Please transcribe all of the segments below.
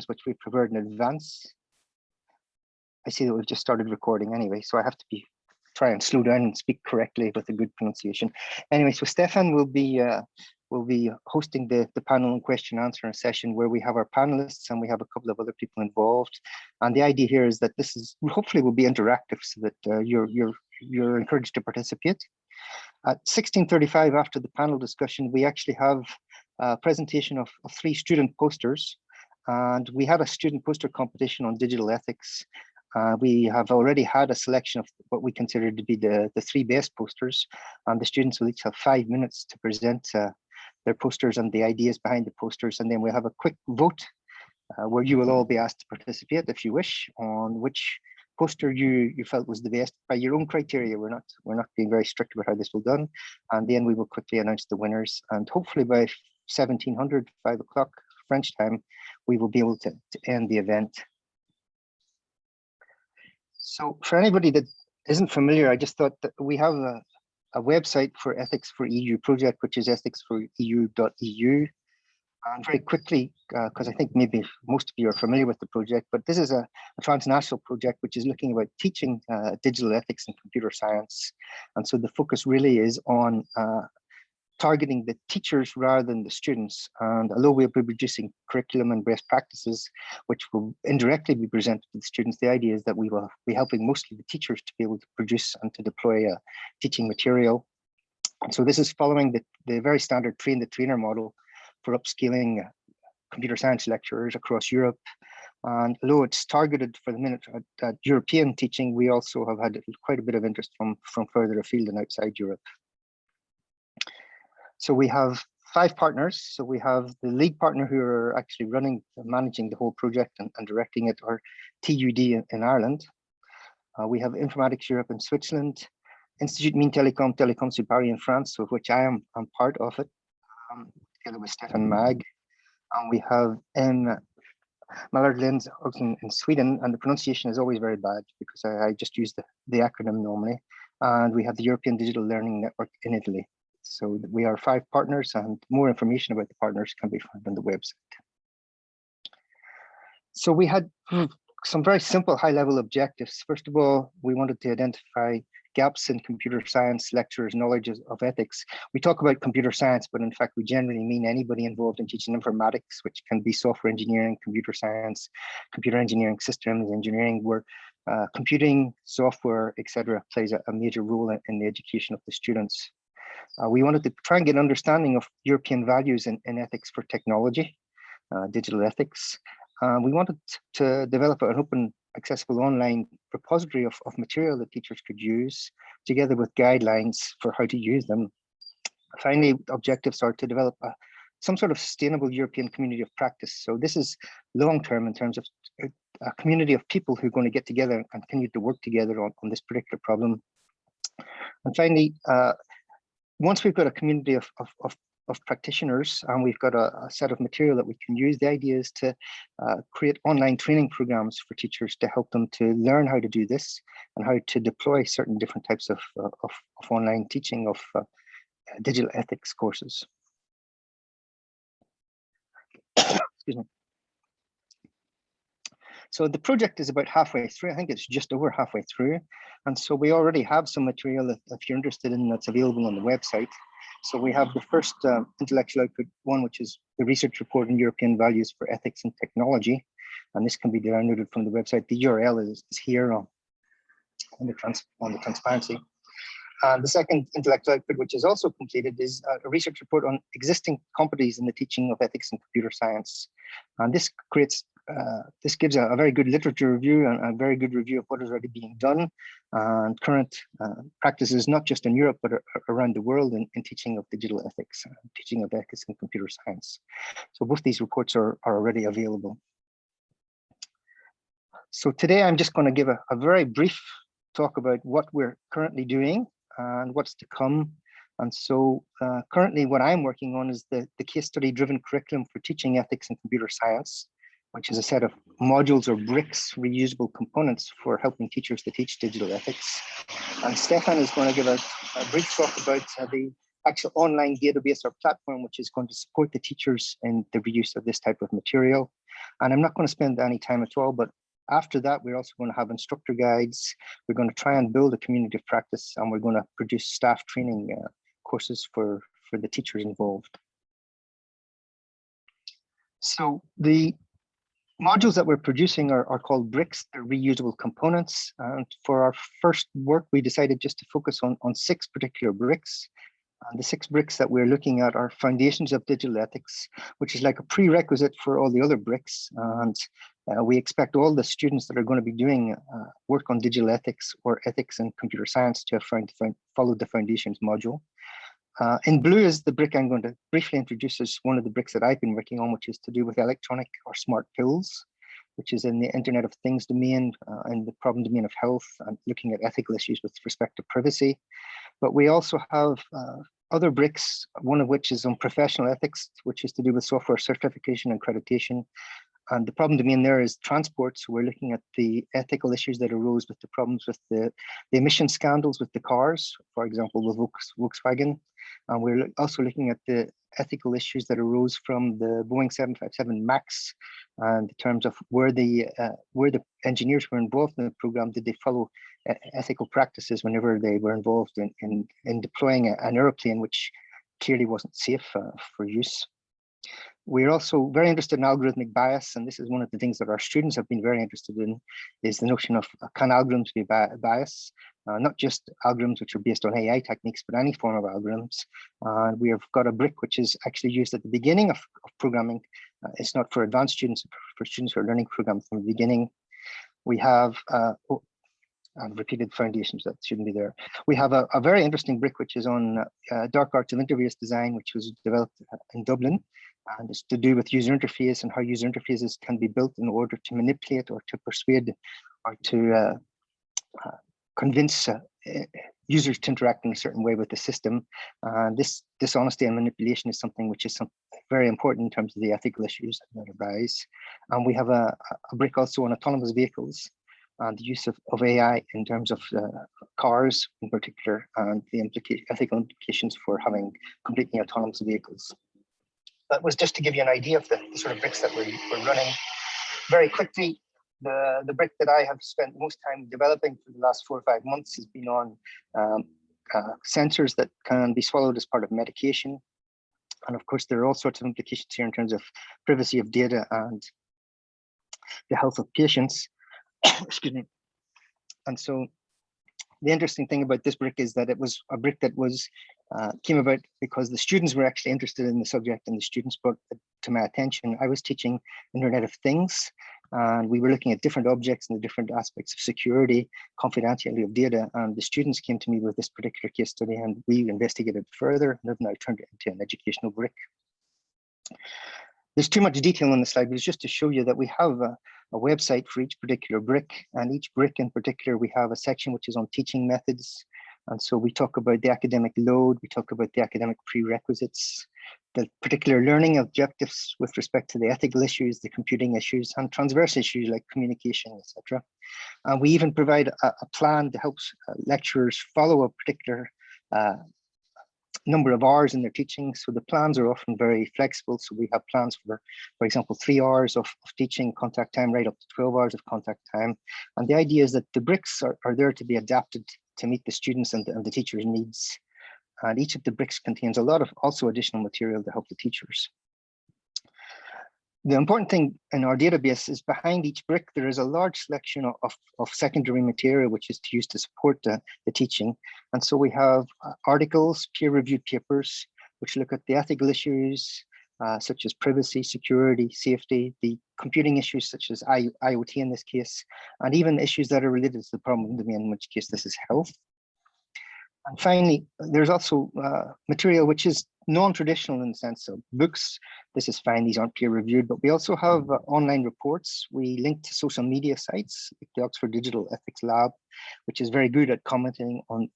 which we prepared in advance. I see that we've just started recording anyway, so I have to try and slow down and speak correctly with a good pronunciation. Anyway, so Stefan will be hosting the panel and question answer session where we have our panelists and we have a couple of other people involved. And the idea here is that this is hopefully will be interactive so that you're encouraged to participate. At 16:35, after the panel discussion, we actually have a presentation of 3 student posters, and we had a student poster competition on digital ethics. We have already had a selection of what we consider to be the 3 best posters, and the students will each have 5 minutes to present their posters and the ideas behind the posters, and then we'll have a quick vote where you will all be asked to participate if you wish on which poster you felt was the best by your own criteria. We're not being very strict about how this will be done, and then we will quickly announce the winners, and hopefully by 1700, 5 o'clock French time, we will be able to end the event. So for anybody that isn't familiar, I just thought that we have a website for Ethics for EU project, which is ethicsforeu.eu. And very quickly, because I think maybe most of you are familiar with the project, but this is a transnational project which is looking about teaching digital ethics and computer science. And so the focus really is on targeting the teachers rather than the students. And although we'll be producing curriculum and best practices, which will indirectly be presented to the students, the idea is that we will be helping mostly the teachers to be able to produce and to deploy teaching material. And so this is following the very standard train the trainer model for upskilling computer science lecturers across Europe. And although it's targeted for the minute at European teaching, we also have had quite a bit of interest from further afield and outside Europe. So we have 5 partners. So we have the lead partner who are actually managing the whole project and directing it, or TUD in Ireland. We have Informatics Europe in Switzerland, Institut Mines Télécom sur Paris in France, of which I'm part of it, together with Stefan Mag. And we have Mallard Linz in Sweden, and the pronunciation is always very bad because I just use the acronym normally. And we have the European Digital Learning Network in Italy. So we are 5 partners, and more information about the partners can be found on the website. So we had some very simple high-level objectives. First of all, we wanted to identify gaps in computer science lecturers' knowledge of ethics. We talk about computer science, but in fact, we generally mean anybody involved in teaching informatics, which can be software engineering, computer science, computer engineering, systems engineering, where computing, software, etc., plays a major role in the education of the students. We wanted to try and get an understanding of European values in ethics for technology, digital ethics. We wanted to develop an open, accessible online repository of material that teachers could use, together with guidelines for how to use them. Finally, objectives are to develop some sort of sustainable European community of practice. So this is long-term in terms of a community of people who are going to get together and continue to work together on this particular problem. And finally, once we've got a community of practitioners and we've got a set of material that we can use, the idea is to create online training programs for teachers to help them to learn how to do this and how to deploy certain different types of online teaching of digital ethics courses. Excuse me. So the project is about halfway through. I think it's just over halfway through. And so we already have some material that if you're interested in that's available on the website. So we have the first intellectual output one, which is the research report on European values for ethics and technology. And this can be downloaded from the website. The URL is here on the transparency. The second intellectual output, which is also completed, is a research report on existing competencies in the teaching of ethics and computer science. And this creates this gives a very good literature review and a very good review of what is already being done and current practices, not just in Europe, but around the world in teaching of digital ethics, teaching of ethics and computer science. So both these reports are already available. So today I'm just going to give a very brief talk about what we're currently doing and what's to come. And so currently what I'm working on is the case study driven curriculum for teaching ethics and computer science, which is a set of modules or bricks, reusable components for helping teachers to teach digital ethics. And Stefan is going to give a brief talk about the actual online database or platform, which is going to support the teachers in the reuse of this type of material. And I'm not going to spend any time at all, but after that, we're also going to have instructor guides. We're going to try and build a community of practice, and we're going to produce staff training courses for the teachers involved. So the modules that we're producing are called bricks. They're reusable components. And for our first work, we decided just to focus on 6 particular bricks. And the 6 bricks that we're looking at are foundations of digital ethics, which is like a prerequisite for all the other bricks. And we expect all the students that are going to be doing work on digital ethics or ethics in computer science to have followed the foundations module. In blue is the brick I'm going to briefly introduce as one of the bricks that I've been working on, which is to do with electronic or smart pills, which is in the Internet of Things domain and the problem domain of health, and looking at ethical issues with respect to privacy. But we also have other bricks, one of which is on professional ethics, which is to do with software certification and accreditation. And the problem domain there is transport. So we're looking at the ethical issues that arose with the problems with the emission scandals with the cars, for example, with Volkswagen. And we're also looking at the ethical issues that arose from the Boeing 757 MAX, and in terms of where the engineers were involved in the program, did they follow ethical practices whenever they were involved in deploying an airplane which clearly wasn't safe for use. We're also very interested in algorithmic bias, and this is one of the things that our students have been very interested in, is the notion of can algorithms be biased, not just algorithms which are based on AI techniques, but any form of algorithms. And we have got a brick which is actually used at the beginning of programming. It's not for advanced students, for students who are learning programming from the beginning. We have repeated foundations that shouldn't be there. We have a very interesting brick which is on dark arts of interface design, which was developed in Dublin, and it's to do with user interface and how user interfaces can be built in order to manipulate or to persuade or to convince users to interact in a certain way with the system. And this dishonesty and manipulation is something which is very important in terms of the ethical issues that arise. And we have a brick also on autonomous vehicles and the use of AI in terms of cars in particular, and the ethical implications for having completely autonomous vehicles. That was just to give you an idea of the sort of bricks that we're running. Very quickly, the brick that I have spent most time developing for the last 4 or 5 months has been on sensors that can be swallowed as part of medication. And of course, there are all sorts of implications here in terms of privacy of data and the health of patients. Excuse me. And so the interesting thing about this brick is that it was a brick that was came about because the students were actually interested in the subject, and the students brought it to my attention. I was teaching Internet of Things, and we were looking at different objects and the different aspects of security, confidentiality of data, and the students came to me with this particular case study, and we investigated further, and have now turned it into an educational brick. There's too much detail on the slide, but it's just to show you that we have a website for each particular brick, and each brick in particular, we have a section which is on teaching methods. And so we talk about the academic load, we talk about the academic prerequisites, the particular learning objectives with respect to the ethical issues, the computing issues, and transverse issues like communication, etc. And we even provide a plan to help lecturers follow a particular number of hours in their teaching. So the plans are often very flexible. So we have plans for example, 3 hours of teaching contact time, right up to 12 hours of contact time. And the idea is that the bricks are there to be adapted to meet the students and the teachers' needs. And each of the bricks contains a lot of also additional material to help the teachers. The important thing in our database is behind each brick, there is a large selection of secondary material which is used to support the teaching. And so we have articles, peer-reviewed papers, which look at the ethical issues such as privacy, security, safety, the computing issues such as IoT in this case, and even issues that are related to the problem domain, in which case this is health. And finally, there's also material which is non-traditional in the sense of books. This is fine, these aren't peer-reviewed, but we also have online reports. We link to social media sites, like the Oxford Digital Ethics Lab, which is very good at commenting on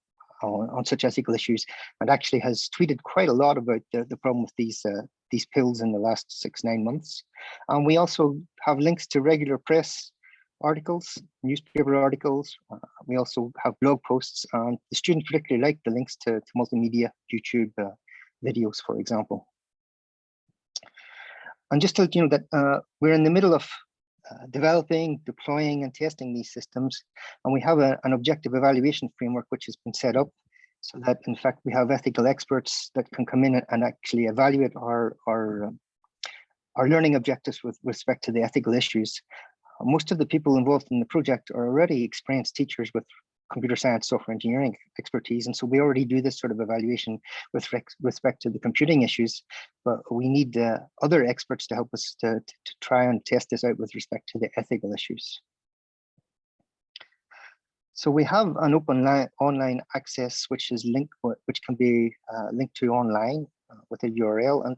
such ethical issues, and actually has tweeted quite a lot about the problem with these pills in the last 6-9 months. And we also have links to regular press articles, newspaper articles. We also have blog posts, and the students particularly like the links to multimedia, YouTube videos, for example. And just to let you know that we're in the middle of developing, deploying, and testing these systems, and we have an objective evaluation framework which has been set up so that, in fact, we have ethical experts that can come in and actually evaluate our learning objectives with respect to the ethical issues. Most of the people involved in the project are already experienced teachers with computer science, software engineering expertise. And so we already do this sort of evaluation with respect to the computing issues, but we need other experts to help us to try and test this out with respect to the ethical issues. So we have an open online access, which can be linked to online with a URL. And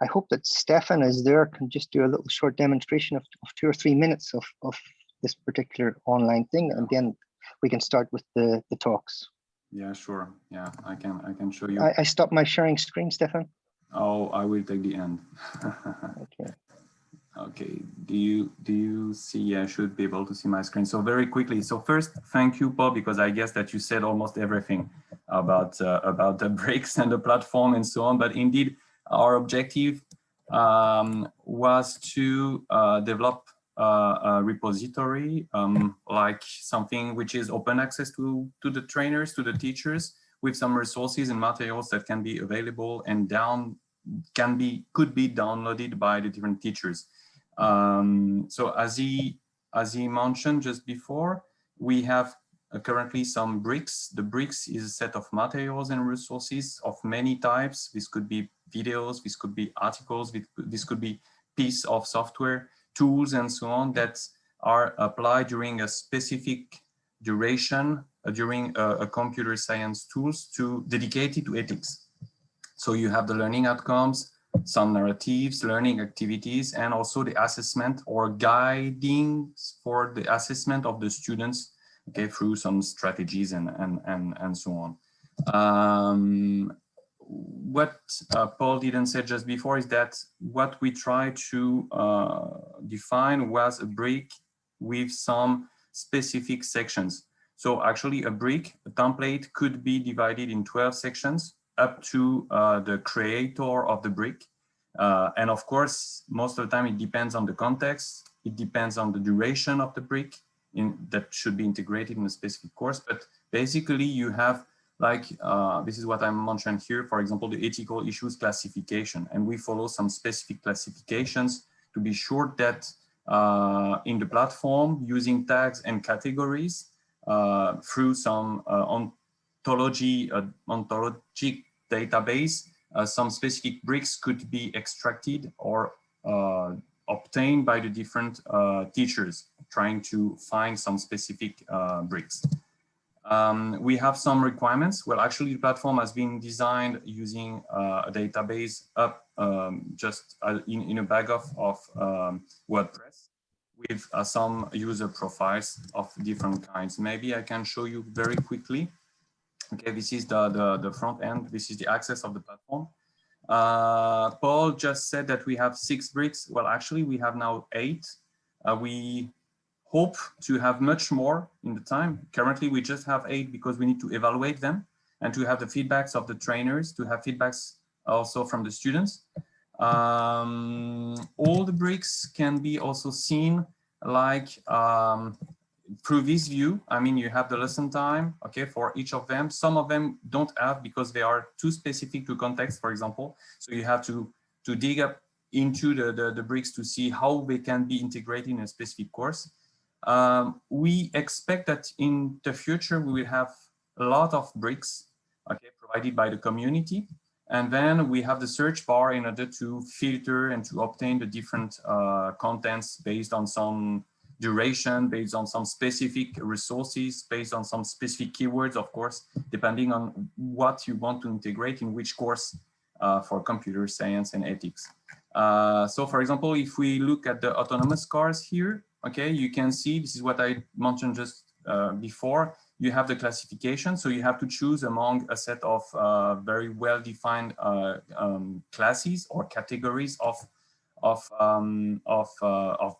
I hope that Stefan is there, can just do a little short demonstration of 2 or 3 minutes of this particular online thing, and then we can start with the talks. Yeah, sure. Yeah, I can show you. I stopped my sharing screen, Stefan. Oh, I will take the end. Okay. Okay. Do you see? Yeah, I should be able to see my screen. So very quickly. So first, thank you, Paul, because I guess that you said almost everything about the breaks and the platform and so on. But indeed, our objective was to develop a repository, like something which is open access to the trainers, to the teachers, with some resources and materials that can be available and could be downloaded by the different teachers. So as he mentioned just before, we have currently some bricks. The bricks is a set of materials and resources of many types. This could be videos, this could be articles, this could be piece of software, tools, and so on that are applied during a specific duration during a computer science tools dedicated to ethics. So you have the learning outcomes, some narratives, learning activities, and also the assessment or guiding for the assessment of the students, okay, through some strategies and so on. What Paul didn't say just before is that what we tried to define was a brick with some specific sections. So actually a brick, a template, could be divided in 12 sections up to the creator of the brick. And of course, most of the time it depends on the context, it depends on the duration of the brick that should be integrated in a specific course. But basically you have like, this is what I mentioned here, for example, the ethical issues classification. And we follow some specific classifications to be sure that in the platform, using tags and categories through some ontologic database, some specific bricks could be extracted or obtained by the different teachers trying to find some specific bricks. We have some requirements. Well, actually, the platform has been designed using a database up just in a bag of WordPress with some user profiles of different kinds. Maybe I can show you very quickly. Okay, this is the front end. This is the access of the platform. Paul just said that we have 6 bricks. Well, actually, we have now 8. We hope to have much more in the time. Currently, we just have 8 because we need to evaluate them and to have the feedbacks of the trainers, to have feedbacks also from the students. All the bricks can be also seen like through this view. I mean, you have the lesson time, okay, for each of them. Some of them don't have because they are too specific to context, for example. So you have to dig up into the bricks to see how they can be integrated in a specific course. We expect that in the future, we will have a lot of bricks, okay, provided by the community. And then we have the search bar in order to filter and to obtain the different contents based on some duration, based on some specific resources, based on some specific keywords, of course, depending on what you want to integrate in which course for computer science and ethics. So for example, if we look at the autonomous cars here, okay, you can see, this is what I mentioned just before, you have the classification. So you have to choose among a set of very well-defined classes or categories of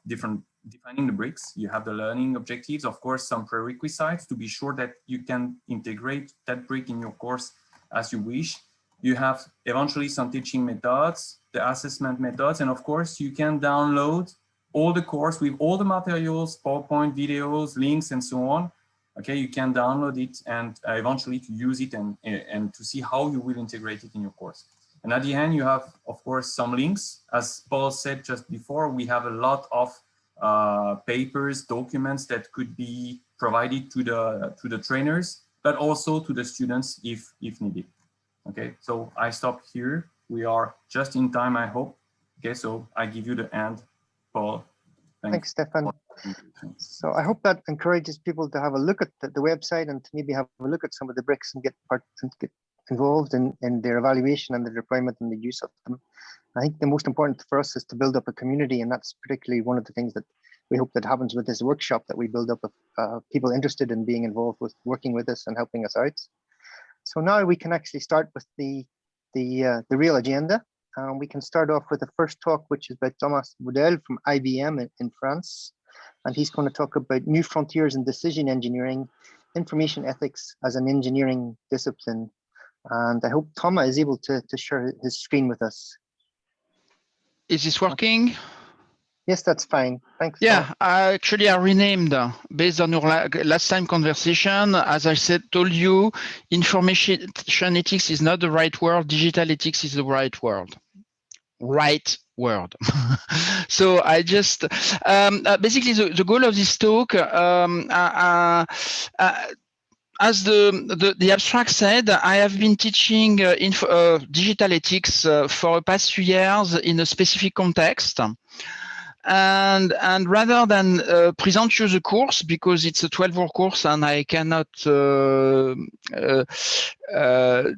different defining the bricks. You have the learning objectives, of course, some prerequisites to be sure that you can integrate that brick in your course as you wish. You have eventually some teaching methods, the assessment methods, and of course, you can download all the course with all the materials, PowerPoint, videos, links, and so on. Okay, you can download it and eventually to use it and to see how you will integrate it in your course. And at the end, you have, of course, some links. As Paul said just before, we have a lot of papers, documents that could be provided to the trainers, but also to the students if needed. Okay, so I stop here. We are just in time, I hope. Okay, so I give you the end, Paul. Thanks, Stefan. So I hope that encourages people to have a look at the website and to maybe have a look at some of the bricks and get involved in their evaluation and the deployment and the use of them. I think the most important for us is to build up a community, and that's particularly one of the things that we hope that happens with this workshop, that we build up people interested in being involved with working with us and helping us out. So now we can actually start with the real agenda. We can start off with the first talk, which is by Thomas Boudel from IBM in France. And he's going to talk about new frontiers in decision engineering, information ethics as an engineering discipline. And I hope Thomas is able to share his screen with us. Is this working? Yes, that's fine. Thanks. Yeah, I renamed based on your last time conversation. As I told you, information ethics is not the right word. Digital ethics is the right word. Right word. So I just basically the goal of this talk, as the abstract said, I have been teaching digital ethics for the past few years in a specific context. And rather than present you the course, because it's a 12-hour course and I cannot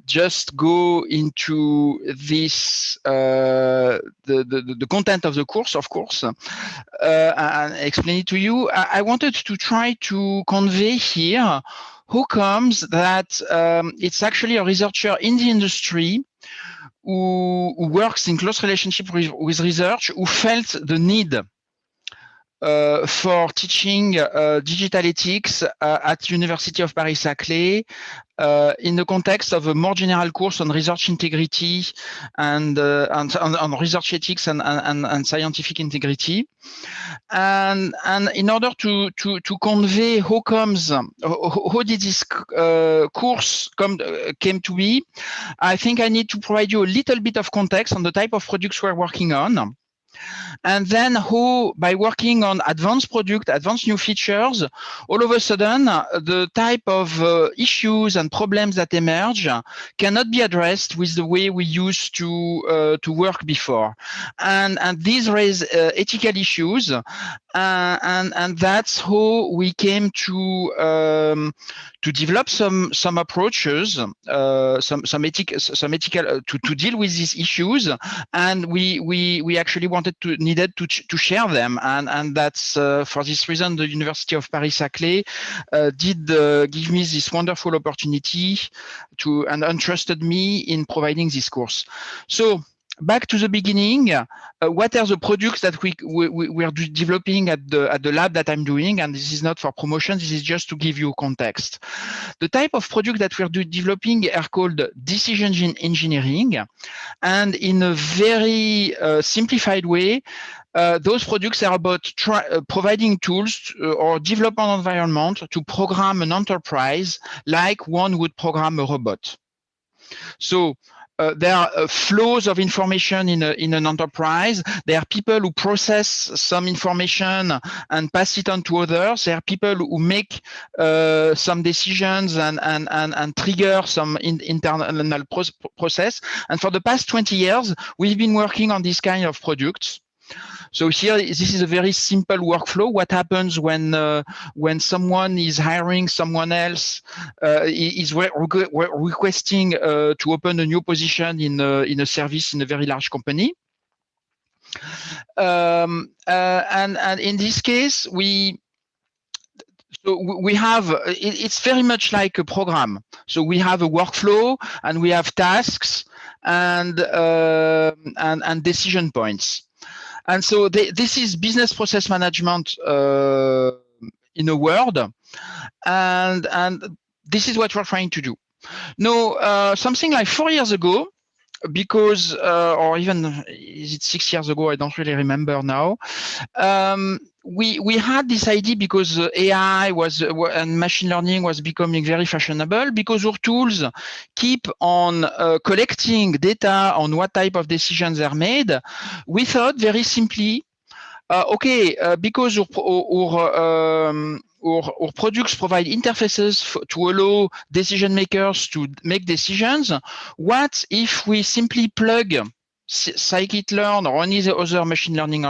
just go into this the content of the course, of course, and explain it to you. I wanted to try to convey here how comes that it's actually a researcher in the industry who works in close relationship with research, who felt the need for teaching digital ethics at University of Paris-Saclay in the context of a more general course on research integrity and on research ethics and scientific integrity. And in order to convey how did this course came to be, I think I need to provide you a little bit of context on the type of products we're working on. And then how, by working on advanced product, advanced new features, all of a sudden, the type of issues and problems that emerge cannot be addressed with the way we used to work before. And these raise ethical issues. And that's how we came to develop some approaches, some ethical to deal with these issues, and we actually needed to share them, and that's for this reason the University of Paris-Saclay did give me this wonderful opportunity and entrusted me in providing this course. So back to the beginning, what are the products that we are developing at the lab that I'm doing? And this is not for promotion, this is just to give you context. The type of product that we're developing are called decision engineering. And in a very simplified way, those products are about providing tools or development environment to program an enterprise like one would program a robot. So there are flows of information in an enterprise. There are people who process some information and pass it on to others. There are people who make some decisions and trigger some internal process. And for the past 20 years, we've been working on this kind of products. So here, this is a very simple workflow. What happens when someone is hiring someone else, is requesting to open a new position in a service in a very large company. And in this case, we have, it's very much like a program. So we have a workflow and we have tasks and decision points. And so this is business process management in a word, and this is what we're trying to do. Now, something like 4 years ago, because or even is it 6 years ago? I don't really remember now. We had this idea because AI was and machine learning was becoming very fashionable, because our tools keep on collecting data on what type of decisions are made. We thought very simply, okay, because our products provide interfaces to allow decision makers to make decisions. What if we simply plug scikit-learn or any other machine learning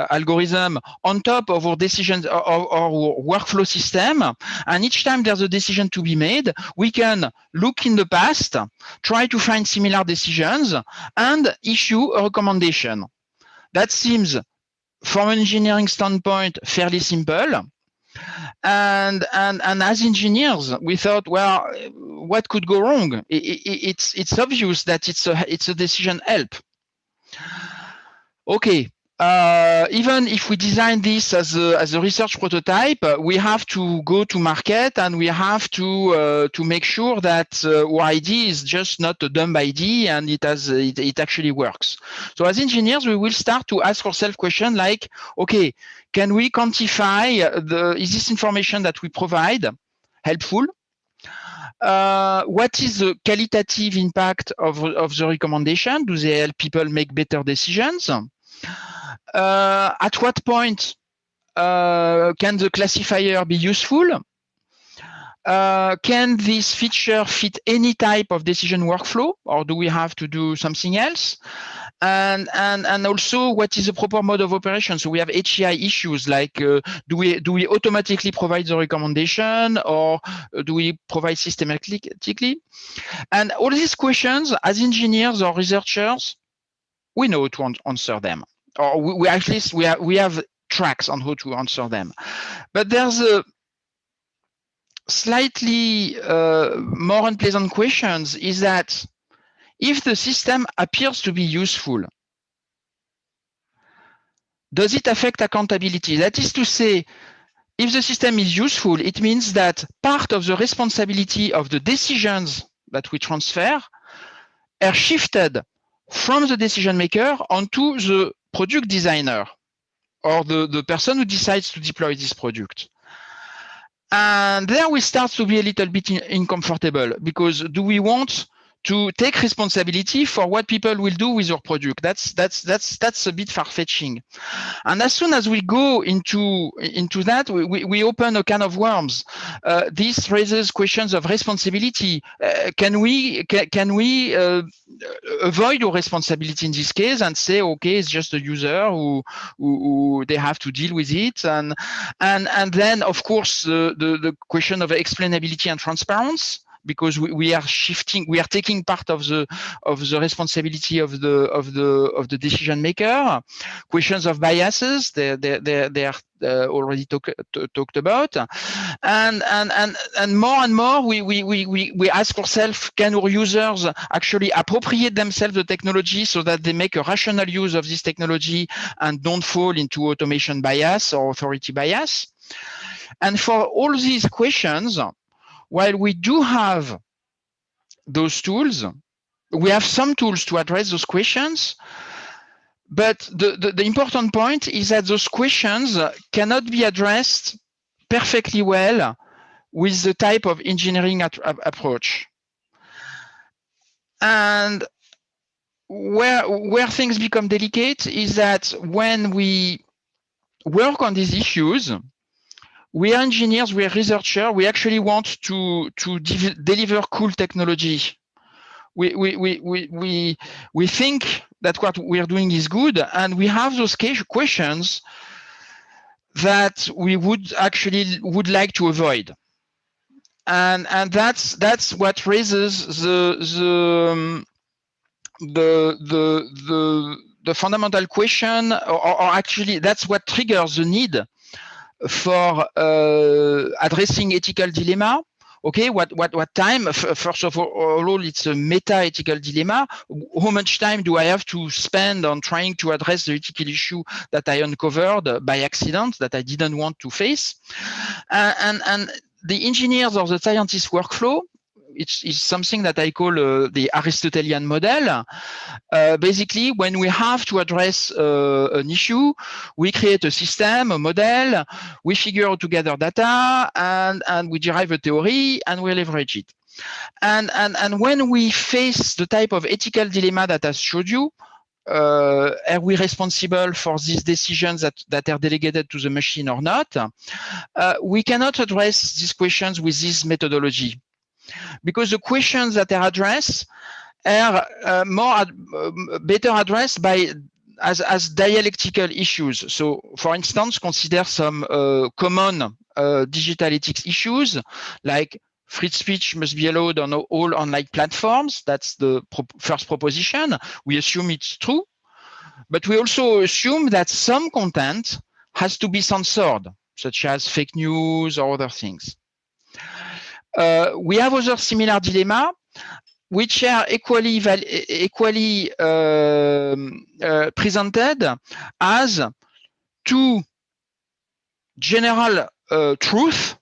algorithm on top of our decisions or our workflow system, and each time there's a decision to be made, we can look in the past, try to find similar decisions, and issue a recommendation. That seems, from an engineering standpoint, fairly simple. And as engineers, we thought, well, what could go wrong? It's obvious that it's a decision help. Okay. Even if we design this as a research prototype, we have to go to market, and we have to make sure that our idea is just not a dumb idea, and it actually works. So as engineers, we will start to ask ourselves questions like, okay, can we quantify is this information that we provide helpful? What is the qualitative impact of the recommendation? Do they help people make better decisions? At what point can the classifier be useful? Can this feature fit any type of decision workflow, or do we have to do something else? And also, what is the proper mode of operation? So we have HEI issues like, do we automatically provide the recommendation, or do we provide systematically? And all these questions, as engineers or researchers, we know to answer them, or we at least we have tracks on how to answer them. But there's a slightly more unpleasant questions, is that if the system appears to be useful, does it affect accountability? That is to say, if the system is useful, it means that part of the responsibility of the decisions that we transfer are shifted from the decision maker onto the product designer, or the person who decides to deploy this product. And there we start to be a little bit uncomfortable, because do we want to take responsibility for what people will do with your product? That's a bit far-fetching. And as soon as we go into that, we open a can of worms. This raises questions of responsibility. Can we avoid our responsibility in this case and say, okay, it's just a user who they have to deal with it? And then, of course, the question of explainability and transparency, because we are taking part of the responsibility of the decision maker. Questions of biases, they are already talked about, and more we ask ourselves, can our users actually appropriate themselves the technology so that they make a rational use of this technology and don't fall into automation bias or authority bias? And for all these questions, while we do have those tools, we have some tools to address those questions, but the important point is that those questions cannot be addressed perfectly well with the type of engineering approach. And where things become delicate is that when we work on these issues, we are engineers, we are researchers, we actually want to deliver cool technology. We think that what we are doing is good, and we have those questions that we would like to avoid. And that's what raises the fundamental question, or actually that's what triggers the need for addressing ethical dilemma, okay, what time? First of all, it's a meta-ethical dilemma. How much time do I have to spend on trying to address the ethical issue that I uncovered by accident, that I didn't want to face? And the engineers or the scientists workflow, it's something that I call the Aristotelian model. Basically, when we have to address an issue, we create a system, a model, we figure together data, and we derive a theory, and we leverage it. And when we face the type of ethical dilemma that I showed you, are we responsible for these decisions that are delegated to the machine or not? We cannot address these questions with this methodology, because the questions that are addressed are better addressed by as dialectical issues. So, for instance, consider some common digital ethics issues, like free speech must be allowed on all online platforms. That's the first proposition. We assume it's true, but we also assume that some content has to be censored, such as fake news or other things. We have other similar dilemma, which are equally presented as two general truths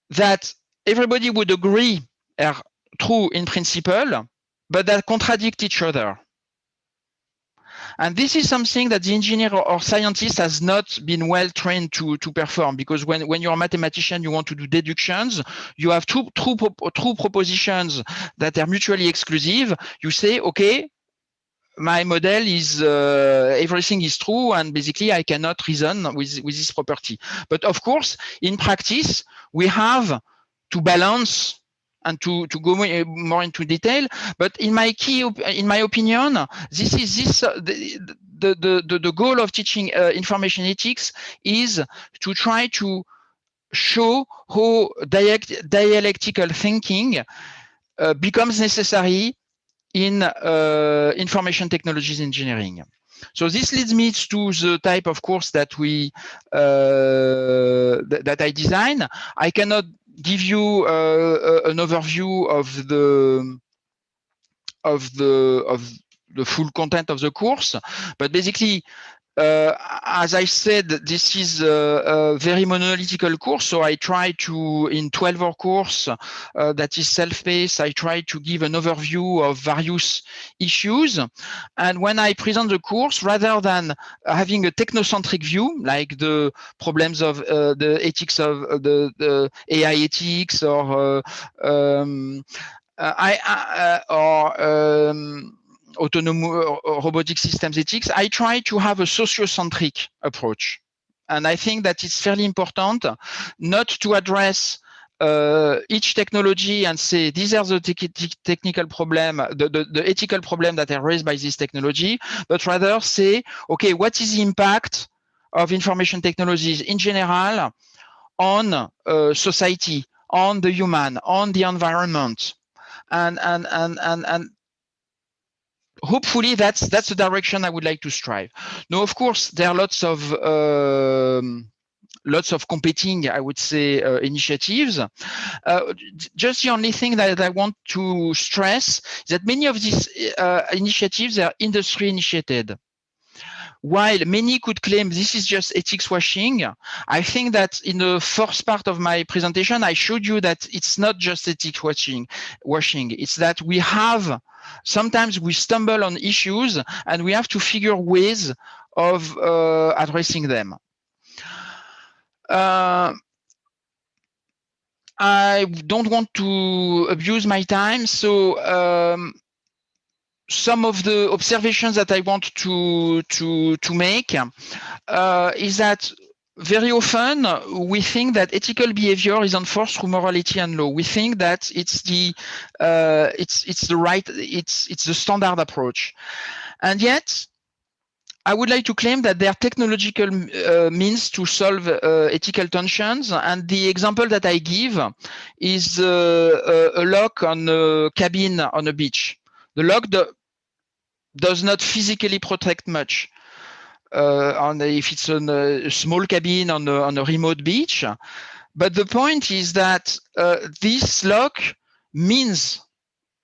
that everybody would agree are true in principle, but that contradict each other. And this is something that the engineer or scientist has not been well trained to perform, because when you're a mathematician, you want to do deductions. You have two propositions that are mutually exclusive. You say, okay, my model is everything is true, and basically I cannot reason with this property. But of course, in practice, we have to balance and to go more into detail. But in my opinion, this is the goal of teaching information ethics is to try to show how dialectical thinking becomes necessary in information technologies engineering. So this leads me to the type of course that we that I design. I cannot give you an overview of the full content of the course, but basically, as I said, this is a very monolithical course. So I try to, in 12-hour course that is self-paced, I try to give an overview of various issues. And when I present the course, rather than having a technocentric view, like the problems of the ethics of the AI ethics or autonomous robotic systems ethics, I try to have a sociocentric approach. And I think that it's fairly important not to address each technology and say, these are the technical problem, the ethical problem that are raised by this technology, but rather say, okay, what is the impact of information technologies in general on society, on the human, on the environment? And hopefully that's the direction I would like to strive. Now, of course, there are lots of competing, I would say, initiatives. Just the only thing that I want to stress is that many of these initiatives are industry initiated. While many could claim this is just ethics washing, I think that in the first part of my presentation, I showed you that it's not just ethics washing. It's that we have, sometimes we stumble on issues and we have to figure ways of addressing them. I don't want to abuse my time, so some of the observations that I want to make is that very often we think that ethical behavior is enforced through morality and law. We think that it's the standard approach, and yet I would like to claim that there are technological means to solve ethical tensions, and the example that I give is a lock on a cabin on a beach. The lock does not physically protect much. If it's a small cabin on a remote beach, But the point is that this lock means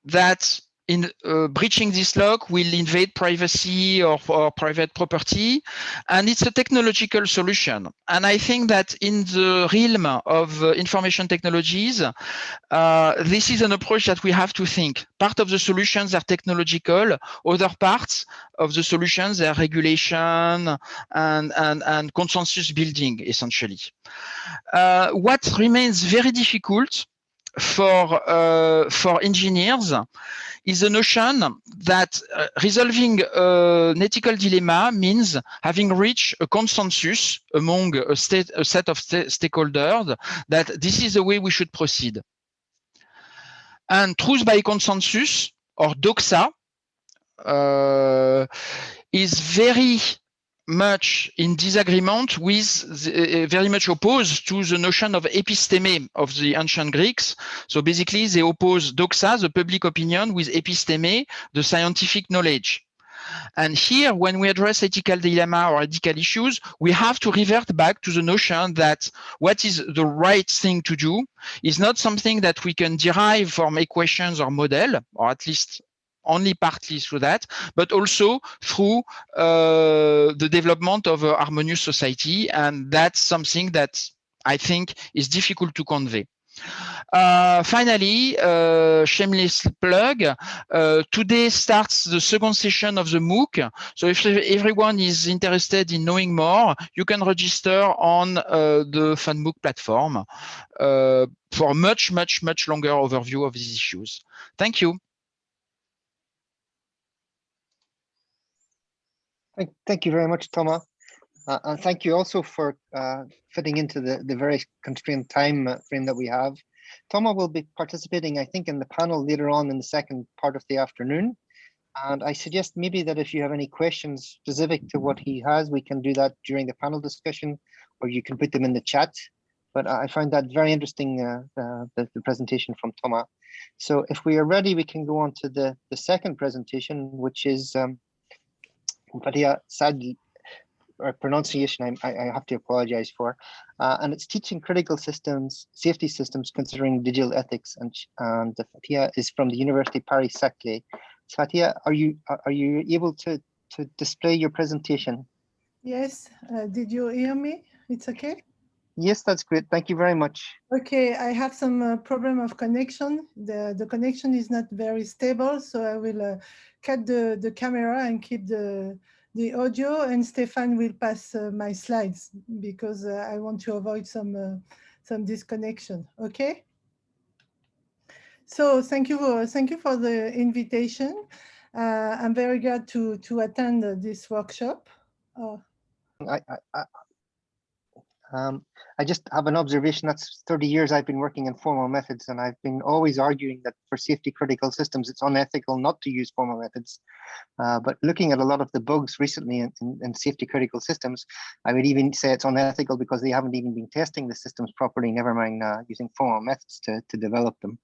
that in breaching this lock will invade privacy or private property, and it's a technological solution. And I think that in the realm of information technologies, this is an approach that we have to think. Part of the solutions are technological, other parts of the solutions are regulation and consensus building, essentially. What remains very difficult for engineers is the notion that resolving an ethical dilemma means having reached a consensus among a set of stakeholders that this is the way we should proceed. And truth by consensus, or doxa, is very much in disagreement with, very much opposed to the notion of episteme of the ancient Greeks. So basically, they oppose doxa, the public opinion, with episteme, the scientific knowledge. And here, when we address ethical dilemma or ethical issues, we have to revert back to the notion that what is the right thing to do is not something that we can derive from equations or model, or at least only partly through that, but also through the development of a harmonious society. And that's something that I think is difficult to convey. Finally, shameless plug, today starts the second session of the MOOC. So if everyone is interested in knowing more, you can register on the FunMOOC platform for much longer overview of these issues. Thank you. Thank you very much, Thomas. And thank you also for fitting into the very constrained time frame that we have. Thomas will be participating, I think, in the panel later on in the second part of the afternoon. And I suggest maybe that if you have any questions specific to what he has, we can do that during the panel discussion, or you can put them in the chat. But I found that very interesting, the presentation from Thomas. So if we are ready, we can go on to the second presentation, which is Fatia Sadli, or pronunciation I have to apologize for, and it's teaching critical systems, safety systems considering digital ethics, and Fatia is from the University Paris-Saclay. Fatia, are you able to display your presentation? Yes, did you hear me? It's okay? Yes, that's great. Thank you very much. Okay, I have some problem of connection. The connection is not very stable, so I will cut the camera and keep the audio, and Stefan will pass my slides because I want to avoid some disconnection. Okay. So thank you for the invitation. I'm very glad to attend this workshop. I just have an observation. That's 30 years I've been working in formal methods, and I've been always arguing that for safety critical systems, it's unethical not to use formal methods. But looking at a lot of the bugs recently in safety critical systems, I would even say it's unethical because they haven't even been testing the systems properly, never mind using formal methods to develop them.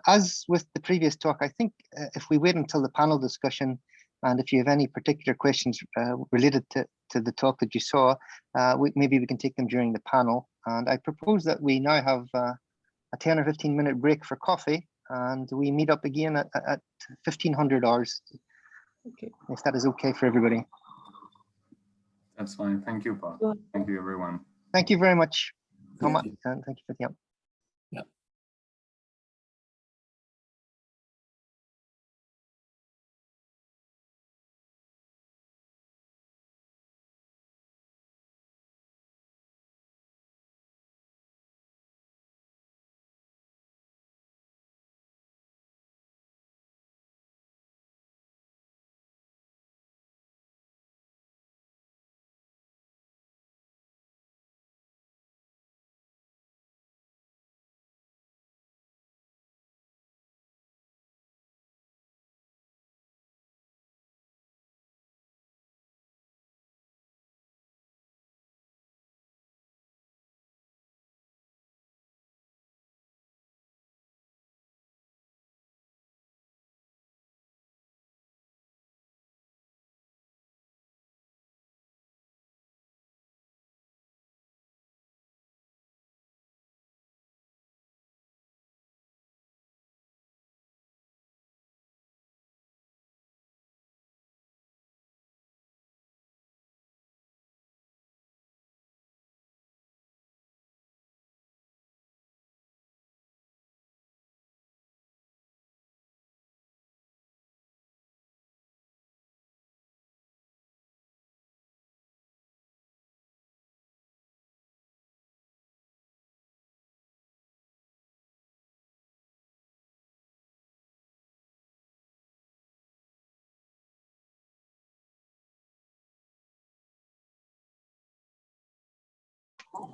As with the previous talk, I think if we wait until the panel discussion, and if you have any particular questions related to the talk that you saw, maybe we can take them during the panel. And I propose that we now have a 10 or 15 minute break for coffee, and we meet up again at 1500 hours. Okay. If that is okay for everybody. That's fine. Thank you, Paul. Thank you, everyone. Thank you very much, Thomas, Thank you. and thank you for the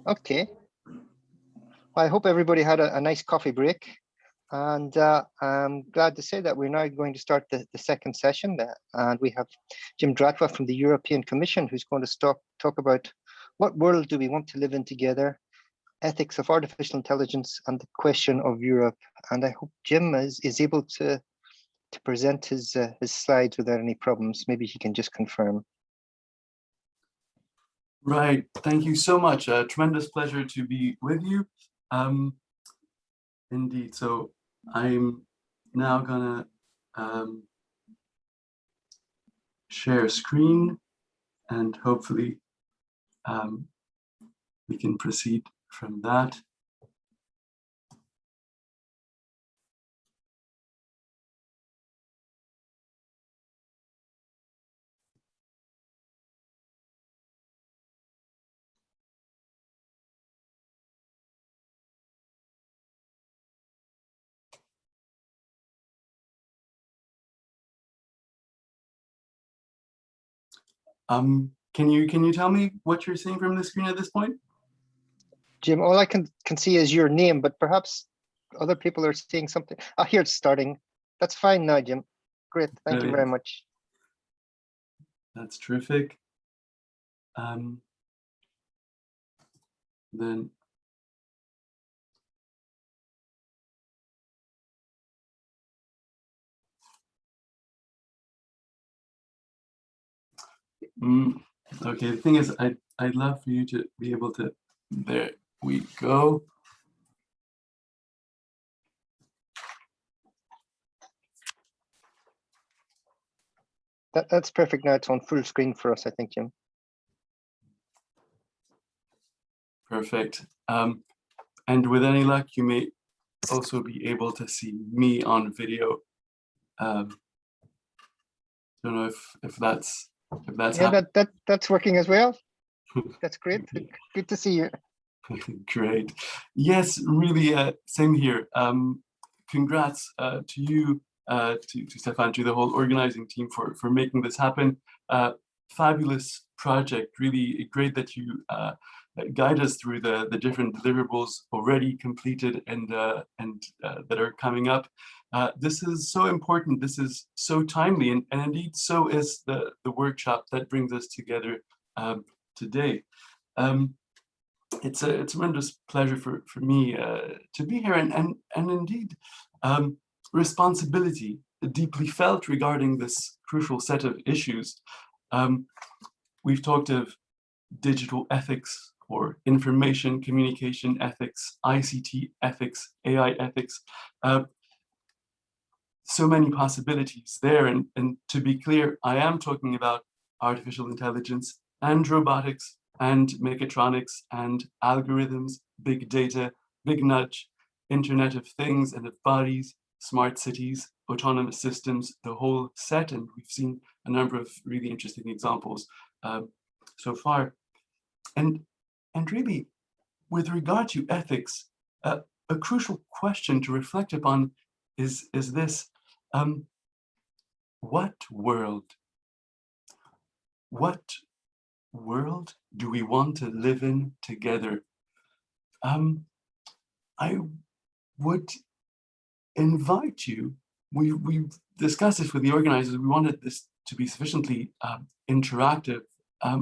Okay. Well, I hope everybody had a nice coffee break. And I'm glad to say that we're now going to start the second session. And we have Jim Dratwa from the European Commission, who's going to talk about what world do we want to live in together, ethics of artificial intelligence, and the question of Europe. And I hope Jim is able to present his slides without any problems. Maybe he can just confirm. Right. Thank you so much. A tremendous pleasure to be with you. Indeed. So I'm now gonna share a screen, and hopefully we can proceed from that. Can you tell me what you're seeing from the screen at this point? Jim, all I can see is your name, but perhaps other people are seeing something. Oh, here it's starting. That's fine now, Jim. Great. Thank you very much. That's terrific. Then okay, the thing is, I'd love for you to be able to, there we go. That's perfect now. It's on full screen for us, I think, Jim. Perfect. And with any luck, you may also be able to see me on video. Don't know if that's yeah, that's working as well. That's great. Good to see you. Great. Yes, really. Same here. Congrats to you, to Stefan, to the whole organizing team for making this happen. Fabulous project. Really great that you guide us through the different deliverables already completed and that are coming up. This is so important. This is so timely, and indeed so is the workshop that brings us together today. It's a tremendous pleasure for me to be here, and indeed responsibility deeply felt regarding this crucial set of issues. We've talked of digital ethics or information communication ethics, ICT ethics, AI ethics. So many possibilities there, and to be clear, I am talking about artificial intelligence and robotics and mechatronics and algorithms, big data, big nudge, Internet of Things and of bodies, smart cities, autonomous systems, the whole set. And we've seen a number of really interesting examples so far. And really, with regard to ethics, a crucial question to reflect upon is this: what world do we want to live in together? I would invite you, we've discussed this with the organizers, we wanted this to be sufficiently interactive. I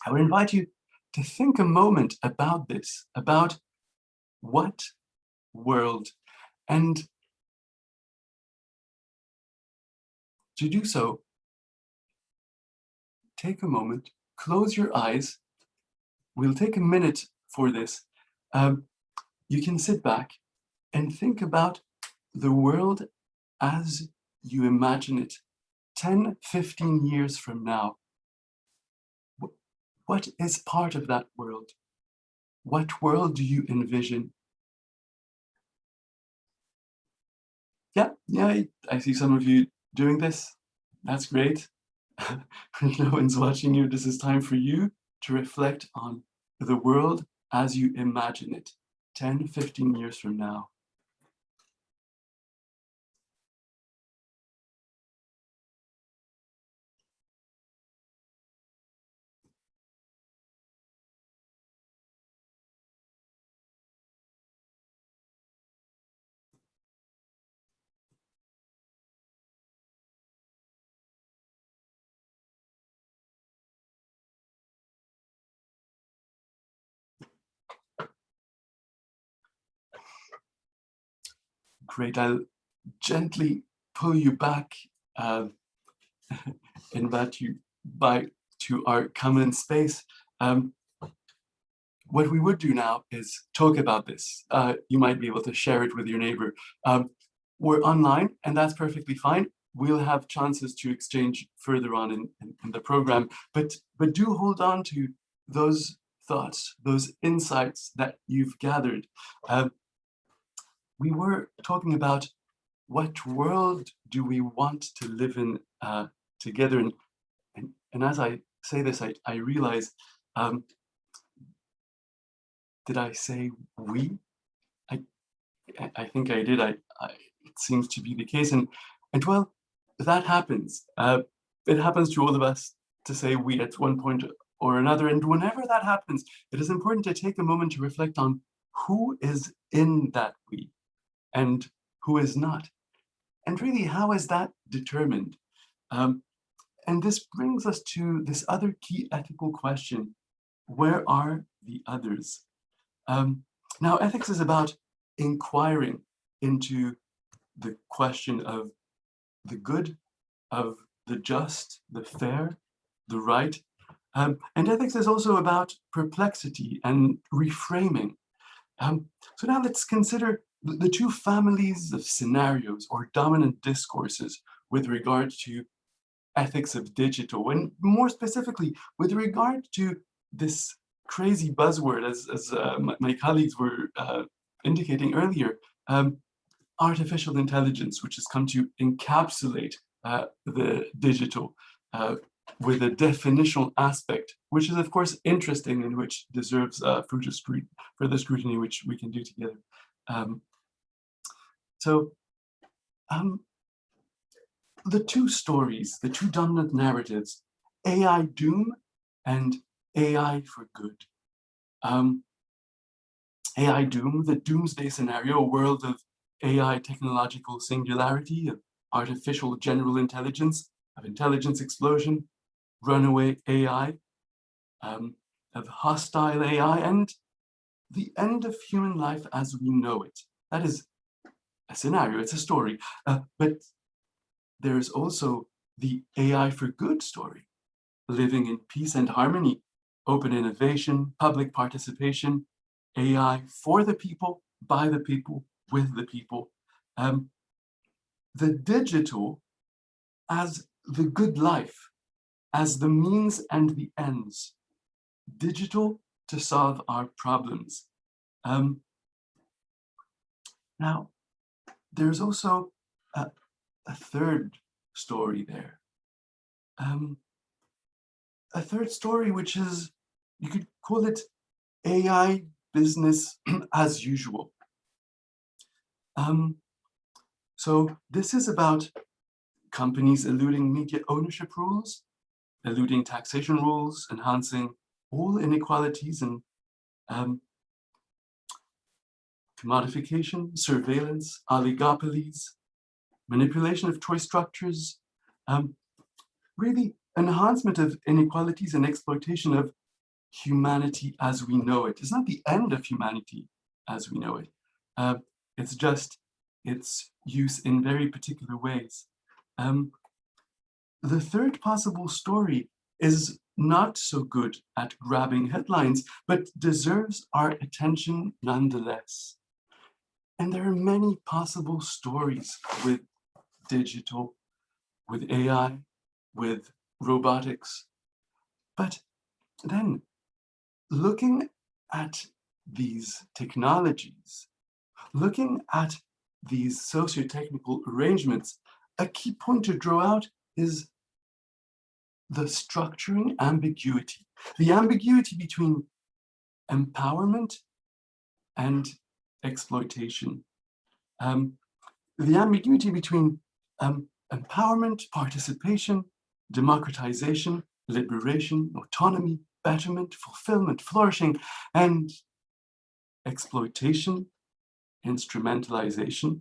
would invite you to think a moment about this, about what world, and to do so, take a moment, close your eyes. We'll take a minute for this. You can sit back and think about the world as you imagine it 10, 15 years from now. What is part of that world? What world do you envision? Yeah, I see some of you doing this. That's great. No one's watching you. This is time for you to reflect on the world as you imagine it 10, 15 years from now. Great. I'll gently pull you back, invite you to our common space. What we would do now is talk about this. You might be able to share it with your neighbor. We're online, and that's perfectly fine. We'll have chances to exchange further on in the program, but do hold on to those thoughts, those insights that you've gathered. We were talking about what world do we want to live in together, and as I say this, I realize, did I say we? I think I did. It seems to be the case, and well, that happens. It happens to all of us to say we at one point or another, and whenever that happens, it is important to take a moment to reflect on who is in that we and who is not, and really how is that determined. And this brings us to this other key ethical question: where are the others? Now, ethics is about inquiring into the question of the good, of the just, the fair, the right. And ethics is also about perplexity and reframing. So now let's consider the two families of scenarios or dominant discourses with regard to ethics of digital, and more specifically, with regard to this crazy buzzword, as my colleagues were indicating earlier, artificial intelligence, which has come to encapsulate the digital with a definitional aspect, which is of course interesting and which deserves further scrutiny, which we can do together. The two stories, the two dominant narratives, AI doom and AI for good. AI doom, the doomsday scenario, a world of AI technological singularity, of artificial general intelligence, of intelligence explosion, runaway AI, of hostile AI, and the end of human life as we know it. That is a scenario, it's a story, but there is also the AI for good story, living in peace and harmony, open innovation, public participation, AI for the people, by the people, with the people. The digital as the good life, as the means and the ends. Digital to solve our problems. Now, there's also a third story there. A third story, which is, you could call it AI business as usual. So this is about companies eluding media ownership rules, eluding taxation rules, enhancing all inequalities and commodification, surveillance, oligopolies, manipulation of choice structures, really enhancement of inequalities and exploitation of humanity as we know it. It's not the end of humanity as we know it. It's just its use in very particular ways. The third possible story is not so good at grabbing headlines, but deserves our attention nonetheless. And there are many possible stories with digital, with AI, with robotics. But then, looking at these technologies, looking at these socio-technical arrangements, a key point to draw out is the structuring ambiguity, the ambiguity between empowerment and exploitation, the ambiguity between empowerment, participation, democratization, liberation, autonomy, betterment, fulfillment, flourishing, and exploitation, instrumentalization,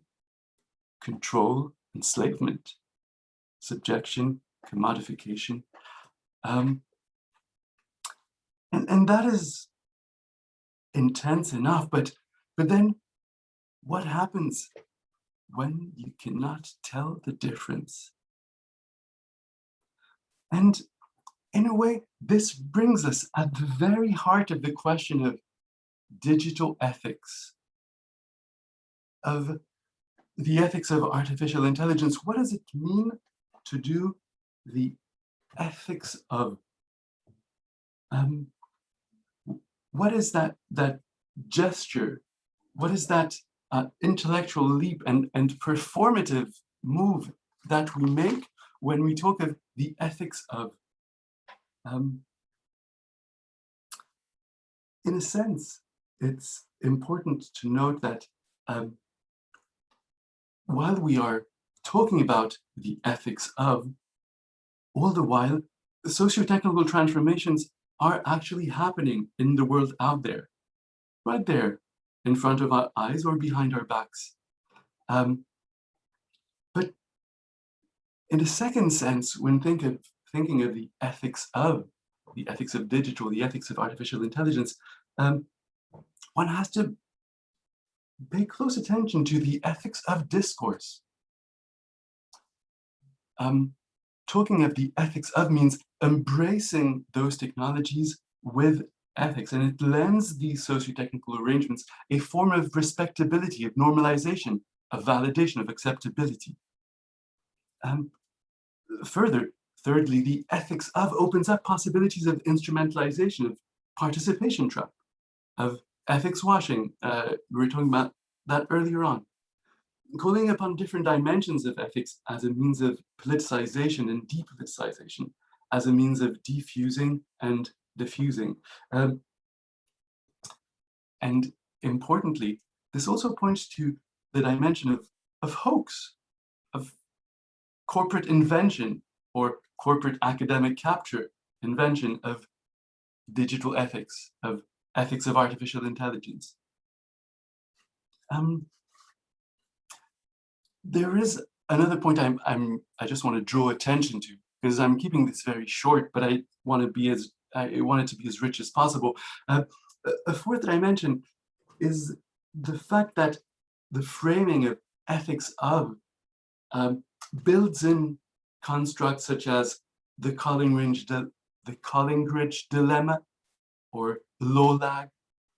control, enslavement, subjection, commodification. And that is intense enough, but then what happens when you cannot tell the difference. And in a way, this brings us at the very heart of the question of digital ethics, of the ethics of artificial intelligence. What does it mean to do the ethics of, what is that gesture? What is that intellectual leap and performative move that we make when we talk of the ethics of, in a sense, it's important to note that while we are talking about the ethics of, all the while, the socio-technical transformations are actually happening in the world out there, right there in front of our eyes or behind our backs. But in a second sense, when thinking of the ethics of digital, the ethics of artificial intelligence, one has to pay close attention to the ethics of discourse. Talking of the ethics of means embracing those technologies with ethics, and it lends these socio-technical arrangements a form of respectability, of normalization, of validation, of acceptability. Thirdly, the ethics of opens up possibilities of instrumentalization, of participation trap, of ethics washing. We were talking about that earlier on. Calling upon different dimensions of ethics as a means of politicization and depoliticization, as a means of defusing and diffusing. And importantly, this also points to the dimension of hoax, of corporate invention or corporate academic capture, invention of digital ethics, of ethics of artificial intelligence. There is another point I just want to draw attention to, because I'm keeping this very short, but I want it to be as rich as possible. A fourth dimension is the fact that the framing of ethics of builds in constructs such as the Collingridge dilemma, or law lag,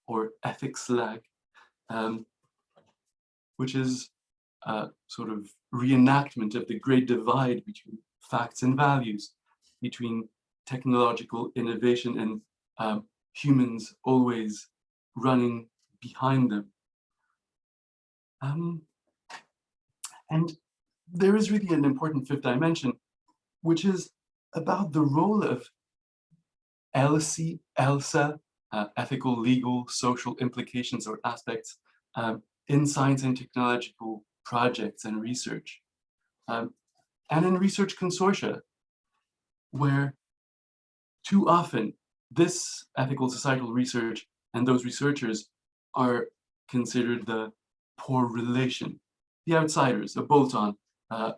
or ethics lag, which is a sort of reenactment of the great divide between facts and values, between technological innovation and humans always running behind them. And there is really an important fifth dimension, which is about the role of ELSA, ethical, legal, social implications or aspects in science and technological projects and research, and in research consortia, where too often this ethical societal research and those researchers are considered the poor relation, the outsiders, a bolt-on,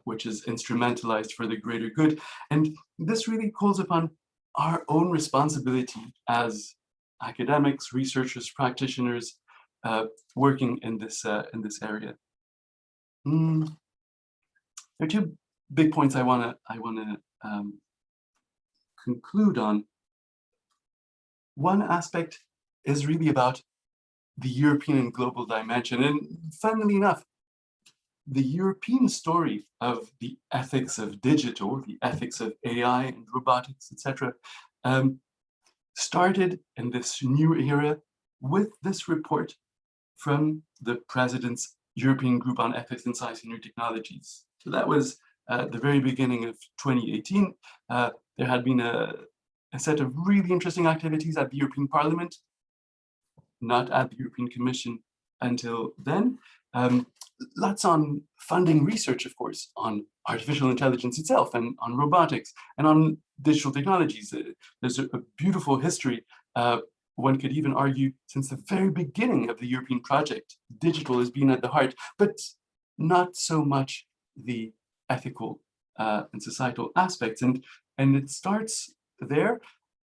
which is instrumentalized for the greater good. And this really calls upon our own responsibility as academics, researchers, practitioners working in this area. There are two big points I want to conclude on. One aspect is really about the European and global dimension, and funnily enough, the European story of the ethics of digital, the ethics of AI and robotics, etc., started in this new era with this report from the President's European Group on Ethics in Science and New Technologies. So that was the very beginning of 2018. There had been a set of really interesting activities at the European Parliament, not at the European Commission until then. Lots on funding research, of course, on artificial intelligence itself and on robotics and on digital technologies. There's a beautiful history. One could even argue since the very beginning of the European project, digital has been at the heart, but not so much the ethical and societal aspects. And it starts there.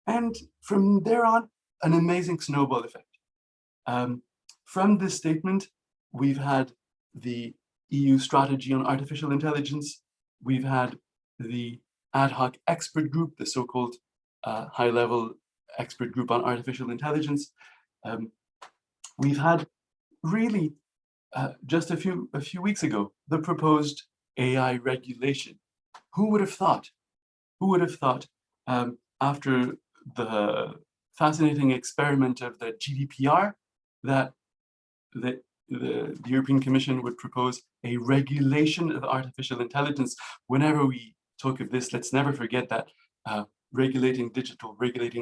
And from there on, an amazing snowball effect. From this statement, we've had the EU strategy on artificial intelligence. We've had the ad hoc expert group, the so-called high-level expert group on artificial intelligence. We've had really just a few weeks ago the proposed AI regulation. Who would have thought? Who would have thought after the fascinating experiment of the GDPR that the European Commission would propose a regulation of artificial intelligence? Whenever we talk of this, let's never forget that regulating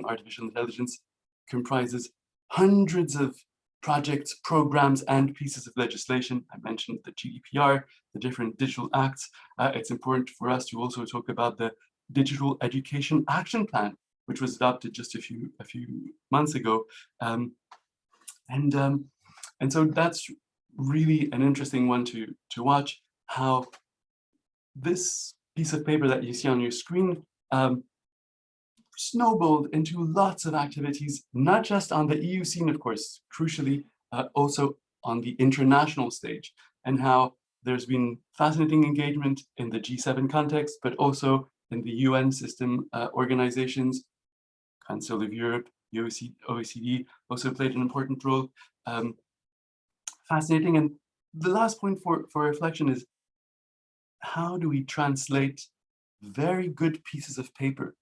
artificial intelligence comprises hundreds of projects, programs, and pieces of legislation. I mentioned the GDPR, the different digital acts. It's important for us to also talk about the Digital Education Action Plan, which was adopted just a few months ago. And so that's really an interesting one to watch, how this piece of paper that you see on your screen snowballed into lots of activities, not just on the EU scene, of course, crucially, also on the international stage, and how there's been fascinating engagement in the G7 context, but also in the UN system organizations. Council of Europe, the OECD also played an important role. Fascinating. And the last point for reflection is, how do we translate very good pieces of paper,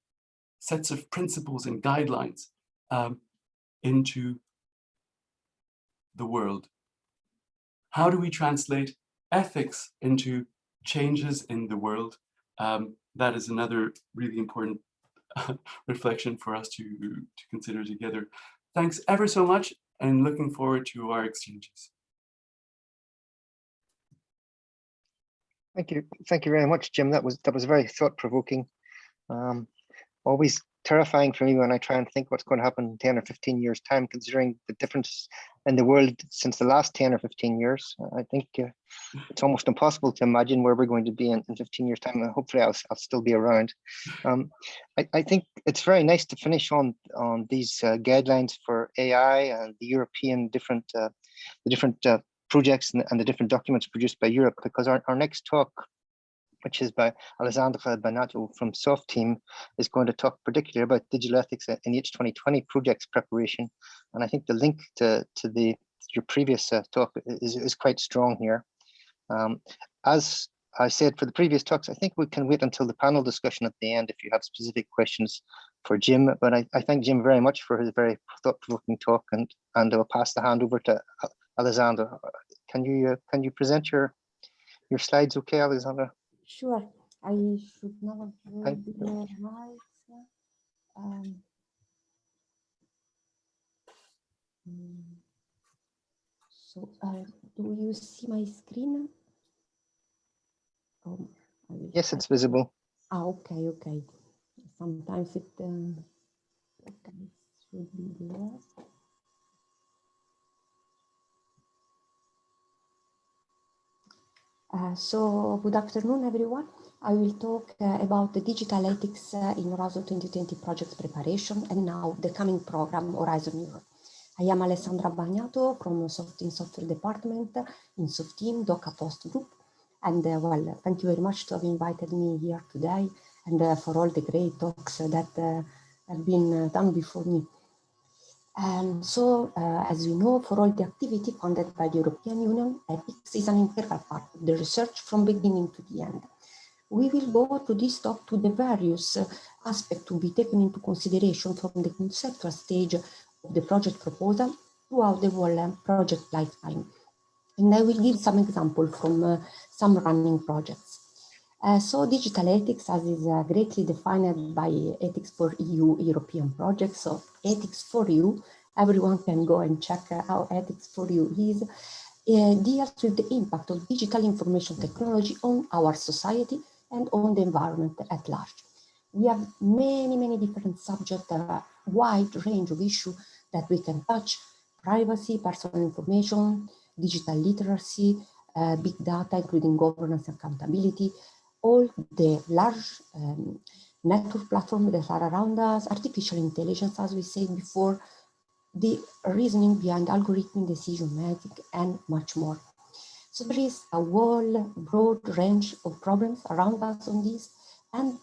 sets of principles and guidelines into the world? How do we translate ethics into changes in the world? That is another really important reflection for us to consider together. Thanks ever so much, and looking forward to our exchanges. Thank you very much, Jim. That was very thought-provoking. Always terrifying for me when I try and think what's going to happen in 10 or 15 years' time, considering the difference in the world since the last 10 or 15 years. I think it's almost impossible to imagine where we're going to be in 15 years' time. And hopefully I'll still be around. I think it's very nice to finish on these guidelines for AI and the European different projects and the different documents produced by Europe, because our next talk, which is by Alessandra Banato from SOFT team, is going to talk particularly about digital ethics in the H2020 projects preparation. And I think the link to your previous talk is quite strong here. As I said for the previous talks, I think we can wait until the panel discussion at the end if you have specific questions for Jim. But I thank Jim very much for his very thought-provoking talk, and I'll pass the hand over to Alessandra. Can you present your slides, okay, Alessandra? Sure, I should now have the right. So, do you see my screen? Oh, yes, it's visible. Okay. Sometimes it should be there. So good afternoon, everyone. I will talk about the digital ethics in Horizon 2020 project preparation and now the coming program Horizon Europe. I am Alessandra Bagnato from Software Department in SOFT Team, DOCA Post Group. And well, thank you very much to have invited me here today and for all the great talks that have been done before me. So, as you know, for all the activity funded by the European Union, ethics is an integral part of the research from beginning to the end. We will go through this talk to the various aspects to be taken into consideration from the conceptual stage of the project proposal throughout the whole project lifetime. And I will give some examples from some running projects. So digital ethics, as is greatly defined by Ethics for EU European projects, so Ethics for EU, everyone can go and check how Ethics for EU is, deals with the impact of digital information technology on our society and on the environment at large. We have many different subjects, a wide range of issues that we can touch: privacy, personal information, digital literacy, big data, including governance and accountability, all the large network platforms that are around us, artificial intelligence, as we said before, the reasoning behind algorithm decision making, and much more. So there is a broad range of problems around us on this, and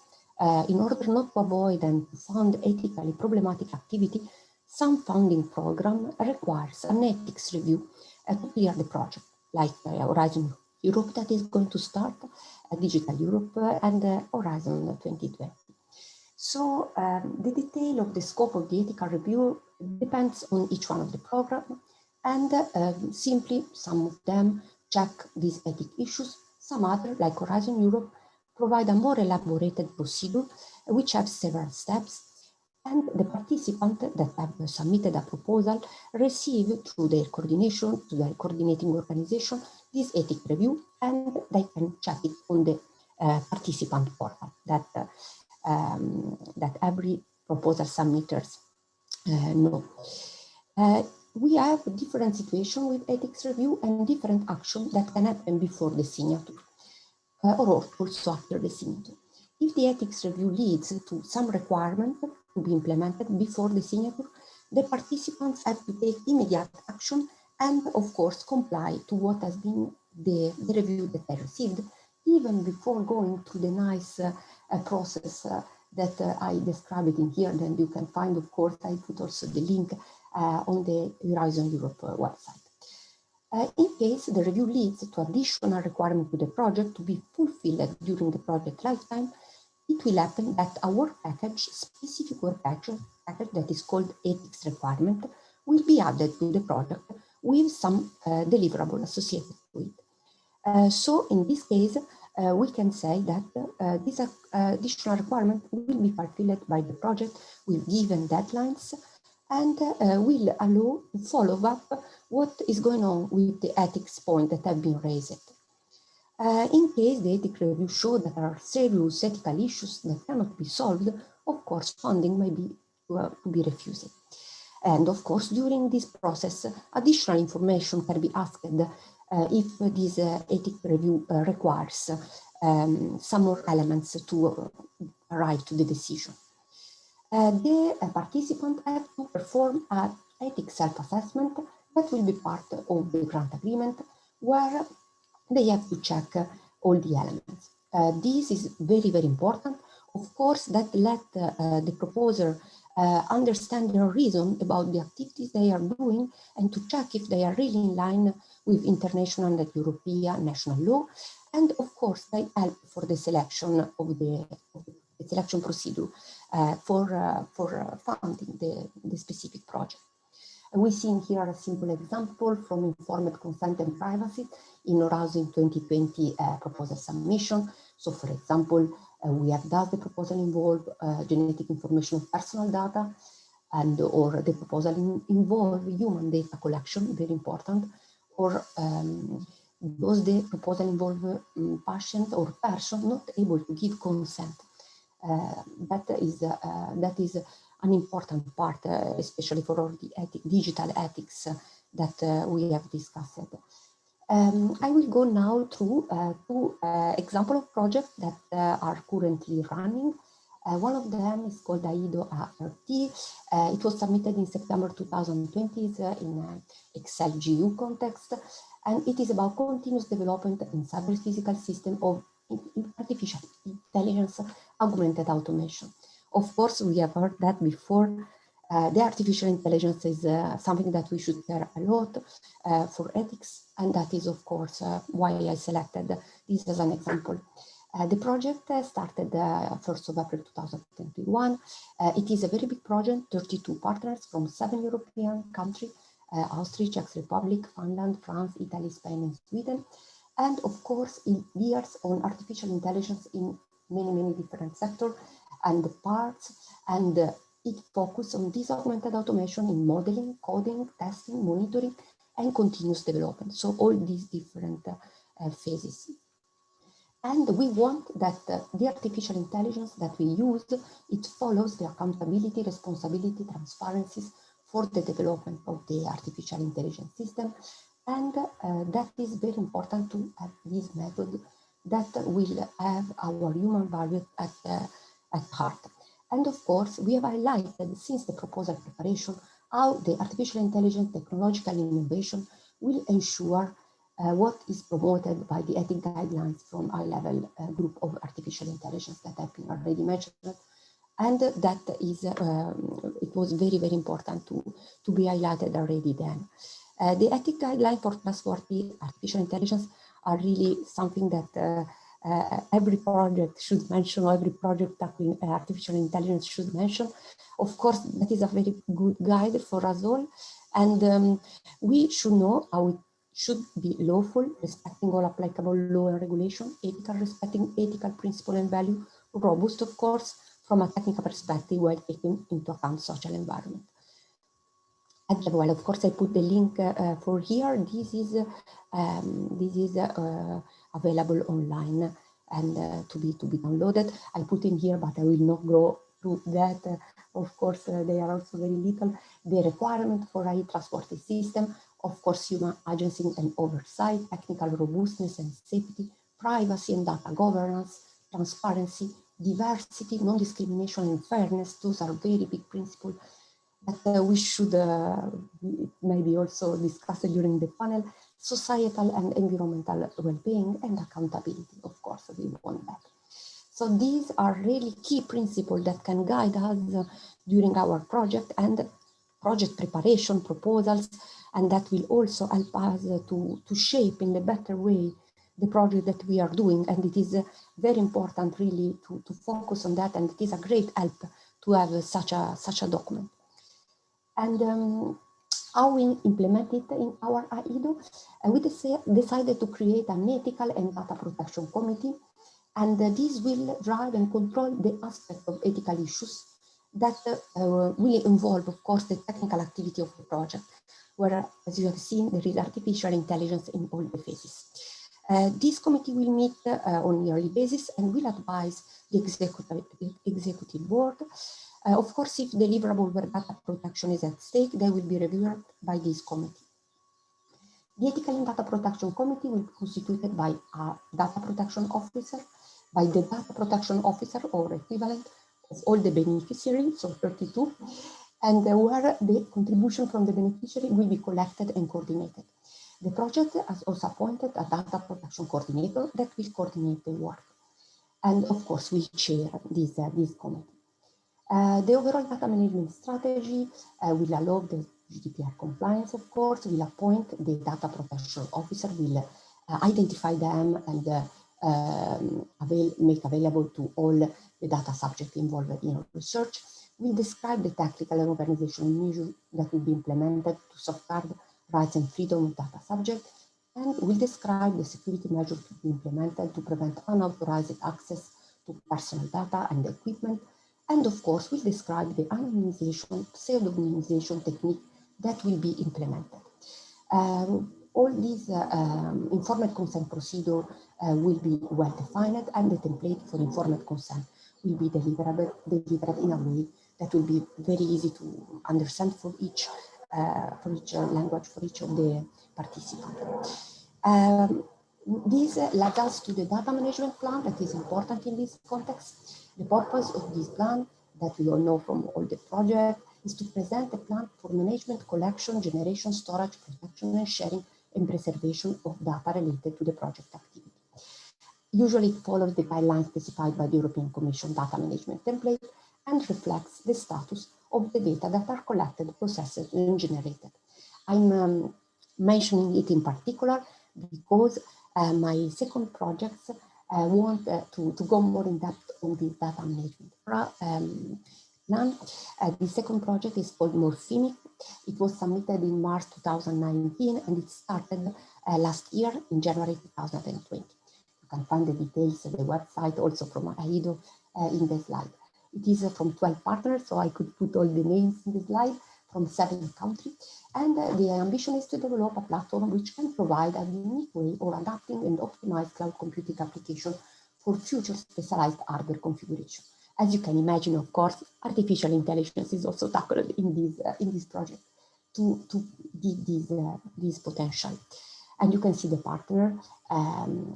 in order not to avoid and to fund ethically problematic activity, some funding program requires an ethics review to clear the project, like Horizon Europe that is going to start, Digital Europe, and Horizon 2020. So the detail of the scope of the ethical review depends on each one of the program, and simply some of them check these ethic issues, some other, like Horizon Europe, provide a more elaborated procedure which have several steps, and the participants that have submitted a proposal receive through their coordination, to their coordinating organization, this ethic review, and they can check it on the participant portal that every proposal submitters know. We have different situations with ethics review and different actions that can happen before the signature or also after the signature. If the ethics review leads to some requirement to be implemented before the signature, the participants have to take immediate action and, of course, comply to what has been the review that they received, even before going through the nice process that I described in here. Then you can find, of course, I put also the link on the Horizon Europe website. In case the review leads to additional requirement to the project to be fulfilled during the project lifetime, it will happen that a work package, specific work package that is called ethics requirement, will be added to the project with some deliverable associated to it. So in this case, we can say that this additional requirement will be fulfilled by the project with given deadlines, and will allow to follow up what is going on with the ethics point that have been raised. In case the ethics review show that there are serious ethical issues that cannot be solved, of course, funding may be to be refused. And of course, during this process, additional information can be asked if this ethics review requires some more elements to arrive to the decision. The participants have to perform an ethics self-assessment that will be part of the grant agreement, where they have to check all the elements. This is very, very important. Of course, that let the proposer understand their reason about the activities they are doing and to check if they are really in line with international and European national law. And of course, they help for the selection of the selection procedure for funding the specific project. We see here a simple example from informed consent and privacy in Horizon 2020 proposal submission. So for example, we have does the proposal involve genetic information of personal data, and or the proposal involve human data collection, very important, or does the proposal involve patient or person not able to give consent. That is an important part, especially for all the digital ethics that we have discussed. I will go now through two examples of projects that are currently running. One of them is called AIDO ART. It was submitted in September 2020 in an Excel GU context, and it is about continuous development in cyber physical system of artificial intelligence augmented automation. Of course, we have heard that before. The artificial intelligence is something that we should care a lot for ethics, and that is, of course, why I selected this as an example. The project started 1st of April 2021. It is a very big project, 32 partners from 7 European countries, Austria, Czech Republic, Finland, France, Italy, Spain, and Sweden. And of course, it deals on artificial intelligence in many, many different sectors and parts, and it focuses on this augmented automation in modeling, coding, testing, monitoring, and continuous development. So all these different phases. And we want that the artificial intelligence that we use, it follows the accountability, responsibility, transparencies for the development of the artificial intelligence system. And that is very important to have this method that will have our human value at heart. And of course, we have highlighted since the proposal preparation how the artificial intelligence technological innovation will ensure what is promoted by the ethic guidelines from high-level group of artificial intelligence that have been already mentioned. And that is, it was very, very important to be highlighted already then. The ethic guidelines for trustworthy artificial intelligence are really something that every project should mention, or every project tackling artificial intelligence should mention. Of course, that is a very good guide for us all. And we should know how it should be lawful, respecting all applicable law and regulation, ethical, respecting ethical principle and value, robust, of course, from a technical perspective, while taking into account social environment. And well, of course, I put the link for here. This is available online and to be downloaded. I put in here, but I will not go through that. Of course, they are also very little. The requirement for a trustworthy system, of course, human agency and oversight, technical robustness and safety, privacy and data governance, transparency, diversity, non-discrimination, and fairness. Those are very big principles that we should maybe also discuss during the panel. Societal and environmental well-being and accountability, of course, we want that. So these are really key principles that can guide us during our project and project preparation proposals, and that will also help us to shape in a better way the project that we are doing. And it is very important really to focus on that, and it is a great help to have such a document. And how we implement it in our AIDO, we decided to create an ethical and data protection committee, and this will drive and control the aspect of ethical issues that will involve, of course, the technical activity of the project, where, as you have seen, there is artificial intelligence in all the phases. This committee will meet on a yearly basis and will advise the executive board. Of course, if deliverable where data protection is at stake, they will be reviewed by this committee. The Ethical and Data Protection Committee will be constituted by a data protection officer, by the data protection officer or equivalent of all the beneficiaries, so 32, and where the contribution from the beneficiary will be collected and coordinated. The project has also appointed a data protection coordinator that will coordinate the work. And of course, we chair this committee. The overall data management strategy will allow the GDPR compliance, of course, will appoint the data protection officer, will identify them and make available to all the data subjects involved in research, will describe the technical and organizational measures that will be implemented to safeguard rights and freedom of data subjects, and will describe the security measures to be implemented to prevent unauthorized access to personal data and equipment, and of course will describe the anonymization, pseudonymization technique that will be implemented. All these informed consent procedure will be well defined, and the template for informed consent will be delivered in a way that will be very easy to understand for each language, for each of the participants. This led us to the data management plan that is important in this context. The purpose of this plan, that we all know from all the projects, is to present a plan for management, collection, generation, storage, protection, and sharing and preservation of data related to the project activity. Usually it follows the guidelines specified by the European Commission data management template and reflects the status of the data that are collected, processed, and generated. I'm mentioning it in particular because my second projects want to go more in depth on the data management plan. The second project is called Morphemic. It was submitted in March 2019 and it started last year in January 2020. You can find the details of the website also from AIDO in the slide. It is from 12 partners, so I could put all the names in the slide from 7 countries. And the ambition is to develop a platform which can provide a unique way of adapting and optimize cloud computing application for future specialized hardware configuration. As you can imagine, of course, artificial intelligence is also tackled in this project to give this potential. And you can see the partner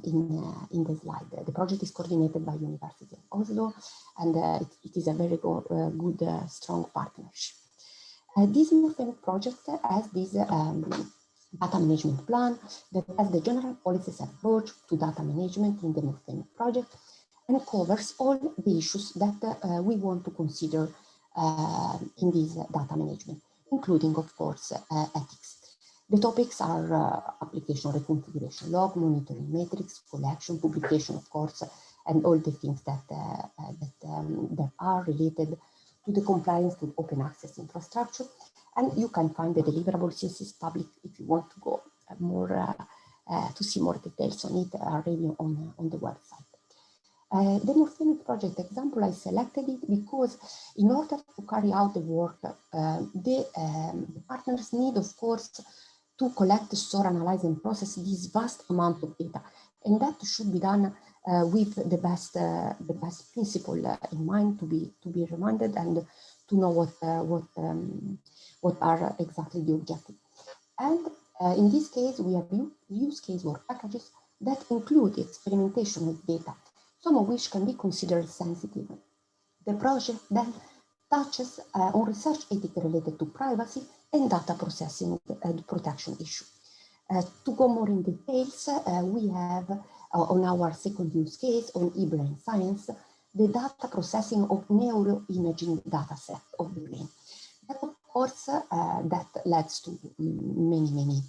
in the slide. The project is coordinated by University of Oslo, and it is a very good, strong partnership. This Morphemic project has this data management plan that has the general policies approach to data management in the Morphemic project and covers all the issues that we want to consider in this data management, including, of course, ethics. The topics are application reconfiguration log, monitoring metrics, collection, publication, of course, and all the things that are related to the compliance with open access infrastructure. And you can find the deliverables since it's public if you want to go more to see more details on it already on the website. The Morphemic project example, I selected it because in order to carry out the work, the partners need, of course, to collect, store, analyze, and process this vast amount of data. And that should be done with the best principle in mind, to be reminded and to know what are exactly the objectives. And in this case, we have use case work packages that include experimentation with data, some of which can be considered sensitive. The project then touches on research ethics related to privacy and data processing and protection issue. To go more in details, we have on our second use case on e-brain science, the data processing of neuroimaging data set of the brain. That, of course, that leads to many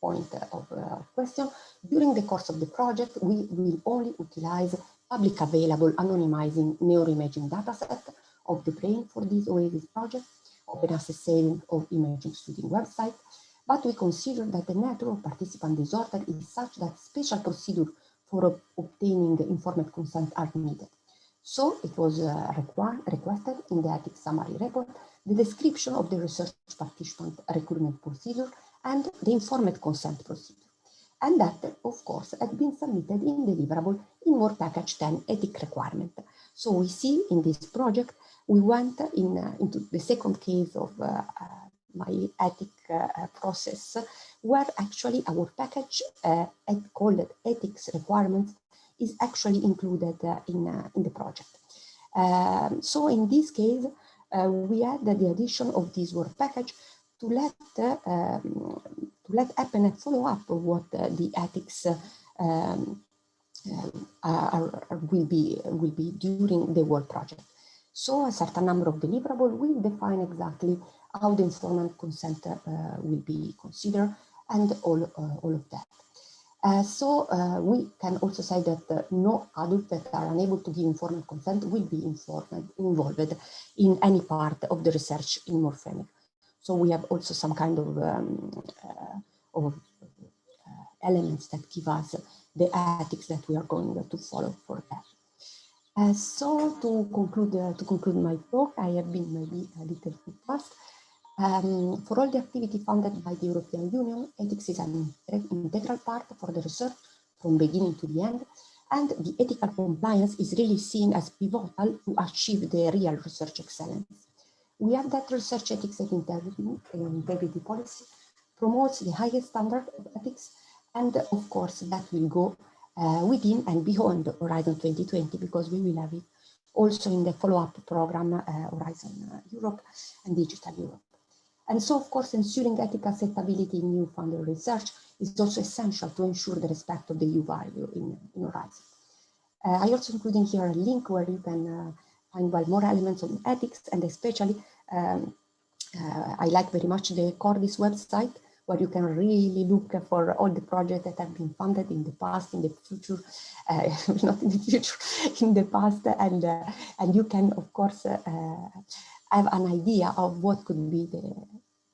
points of question. During the course of the project, we will only utilize public available anonymizing neuroimaging dataset of the brain for this OASIS project, open access saving of imaging studying website, but we consider that the nature of participant disorder is such that special procedure for obtaining informed consent are needed. So it was requested in the ethics summary report the description of the research participant recruitment procedure and the informed consent procedure. And that, of course, had been submitted in deliverable in more package 10 ethic requirement. So we see in this project, we went into the second case of my ethic process, where actually our package called ethics requirements is actually included in the project. So in this case, we had the addition of this work package to let happen a follow-up of what the ethics will be during the work project. So a certain number of deliverables will define exactly how the informed consent will be considered and all of that. So we can also say that no adults that are unable to give informed consent will be involved in any part of the research in Morphemic. So we have also some kind of elements that give us the ethics that we are going to follow for that. So to conclude my talk, I have been maybe a little too fast. For all the activity funded by the European Union, ethics is an integral part for the research from beginning to the end, and the ethical compliance is really seen as pivotal to achieve the real research excellence. We have that research ethics and integrity policy promotes the highest standard of ethics, and of course that will go within and beyond Horizon 2020, because we will have it also in the follow-up program Horizon Europe and Digital Europe. And so, of course, ensuring ethical acceptability in new funded research is also essential to ensure the respect of the EU value in Horizon. I also including here a link where you can find more elements on ethics, and especially I like very much the Cordis website, where you can really look for all the projects that have been funded in the past, in the future, not in the future, in the past, and you can, of course, have an idea of what could be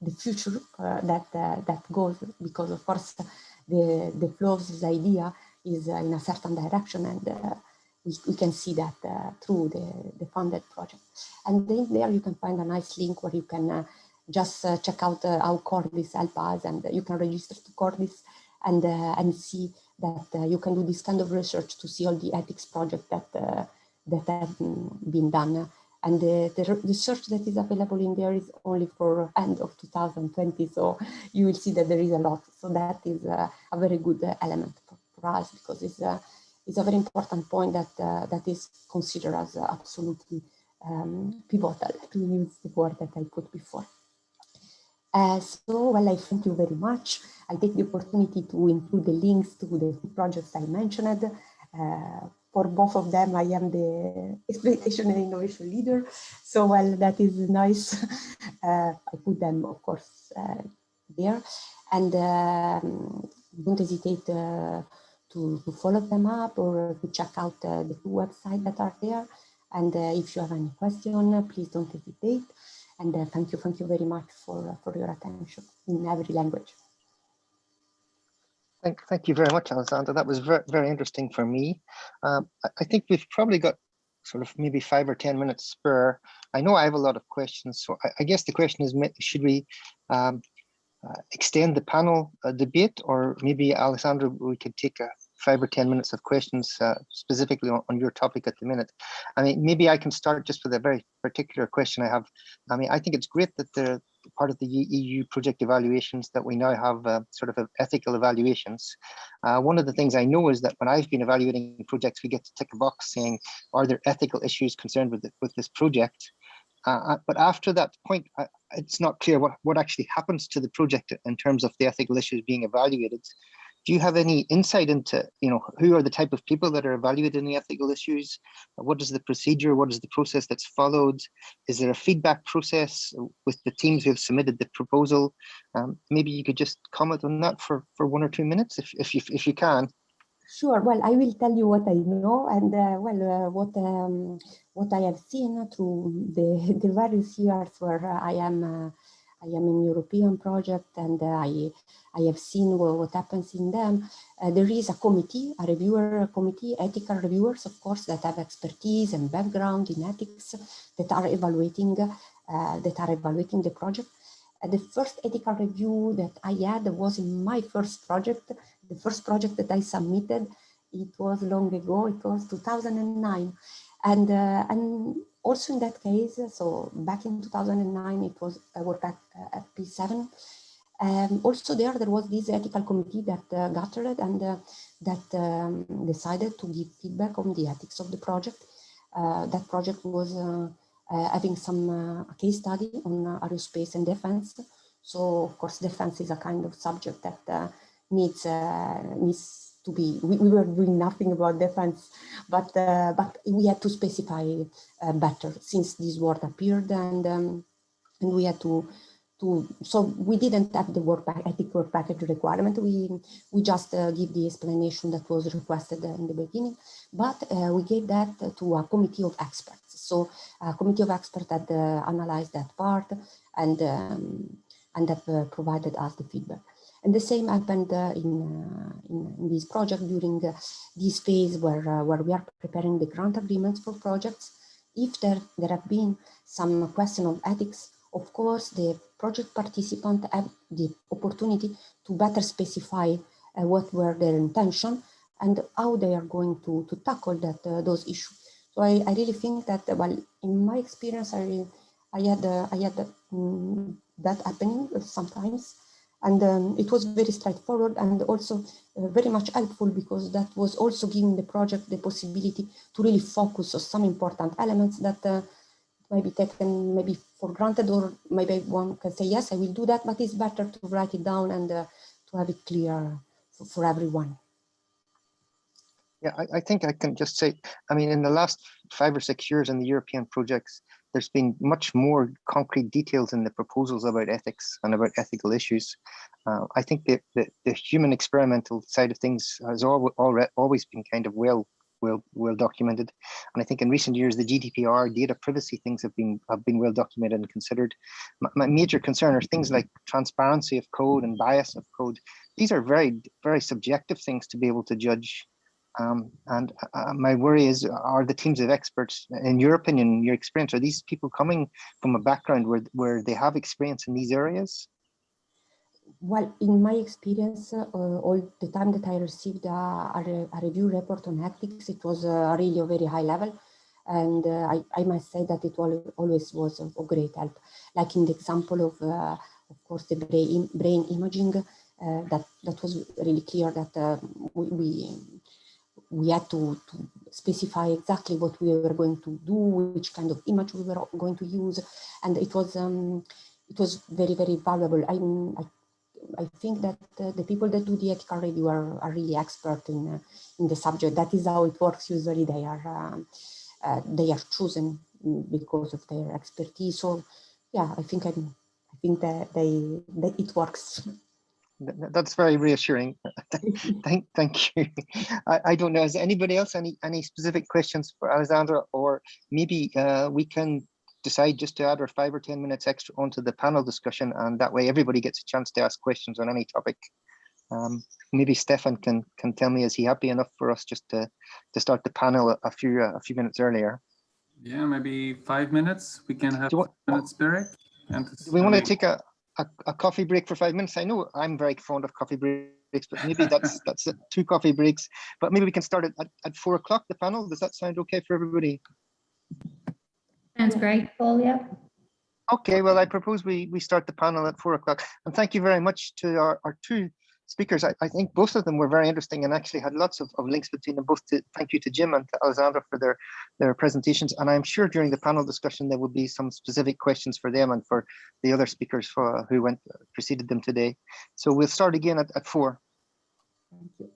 the future that goes, because of course the flow of this idea is in a certain direction, and we can see that through the funded project. And then there you can find a nice link where you can just check out how Cordis help us, and you can register to Cordis and see that you can do this kind of research to see all the ethics projects that have been done. And the research that is available in there is only for end of 2020, so you will see that there is a lot. So that is a very good element for us, because it's a very important point that is considered as absolutely pivotal, to use the word that I put before. Well, I thank you very much. I take the opportunity to include the links to the two projects I mentioned. For both of them, I am the exploitation and innovation leader. So, well, that is nice. I put them, of course, there. And don't hesitate to follow them up or to check out the two websites that are there. And if you have any question, please don't hesitate. And thank you very much for your attention in every language. Thank you very much, Alessandra. That was very, very interesting for me. I think we've probably got sort of maybe 5 or 10 minutes spare. I know I have a lot of questions, so I guess the question is, should we extend the panel debate, or maybe Alessandra, we could take 5 or 10 minutes of questions specifically on your topic at the minute. I mean, maybe I can start just with a very particular question I have. I mean, I think it's great that the part of the EU project evaluations that we now have sort of ethical evaluations. One of the things I know is that when I've been evaluating projects, we get to tick a box saying, are there ethical issues concerned with this project? But after that point, it's not clear what actually happens to the project in terms of the ethical issues being evaluated. Do you have any insight into, who are the type of people that are evaluating the ethical issues? What is the procedure? What is the process that's followed? Is there a feedback process with the teams who have submitted the proposal? Maybe you could just comment on that for 1 or 2 minutes, if you can. Sure. Well, I will tell you what I know and what I have seen through the various years where I am in European project, and I have seen what happens in them. There is a committee, a reviewer committee, ethical reviewers, of course, that have expertise and background in ethics that are evaluating the project. The first ethical review that I had was in my first project, the first project that I submitted. It was long ago, it was 2009. And also in that case, so back in 2009, it was I worked at P7. Also there was this ethical committee that gathered and that decided to give feedback on the ethics of the project. That project was having some case study on aerospace and defense. So of course, defense is a kind of subject that needs to be. We were doing nothing about defense, but we had to specify better since this word appeared, and we had to. So we didn't have the ethic work package requirement. We just give the explanation that was requested in the beginning, but we gave that to a committee of experts. So a committee of experts that analyzed that part and that provided us the feedback. And the same happened in this project during this phase where we are preparing the grant agreements for projects. If there have been some question of ethics, of course, the project participants have the opportunity to better specify what were their intention and how they are going to tackle those issues. So I really think that, well, in my experience, I had that happening sometimes. And it was very straightforward and also very much helpful, because that was also giving the project the possibility to really focus on some important elements that may be taken maybe for granted, or maybe one can say, yes, I will do that, but it's better to write it down and to have it clear for everyone. Yeah, I think I can just say, I mean, in the last 5 or 6 years in the European projects, there's been much more concrete details in the proposals about ethics and about ethical issues. I think that the human experimental side of things has always been kind of well documented, and I think in recent years the GDPR data privacy things have been well documented and considered. My major concern are things like transparency of code and bias of code. These are very, very subjective things to be able to judge. And my worry is, are the teams of experts, in your opinion, your experience, are these people coming from a background where they have experience in these areas? Well, in my experience, all the time that I received a review report on ethics, it was really a very high level. And I must say that it always was of great help. Like in the example of course, the brain imaging, that was really clear that we had to specify exactly what we were going to do, which kind of image we were going to use. And it was it was very, very valuable. I think that the people that do the ethical review are really expert in the subject. That is how it works. Usually they are chosen because of their expertise. So yeah, I think that it works. That's very reassuring. Thank you. I don't know. Is anybody else any specific questions for Alessandra, or maybe we can decide just to add our 5 or 10 minutes extra onto the panel discussion, and that way everybody gets a chance to ask questions on any topic. Maybe Stefan can tell me, is he happy enough for us just to start the panel a few minutes earlier? Yeah, maybe 5 minutes. We can have 5 minutes break. And do we want to take a coffee break for 5 minutes? I know I'm very fond of coffee breaks, but maybe that's 2 coffee breaks. But maybe we can start at 4 o'clock, the panel. Does that sound okay for everybody? Sounds great, Paul. Yeah. Okay, well, I propose we start the panel at 4 o'clock. And thank you very much to our 2 speakers. I think both of them were very interesting and actually had lots of links between them both. Thank you to Jim and to Alessandra for their presentations. And I'm sure during the panel discussion, there will be some specific questions for them and for the other speakers who preceded them today. So we'll start again at 4. Thank you.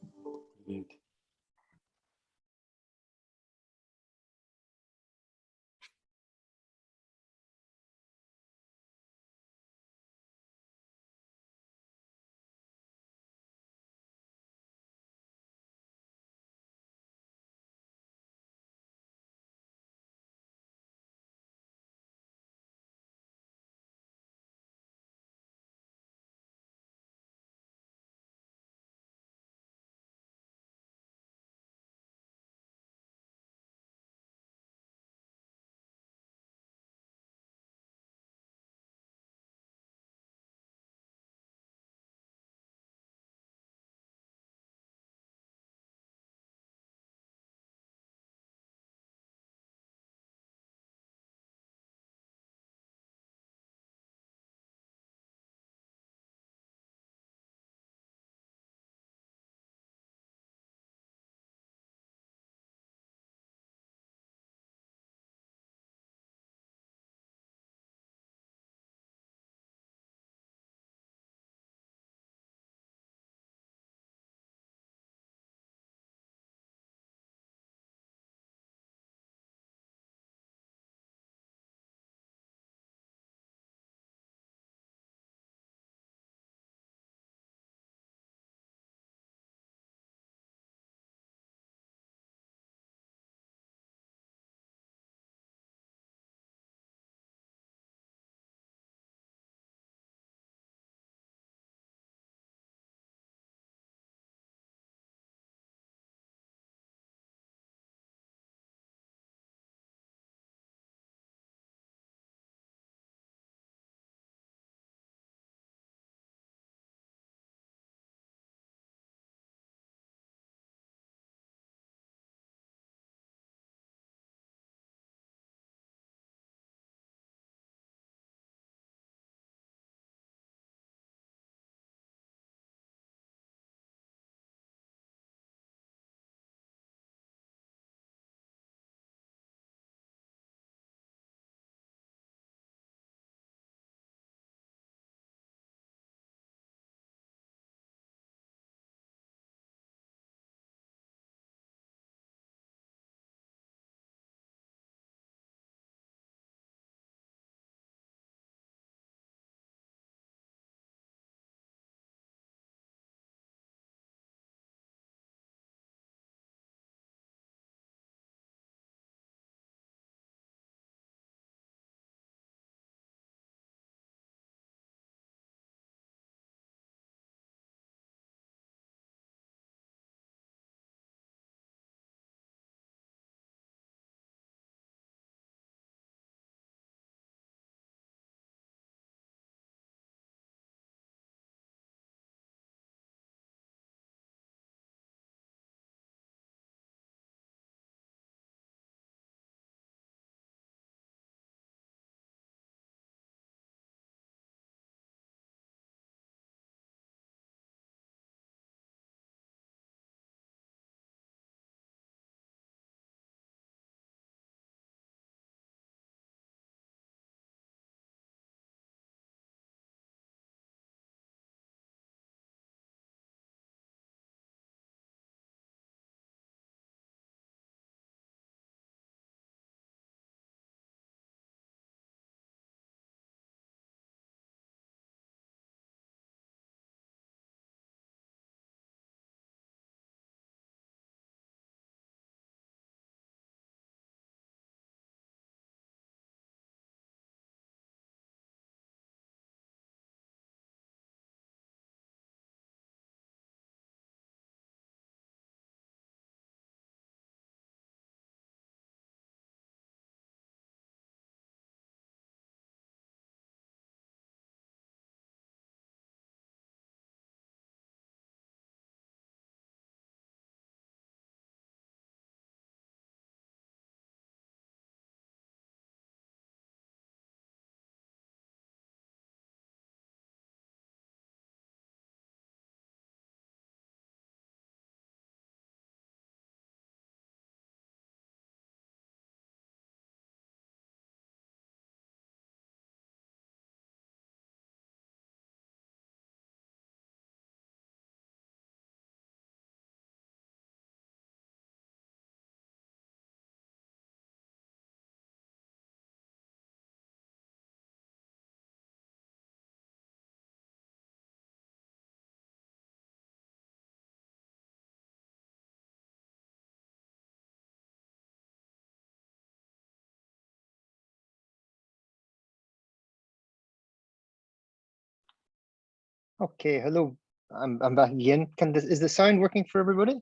Okay, hello. I'm back again. Is the sound working for everybody?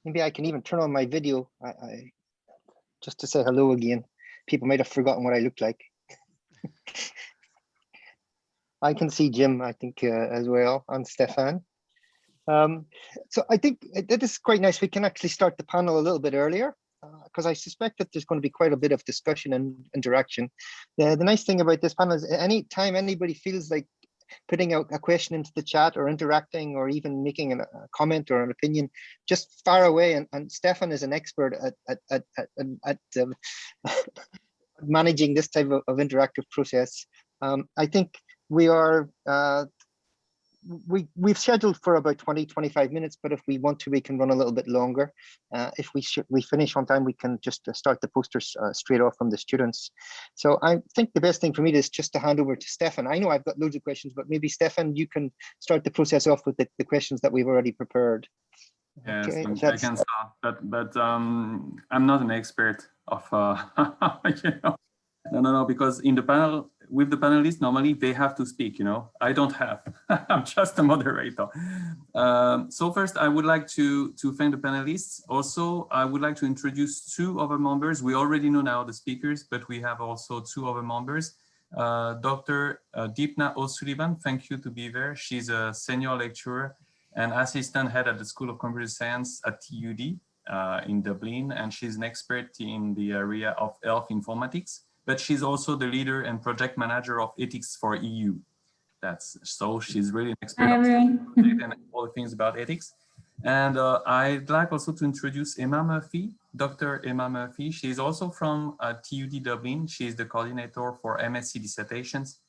Maybe I can even turn on my video. Just to say hello again. People might have forgotten what I look like. I can see Jim, I think, as well, and Stefan. So I think that is quite nice. We can actually start the panel a little bit earlier, because I suspect that there's going to be quite a bit of discussion and interaction. The nice thing about this panel is any time anybody feels like putting out a question into the chat or interacting or even making a comment or an opinion, just far away. And Stefan is an expert at managing this type of interactive process. I think we are, we've scheduled for about 20-25 minutes, but if we want to, we can run a little bit longer. If we finish on time, we can just start the posters straight off from the students. So I think the best thing for me is just to hand over to Stefan. I know I've got loads of questions, but maybe Stefan, you can start the process off with the questions that we've already prepared. Yes, Okay, I can start, but I'm not an expert of, you know, no, because in the panel, with the panelists, normally they have to speak, you know, I don't have, I'm just a moderator. So first, I would like to thank the panelists. Also, I would like to introduce two other members. We already know now the speakers, but we have also two other members. Dr. Deepna O'Sullivan, thank you to be there. She's a senior lecturer and assistant head at the School of Computer Science at TUD in Dublin, and she's an expert in the area of health informatics, but she's also the leader and project manager of ethics for EU. So she's really an expert and all the things about ethics. And I'd like also to introduce Emma Murphy, Dr. Emma Murphy. She's also from TUD Dublin. She's the coordinator for MSc dissertations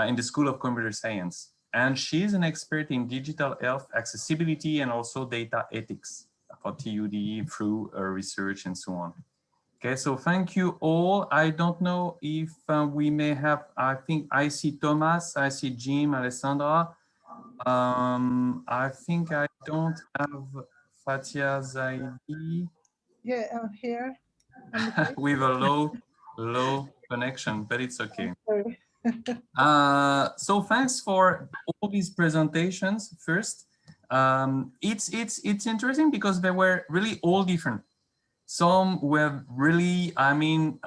in the School of Computer Science. And she's an expert in digital health accessibility and also data ethics for TUD through research and so on. Okay, so thank you all. I don't know if we may have, I think I see Thomas, I see Jim, Alessandra. I think I don't have Fatia Zaidi. Yeah, I'm here. With a low connection, but it's okay. Sorry. So thanks for all these presentations. First, it's interesting because they were really all different. Some were really, I mean,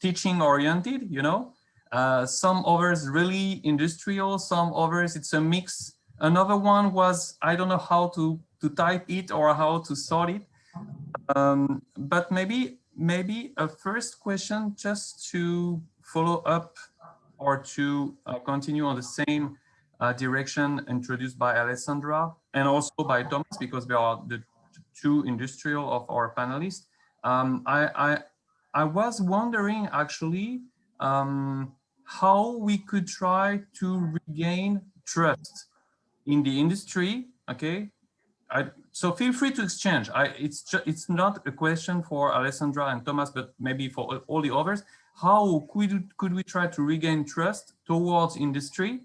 teaching oriented, you know, some others really industrial, some others it's a mix. Another one was, I don't know how to type it or how to sort it. But maybe a first question just to follow up or to continue on the same direction introduced by Alessandra and also by Thomas, because they are the two industrial of our panelists. I was wondering actually how we could try to regain trust in the industry. Okay, so feel free to exchange. It's not a question for Alessandra and Thomas, but maybe for all the others. How could we try to regain trust towards industry,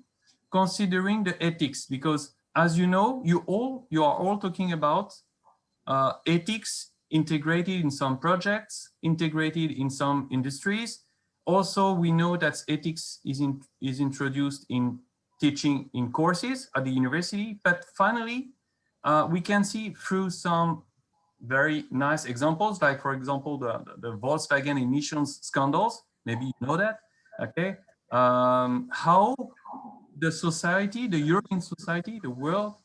considering the ethics? Because as you know, you are all talking about ethics integrated in some projects, integrated in some industries. Also, we know that ethics is introduced in teaching in courses at the university, but finally, we can see through some very nice examples, like for example, the Volkswagen emissions scandals, maybe you know that, okay? How the society, the European society, the world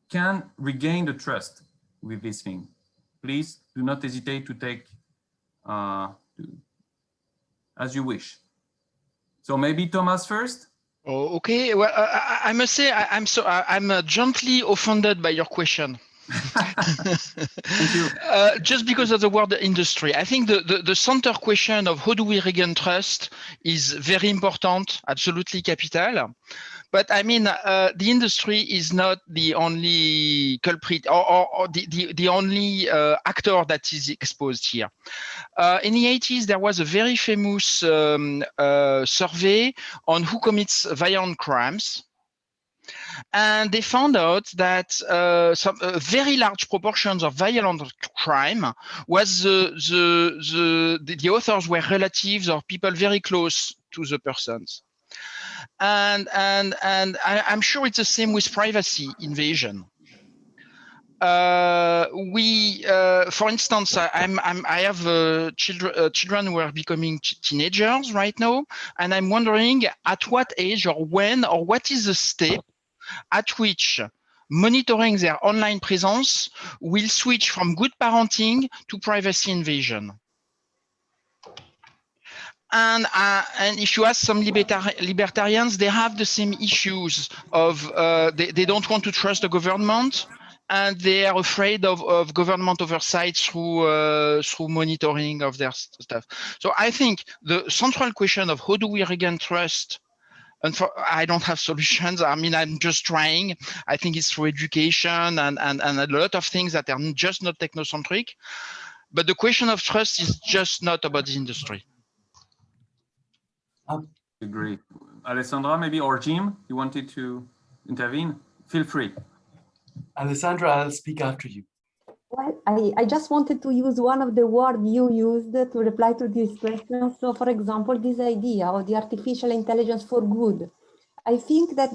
can regain the trust with this thing. Please do not hesitate to take as you wish. So maybe Thomas first. Oh, okay. Well, I must say I'm gently offended by your question. Thank you. Just because of the word industry, I think the center question of how do we regain trust is very important, absolutely capital. But I mean, the industry is not the only culprit or the only actor that is exposed here. In the 80s, there was a very famous survey on who commits violent crimes. And they found out that some very large proportions of violent crime was the authors were relatives or people very close to the persons. And I'm sure it's the same with privacy invasion. For instance, I have children who are becoming teenagers right now, and I'm wondering at what age or when or what is the step at which monitoring their online presence will switch from good parenting to privacy invasion. And if you ask some libertarians, they have the same issues of they don't want to trust the government, and they are afraid of government oversight through monitoring of their stuff. So I think the central question of how do we regain trust, and I don't have solutions. I mean, I'm just trying. I think it's through education and a lot of things that are just not technocentric. But the question of trust is just not about the industry. Agree. Alessandra, maybe, or Jim, you wanted to intervene? Feel free. Alessandra, I'll speak after you. Well, I just wanted to use one of the words you used to reply to this question. So, for example, this idea of the artificial intelligence for good. I think that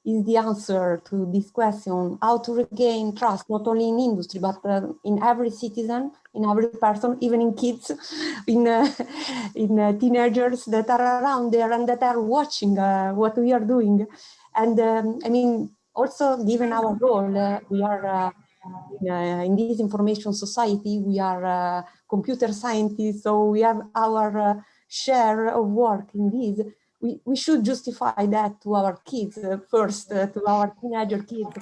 is the answer to this question, how to regain trust, not only in industry, but in every citizen, in every person, even in kids, in teenagers that are around there and that are watching what we are doing. And I mean, also given our role, we are in this information society, we are computer scientists, so we have our share of work in this. We should justify that to our kids first, to our teenager kids.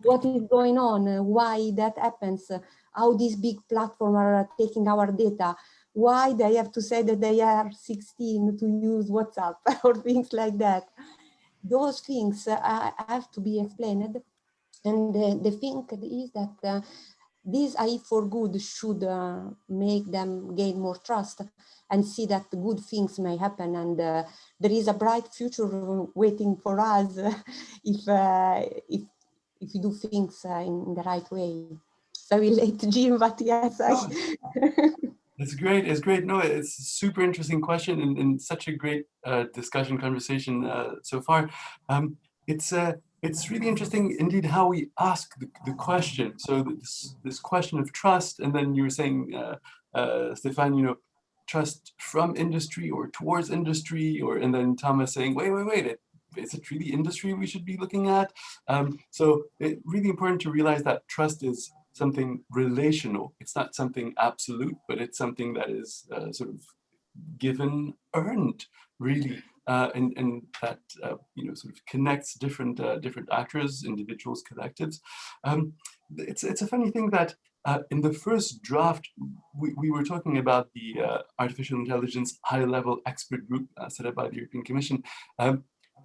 What is going on? Why that happens? How these big platforms are taking our data? Why they have to say that they are 16 to use WhatsApp or things like that? Those things have to be explained. And the thing is that this AI for good should make them gain more trust and see that good things may happen, and there is a bright future waiting for us if you do things in the right way. So I will let Jim, but yes, It's great. It's great. No, it's a super interesting question and such a great discussion conversation so far. It's really interesting indeed how we ask the question. So this question of trust, and then you were saying, Stefan, you know, trust from industry or towards industry, and then Thomas saying, wait, is it really industry we should be looking at? So it's really important to realize that trust is something relational. It's not something absolute, but it's something that is sort of given, earned, really, and that you know, sort of connects different actors, individuals, collectives. It's a funny thing that in the first draft we were talking about the artificial intelligence high-level expert group set up by the European Commission.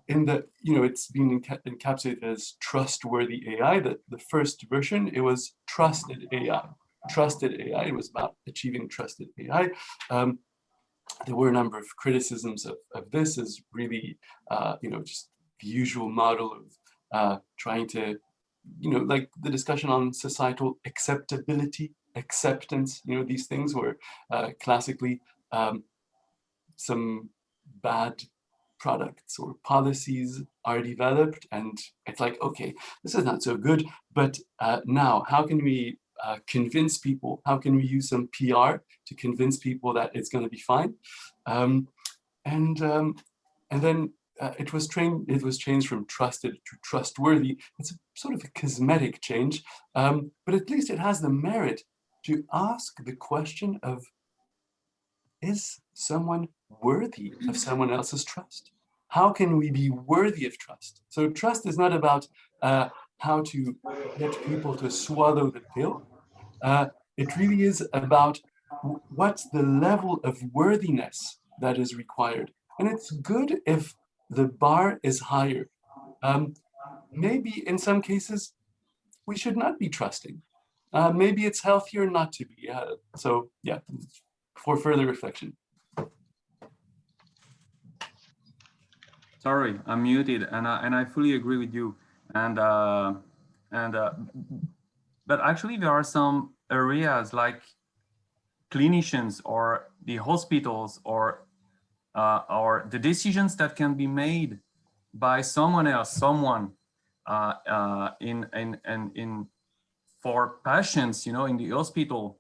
In the, you know, it's been encapsulated as trustworthy AI. The first version, it was trusted AI. Trusted AI, it was about achieving trusted AI. There were a number of criticisms of this as really, you know, just the usual model of trying to, you know, like the discussion on societal acceptability, acceptance, you know, these things were classically some bad products or policies are developed, and it's like, okay, this is not so good, but now how can we convince people? How can we use some PR to convince people that it's going to be fine? And then it was changed from trusted to trustworthy. It's a sort of a cosmetic change, but at least it has the merit to ask the question of, is someone worthy of someone else's trust? How can we be worthy of trust? So trust is not about how to get people to swallow the pill. It really is about what's the level of worthiness that is required. And it's good if the bar is higher. Maybe in some cases, we should not be trusting. Maybe it's healthier not to be. So yeah, for further reflection. Sorry, I'm muted, and I fully agree with you. But actually, there are some areas like clinicians or the hospitals or or the decisions that can be made by someone else, for patients, in the hospital.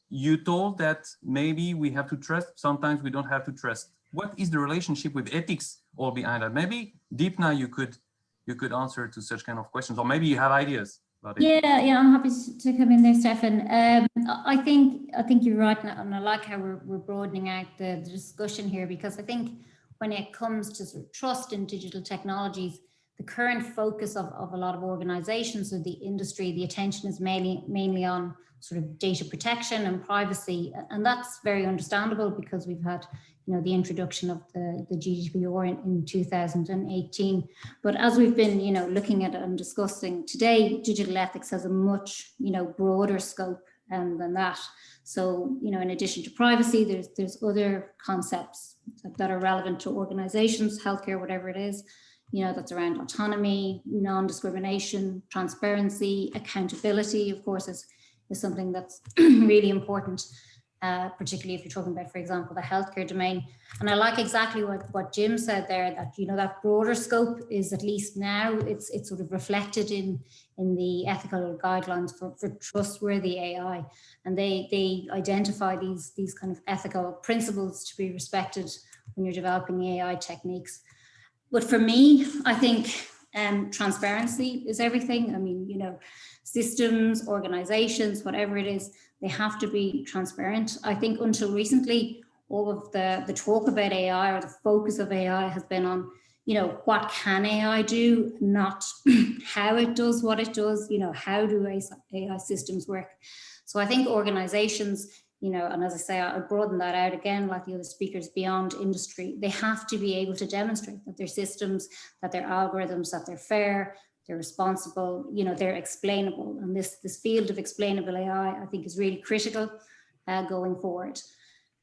You told that maybe we have to trust, sometimes we don't have to trust. What is the relationship with ethics all behind that? Maybe Deepna, you could answer to such kind of questions, or maybe you have ideas about it. Yeah, I'm happy to come in there, Stefan. I think you're right, and I like how we're broadening out the discussion here, because I think when it comes to sort of trust in digital technologies, the current focus of a lot of organizations or the industry, the attention is mainly on sort of data protection and privacy. And that's very understandable, because we've had, the introduction of the GDPR in 2018. But as we've been, looking at and discussing today, digital ethics has a much, broader scope than that. So, in addition to privacy, there's other concepts that are relevant to organizations, healthcare, whatever it is, that's around autonomy, non-discrimination, transparency, accountability, of course, is something that's really important, particularly if you're talking about, for example, the healthcare domain. And I like exactly what Jim said there, that, that broader scope is, at least now, it's sort of reflected in the ethical guidelines for trustworthy AI. And they identify these kind of ethical principles to be respected when you're developing AI techniques. But for me, I think transparency is everything. I mean, systems, organizations, whatever it is, they have to be transparent. I think until recently, all of the talk about AI, or the focus of AI, has been on, what can AI do, not how it does what it does, how do AI systems work. So I think organizations, and as I say, I broaden that out again, like the other speakers, beyond industry, they have to be able to demonstrate that their systems, that their algorithms, that they're fair, they're responsible, they're explainable. And this field of explainable AI, I think, is really critical going forward.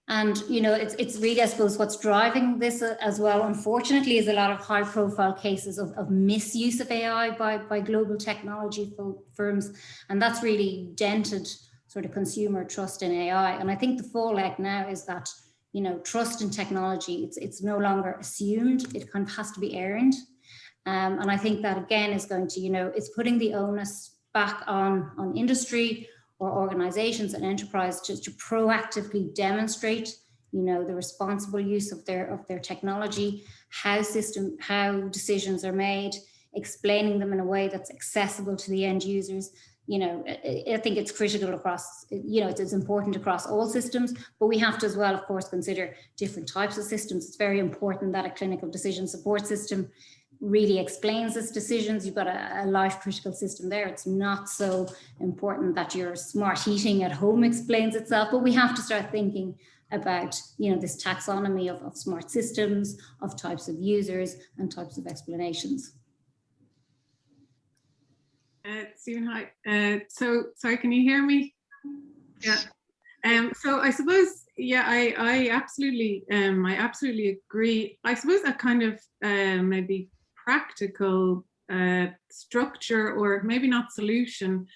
And, it's really, I suppose, what's driving this as well, unfortunately, is a lot of high profile cases of misuse of AI by global technology firms. And that's really dented sort of consumer trust in AI. And I think the fallout now is that, trust in technology, it's no longer assumed, it kind of has to be earned. And I think that, again, is going to, it's putting the onus back on industry or organizations and enterprise to proactively demonstrate, the responsible use of their technology, how decisions are made, explaining them in a way that's accessible to the end users. I think it's critical across, it's important across all systems, but we have to as well, of course, consider different types of systems. It's very important that a clinical decision support system really explains its decisions. You've got a life critical system there. It's not so important that your smart heating at home explains itself, but we have to start thinking about, this taxonomy of smart systems, of types of users and types of explanations. Stephen, hi. So sorry, can you hear me? Yeah. So I suppose, yeah, I absolutely agree. I suppose a kind of maybe practical structure, or maybe not solution,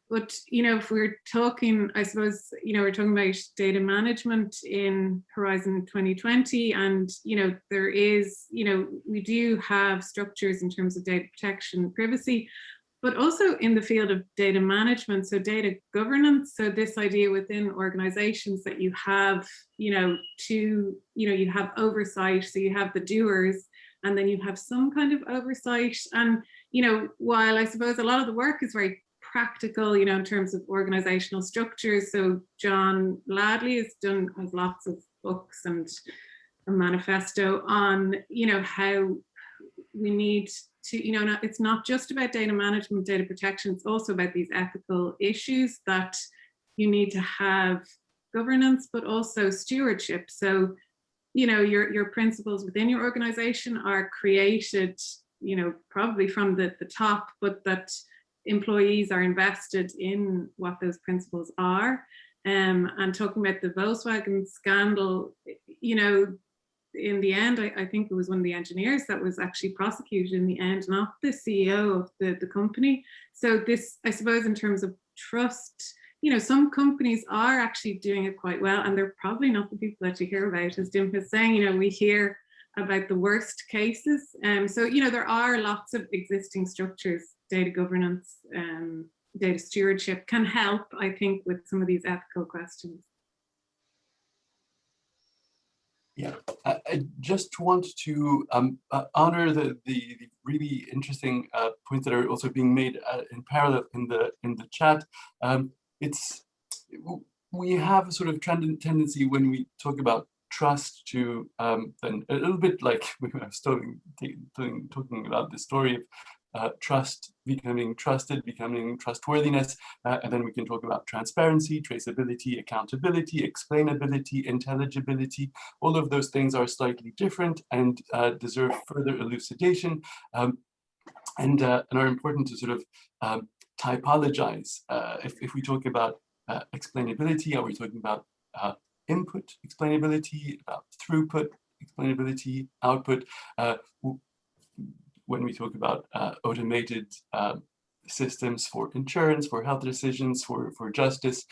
but if we're talking, I suppose, we're talking about data management in Horizon 2020, and there is, we do have structures in terms of data protection, privacy, but also in the field of data management, so data governance. So this idea within organizations that you have, you have oversight, so you have the doers, and then you have some kind of oversight. And, while I suppose a lot of the work is very practical, in terms of organizational structures. So John Ladley has lots of books and a manifesto on, how we need to, it's not just about data management, data protection, it's also about these ethical issues that you need to have governance, but also stewardship. So, your principles within your organization are created, probably from the top, but that employees are invested in what those principles are. And talking about the Volkswagen scandal, in the end, I think it was one of the engineers that was actually prosecuted in the end, not the CEO of the company. So this, I suppose, in terms of trust, you know, some companies are actually doing it quite well, and they're probably not the people that you hear about, as Dim was saying. You know, we hear about the worst cases. So, you know, there are lots of existing structures. Data governance, data stewardship can help, I think, with some of these ethical questions. Yeah, I just want to honor the really interesting points that are also being made in parallel in the chat. We have a sort of tendency when we talk about trust to then a little bit like we were talking about the story of trust becoming trusted, becoming trustworthiness, and then we can talk about transparency, traceability, accountability, explainability, intelligibility. All of those things are slightly different and deserve further elucidation, and are important to sort of typologize. If we talk about explainability, are we talking about input explainability, about throughput explainability, output? When we talk about automated systems for insurance, for health decisions, for justice,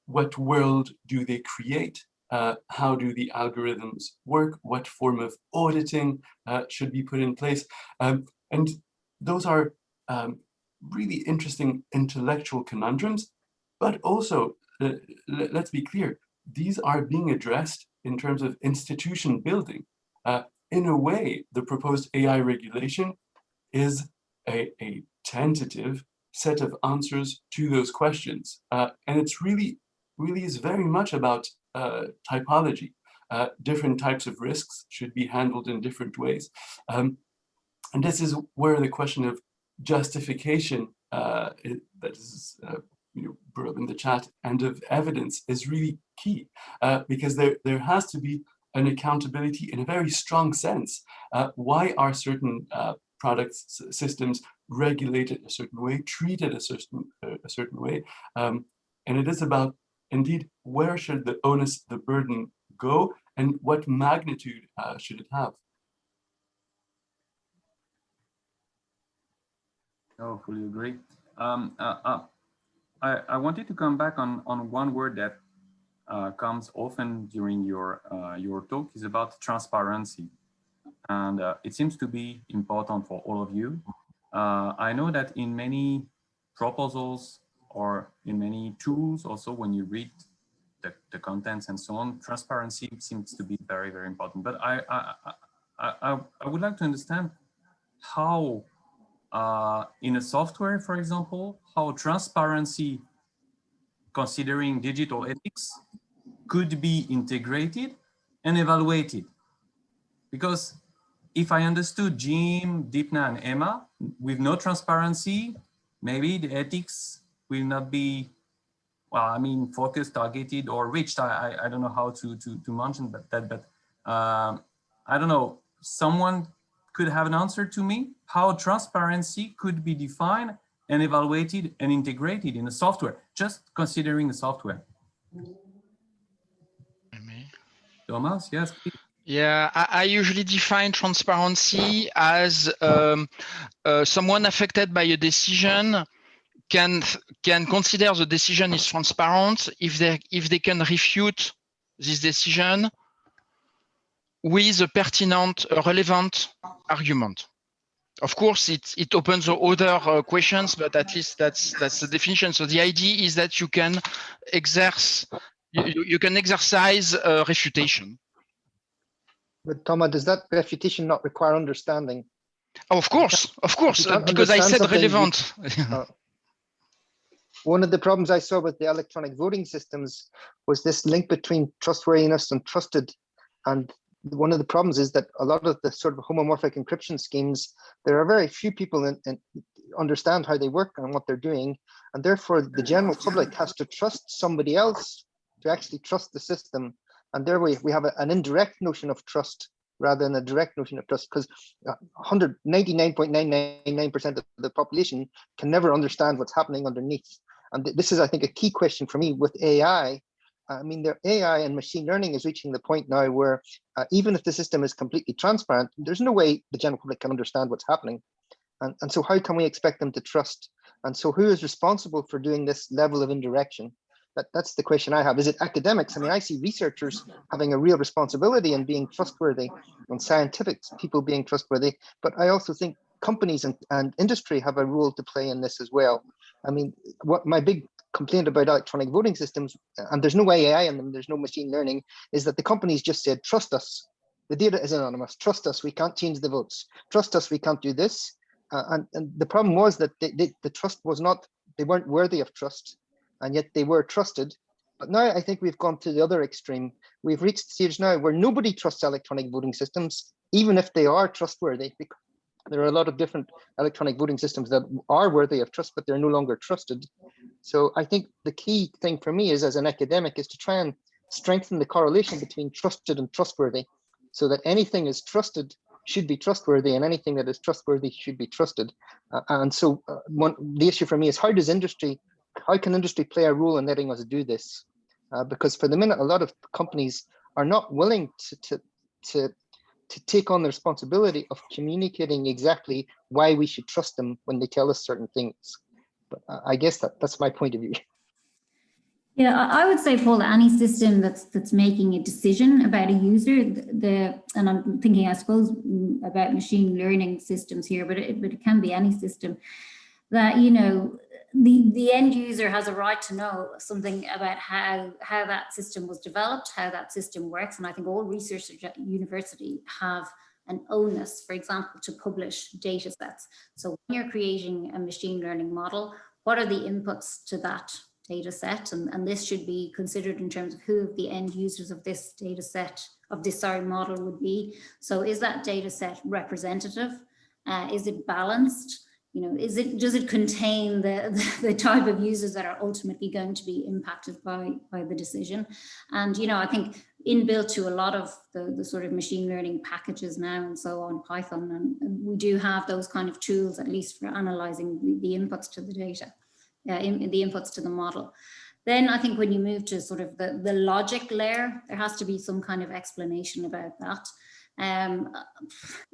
what world do they create? How do the algorithms work? What form of auditing should be put in place? And those are really interesting intellectual conundrums, but also, let's be clear, these are being addressed in terms of institution building. In a way, the proposed AI regulation is a tentative set of answers to those questions. And it's really is very much about typology. Different types of risks should be handled in different ways. And this is where the question of justification that is brought up in the chat and of evidence is really key, because there has to be an accountability in a very strong sense. Why are certain products, systems regulated a certain way, treated a certain way? And it is about, indeed, where should the onus, the burden go, and what magnitude should it have? Oh, fully agree. I wanted to come back on one word that comes often during your talk, is about transparency. And it seems to be important for all of you. I know that in many proposals or in many tools, also when you read the contents and so on, transparency seems to be very, very important. But I would like to understand how, in a software, for example, how transparency, considering digital ethics, could be integrated and evaluated. Because if I understood Jim, Deepna, and Emma, with no transparency, maybe the ethics will not be, well, I mean, focused, targeted, or reached. I don't know how to mention that, but I don't know. Someone could have an answer to me how transparency could be defined and evaluated and integrated in a software, just considering the software. Thomas, yes, please. Yeah, I usually define transparency as someone affected by a decision can consider the decision is transparent if they can refute this decision with a pertinent, relevant argument. Of course, it opens other questions, but at least that's the definition. So the idea is that you can exercise refutation. But Thomas, does that refutation not require understanding? Oh, of course, because I said relevant. One of the problems I saw with the electronic voting systems was this link between trustworthiness and trusted. And one of the problems is that a lot of the sort of homomorphic encryption schemes, there are very few people in understand how they work and what they're doing. And therefore, the general public has to trust somebody else to actually trust the system. And there we have an indirect notion of trust rather than a direct notion of trust, because 99.999% of the population can never understand what's happening underneath. And this is, I think, a key question for me with AI. I mean, the AI and machine learning is reaching the point now where even if the system is completely transparent, there's no way the general public can understand what's happening. And so how can we expect them to trust? And so who is responsible for doing this level of indirection? That's the question I have. Is it academics? I mean, I see researchers having a real responsibility in being trustworthy, and scientific people being trustworthy, but I also think companies and industry have a role to play in this as well. I mean, what my big complaint about electronic voting systems, and there's no AI in them, there's no machine learning, is that the companies just said, trust us. The data is anonymous. Trust us, we can't change the votes. Trust us, we can't do this. And the problem was that the trust was not, they weren't worthy of trust, and yet they were trusted. But now I think we've gone to the other extreme. We've reached the stage now where nobody trusts electronic voting systems, even if they are trustworthy. Because there are a lot of different electronic voting systems that are worthy of trust, but they're no longer trusted. So I think the key thing for me is, as an academic, is to try and strengthen the correlation between trusted and trustworthy, so that anything is trusted should be trustworthy, and anything that is trustworthy should be trusted. The issue for me is, how can industry play a role in letting us do this? Because for the minute, a lot of companies are not willing to take on the responsibility of communicating exactly why we should trust them when they tell us certain things. But I guess that's my point of view. Yeah, I would say, Paul, any system that's making a decision about a user, and I'm thinking, I suppose, about machine learning systems here, but it can be any system, that, you know, the end user has a right to know something about how that system was developed, how that system works. And I think all researchers at university have an onus, for example, to publish data sets. So when you're creating a machine learning model, what are the inputs to that data set? And this should be considered in terms of who the end users of this data set, of this model would be. So is that data set representative? Is it balanced? You know, does it contain the type of users that are ultimately going to be impacted by the decision? And, you know, I think inbuilt to a lot of the sort of machine learning packages now and so on, Python, and we do have those kind of tools, at least for analyzing the inputs to the data, the inputs to the model. Then I think when you move to sort of the logic layer, there has to be some kind of explanation about that.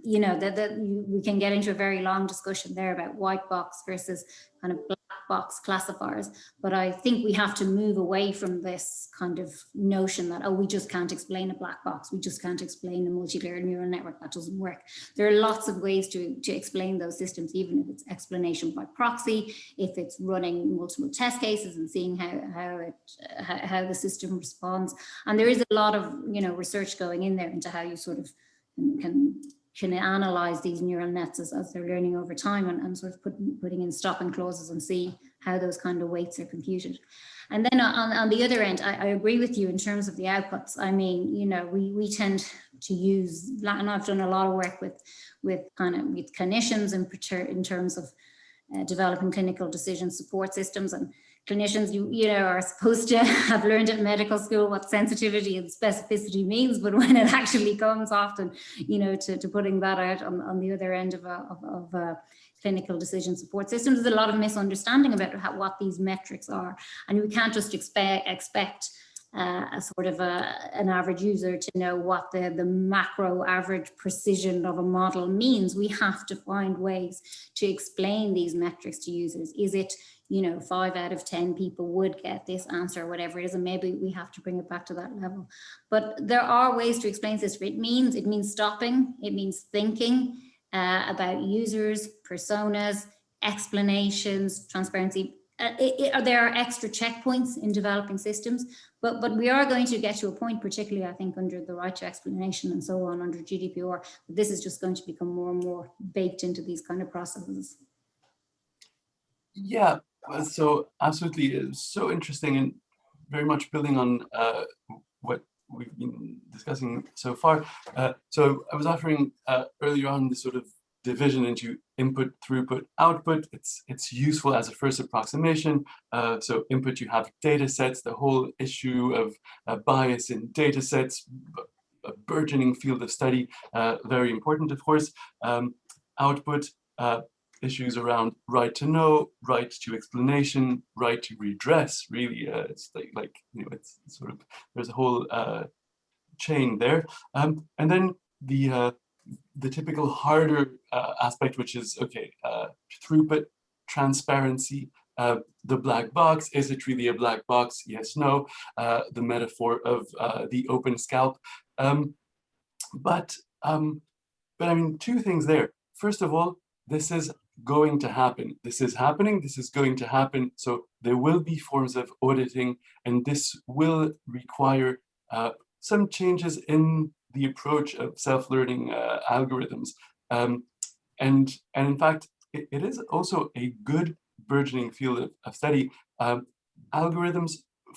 You know, we can get into a very long discussion there about white box versus kind of black box classifiers, but I think we have to move away from this kind of notion that, oh, we just can't explain a black box, we just can't explain a multi-layered neural network, that doesn't work. There are lots of ways to explain those systems, even if it's explanation by proxy, if it's running multiple test cases and seeing how the system responds. And there is a lot of, you know, research going in there into how you sort of can analyze these neural nets as they're learning over time, and sort of putting in stopping clauses and see how those kind of weights are computed. And then on the other end, I agree with you in terms of the outputs. I mean, you know, we tend to use, and I've done a lot of work with clinicians in terms of developing clinical decision support systems, and clinicians, you know, are supposed to have learned at medical school what sensitivity and specificity means, but when it actually comes often, you know, to putting that out on the other end of clinical decision support systems, there's a lot of misunderstanding about what these metrics are, and we can't just expect a sort of an average user to know what the macro average precision of a model means. We have to find ways to explain these metrics to users. Is it, you know, 5 out of 10 people would get this answer, or whatever it is, and maybe we have to bring it back to that level. But there are ways to explain this. It means stopping, it means thinking about users, personas, explanations, transparency. There are extra checkpoints in developing systems, but we are going to get to a point, particularly I think under the right to explanation and so on, under GDPR, that this is just going to become more and more baked into these kind of processes. Yeah, so absolutely, it's so interesting, and very much building on what we've been discussing so far. So I was offering earlier on this sort of division into input, throughput, output. It's useful as a first approximation. So input, you have data sets, the whole issue of bias in data sets, a burgeoning field of study, very important, of course. Output, issues around right to know, right to explanation, right to redress. Really, it's like you know, it's sort of, there's a whole chain there. And then the the typical harder aspect, which is, okay, throughput, transparency, the black box. Is it really a black box? Yes, no. The metaphor of the open scalp. But I mean, two things there. First of all, this is going to happen. This is happening. This is going to happen. So there will be forms of auditing, and this will require some changes in the approach of self-learning algorithms. And in fact, it is also a good burgeoning field of study. Algorithms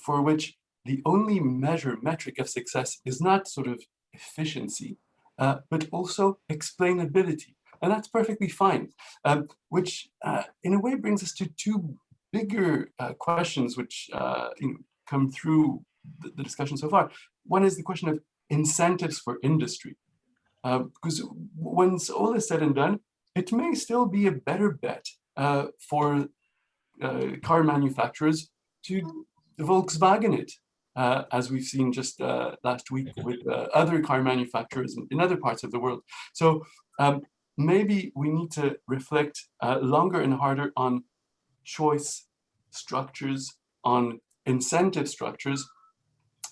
for which the only metric of success is not sort of efficiency, but also explainability. And that's perfectly fine, which in a way brings us to two bigger questions which come through the discussion so far. One is the question of incentives for industry. Because once all is said and done, it may still be a better bet for car manufacturers to Volkswagen it, as we've seen just last week with other car manufacturers in other parts of the world. So maybe we need to reflect longer and harder on choice structures, on incentive structures,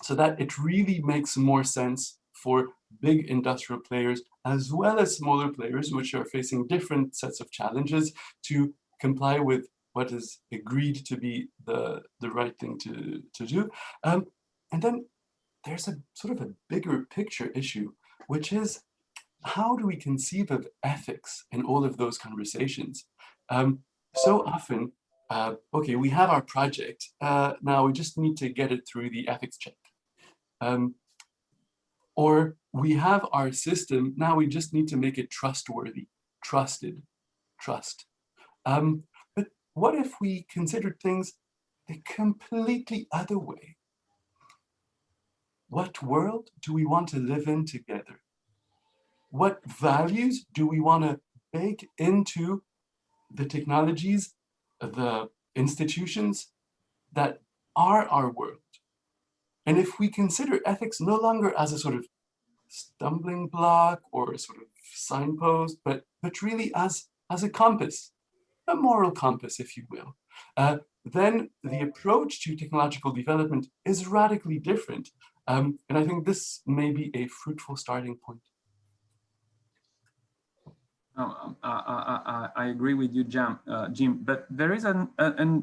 so that it really makes more sense for big industrial players as well as smaller players, which are facing different sets of challenges, to comply with what is agreed to be the right thing to do. And then there's a sort of a bigger picture issue, which is, how do we conceive of ethics in all of those conversations? So often, okay, we have our project, now we just need to get it through the ethics check. Or we have our system, now we just need to make it trustworthy, trusted, trust. But what if we considered things the completely other way? What world do we want to live in together? What values do we want to bake into the technologies, the institutions that are our world? And if we consider ethics no longer as a sort of stumbling block or a sort of signpost, but really as a compass, a moral compass, if you will, then the approach to technological development is radically different. And I think this may be a fruitful starting point. I agree with you, Jim. But there is a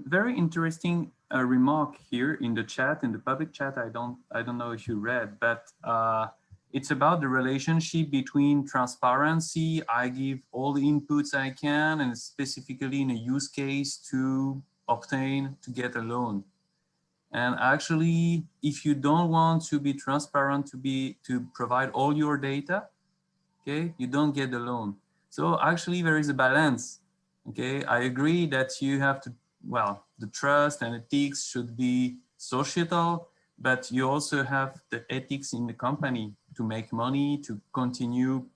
very interesting remark here in the chat, in the public chat. I don't know if you read, but it's about the relationship between transparency. I give all the inputs I can, and specifically in a use case to get a loan. And actually, if you don't want to be transparent, to provide all your data, okay, you don't get the loan. So actually there is a balance. Okay, I agree that you have to, well, the trust and ethics should be societal, but you also have the ethics in the company to make money, to continue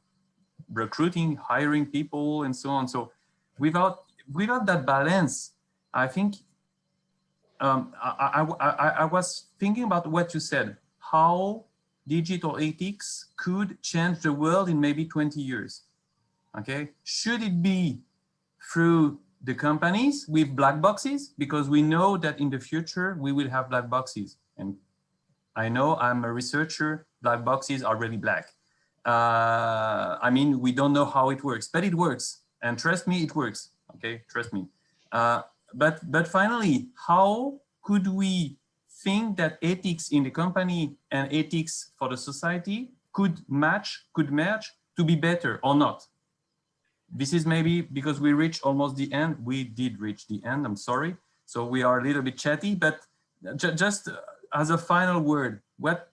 recruiting, hiring people, and so on. So without that balance, I think I was thinking about what you said, how digital ethics could change the world in maybe 20 years. Okay, should it be through the companies with black boxes? Because we know that in the future we will have black boxes. And I know, I'm a researcher, black boxes are really black. I mean, we don't know how it works, but it works. And trust me, it works. Okay, trust me. But finally, how could we think that ethics in the company and ethics for the society could merge to be better or not? This is maybe because we reached almost the end. We did reach the end, I'm sorry. So we are a little bit chatty, but just as a final word, what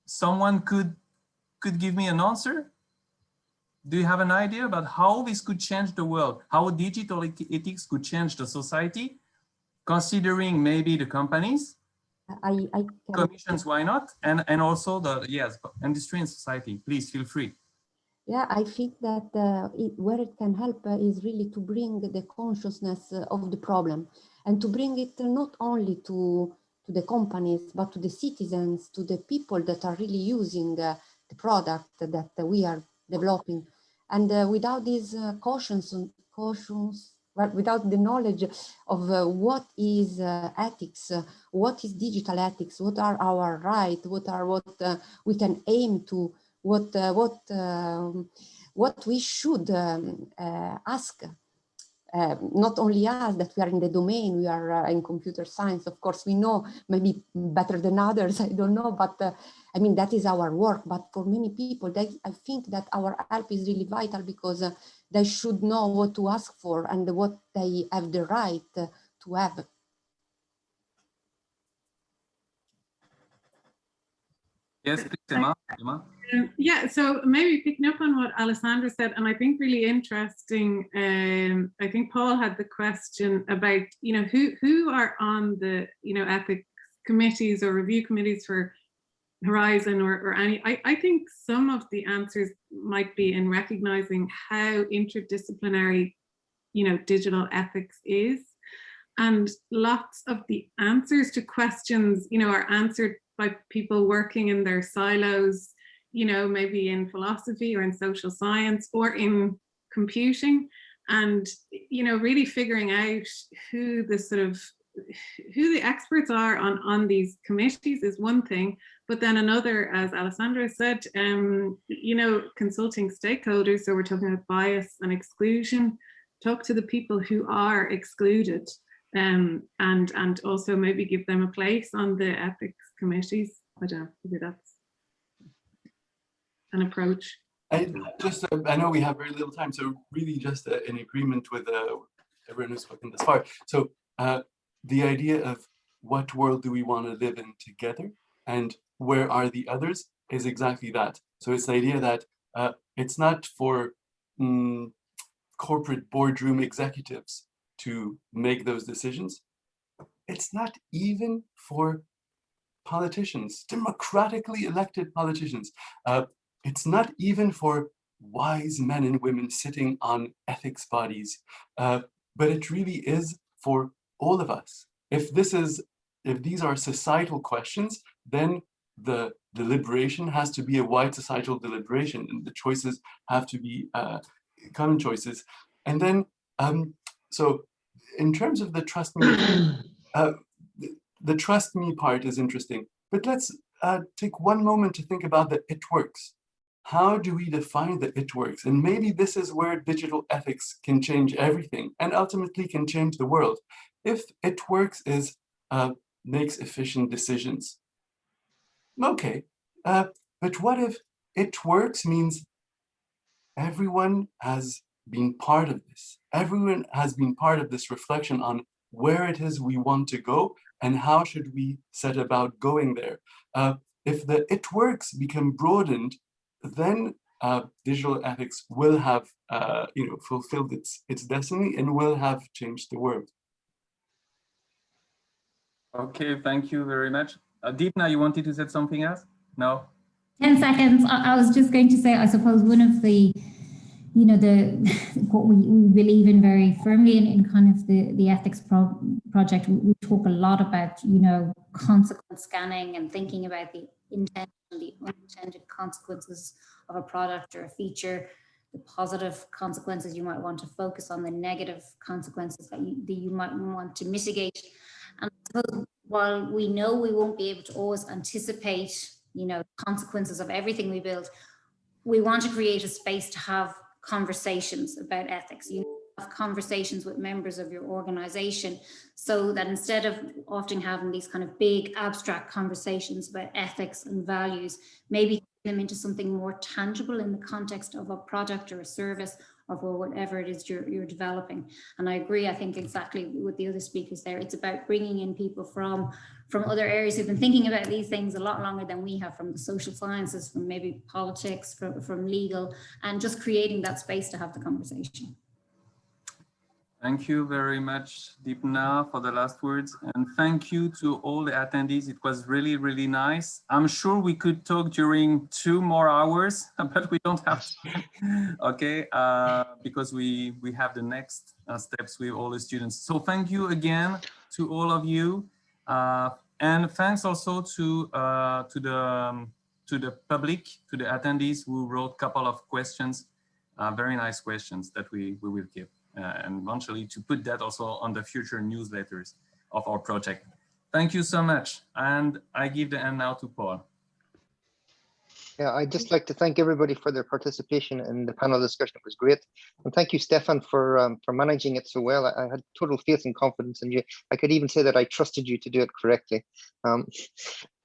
someone could give me an answer? Do you have an idea about how this could change the world? How digital ethics could change the society, considering maybe the companies, commissions, why not? And also the, yes, industry and society. Please feel free. Yeah, I think that where it can help is really to bring the consciousness of the problem, and to bring it not only to the companies, but to the citizens, to the people that are really using the product that we are developing. And without these cautions, without the knowledge of what is ethics, what is digital ethics, what are our rights, what we can aim to, what we should ask. Not only us, that we are in the domain, we are in computer science, of course, we know maybe better than others, I don't know, but I mean, that is our work. But for many people, I think that our help is really vital, because they should know what to ask for and what they have the right to have. Yes, please, Emma. Yeah, so maybe picking up on what Alessandra said, and I think really interesting, I think Paul had the question about, you know, who are on the, you know, ethics committees or review committees for Horizon or any. I think some of the answers might be in recognizing how interdisciplinary, you know, digital ethics is. And lots of the answers to questions, you know, are answered by people working in their silos, you know, maybe in philosophy or in social science or in computing. And, you know, really figuring out who the experts are on these committees is one thing, but then another, as Alessandra said, you know, consulting stakeholders. So we're talking about bias and exclusion, talk to the people who are excluded, and also maybe give them a place on the ethics committees. I don't know, maybe that's an approach. I know we have very little time, so really just in agreement with everyone who's spoken this far. So the idea of what world do we want to live in together and where are the others is exactly that. So it's the idea that it's not for corporate boardroom executives to make those decisions. It's not even for politicians, democratically elected politicians. It's not even for wise men and women sitting on ethics bodies, but it really is for all of us. If these are societal questions, then the deliberation has to be a wide societal deliberation, and the choices have to be common choices. And then, so in terms of the trust me, the trust me part is interesting, but let's take one moment to think about the it works. How do we define the it works? And maybe this is where digital ethics can change everything and ultimately can change the world. If it works is makes efficient decisions. Okay, but what if it works means everyone has been part of this? Everyone has been part of this reflection on where it is we want to go and how should we set about going there. If the it works become broadened, then digital ethics will have fulfilled its destiny and will have changed the world. Okay, thank you very much. Deepna, you wanted to say something else? No? 10 seconds. I was just going to say, I suppose one of the, you know, what we believe in very firmly in kind of the ethics project, we talk a lot about, you know, consequence scanning and thinking about the intended and the unintended consequences of a product or a feature, the positive consequences you might want to focus on, the negative consequences that you might want to mitigate. And I suppose while we know we won't be able to always anticipate, you know, consequences of everything we build, we want to create a space to have conversations about ethics. You have conversations with members of your organization, so that instead of often having these kind of big abstract conversations about ethics and values, maybe them into something more tangible in the context of a product or a service or for whatever it is you're developing. And I agree, I think exactly with the other speakers there. It's about bringing in people from other areas who've been thinking about these things a lot longer than we have, from the social sciences, from maybe politics, from legal, and just creating that space to have the conversation. Thank you very much, Deepna, for the last words. And thank you to all the attendees. It was really, really nice. I'm sure we could talk during 2 more hours, but we don't have to. Okay, because we have the next steps with all the students. So thank you again to all of you. And thanks also to the public, to the attendees who wrote a couple of questions very nice questions that we will keep, and eventually to put that also on the future newsletters of our project. Thank you so much. And I give the end now to Paul. Yeah, I'd just like to thank everybody for their participation in the panel discussion. It was great. And thank you, Stefan, for managing it so well. I had total faith and confidence in you. I could even say that I trusted you to do it correctly.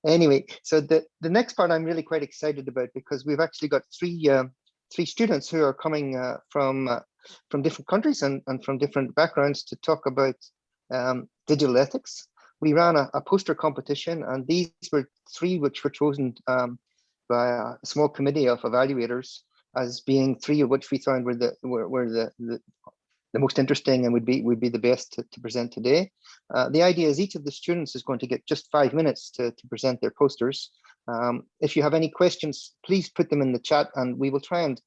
Anyway, so the next part I'm really quite excited about, because we've actually got three students who are coming from different countries and from different backgrounds to talk about digital ethics. We ran a poster competition, and these were three which were chosen by a small committee of evaluators as being three of which we found were the most interesting and would be the best to present today. The idea is each of the students is going to get just 5 minutes to present their posters. If you have any questions, please put them in the chat, and we will try and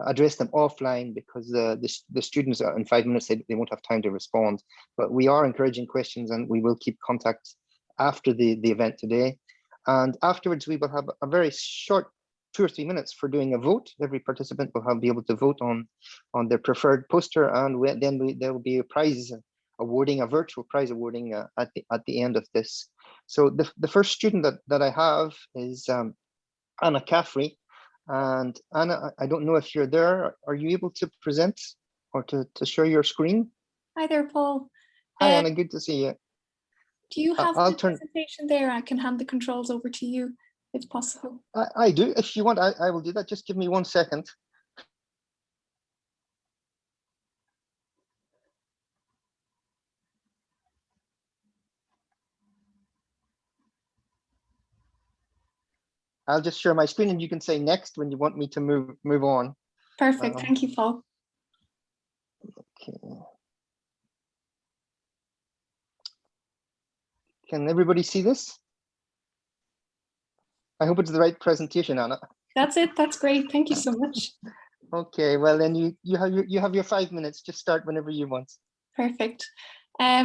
address them offline, because the students in 5 minutes, they won't have time to respond. But we are encouraging questions, and we will keep contact after the event today. And afterwards, we will have a very short 2 or 3 minutes for doing a vote. Every participant will be able to vote on their preferred poster, and there will be a prize awarding, a virtual prize awarding at the end of this. So the first student that I have is Anna Caffrey. And Anna, I don't know if you're there. Are you able to present or to share your screen? Hi there, Paul. Hi, Anna, good to see you. Do you have I'll the turn. presentation there? I can hand the controls over to you if possible. I do. If you want, I will do that. Just give me 1 second. I'll just share my screen, and you can say next when you want me to move on. Perfect. Thank you, Paul. Okay. Can everybody see this? I hope it's the right presentation, Anna. That's it. That's great. Thank you so much. Okay, well then you have your 5 minutes. Just start whenever you want. Perfect.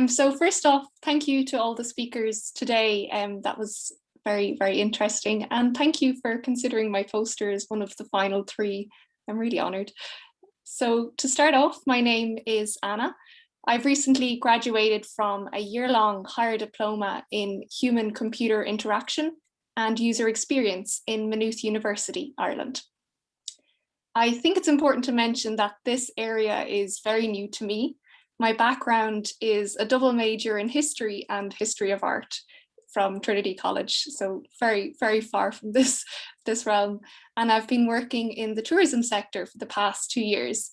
So first off, thank you to all the speakers today. That was very, very interesting. And thank you for considering my poster as one of the final 3. I'm really honored. So to start off, my name is Anna. I've recently graduated from a year-long higher diploma in human-computer interaction and user experience in Maynooth University, Ireland. I think it's important to mention that this area is very new to me. My background is a double major in history and history of art from Trinity College, so very, very far from this realm. And I've been working in the tourism sector for the past 2 years.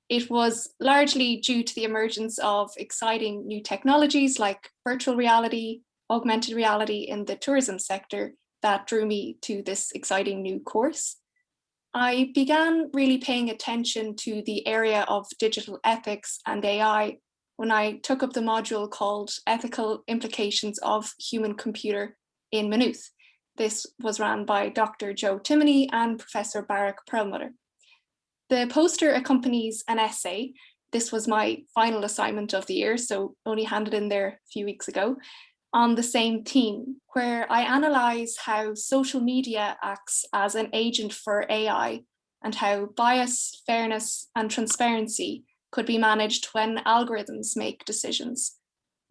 It was largely due to the emergence of exciting new technologies like virtual reality, augmented reality in the tourism sector that drew me to this exciting new course. I began really paying attention to the area of digital ethics and AI when I took up the module called Ethical Implications of Human-Computer in Maynooth. This was ran by Dr. Joe Timoney and Professor Barak Perlmutter. The poster accompanies an essay. This was my final assignment of the year, so only handed in there a few weeks ago, on the same theme, where I analyze how social media acts as an agent for AI and how bias, fairness, and transparency could be managed when algorithms make decisions.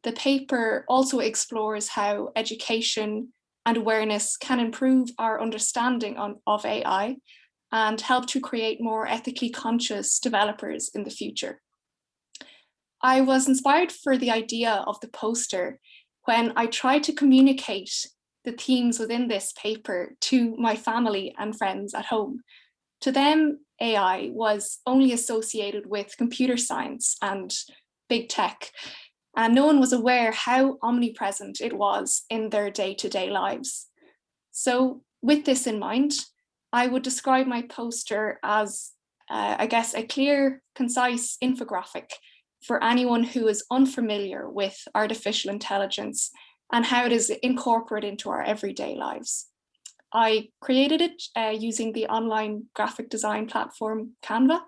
The paper also explores how education and awareness can improve our understanding of AI and help to create more ethically conscious developers in the future. I was inspired for the idea of the poster when I tried to communicate the themes within this paper to my family and friends at home. To them, AI was only associated with computer science and big tech, and no one was aware how omnipresent it was in their day-to-day lives. So with this in mind, I would describe my poster as, I guess, a clear, concise infographic for anyone who is unfamiliar with artificial intelligence and how it is incorporated into our everyday lives. I created it using the online graphic design platform Canva.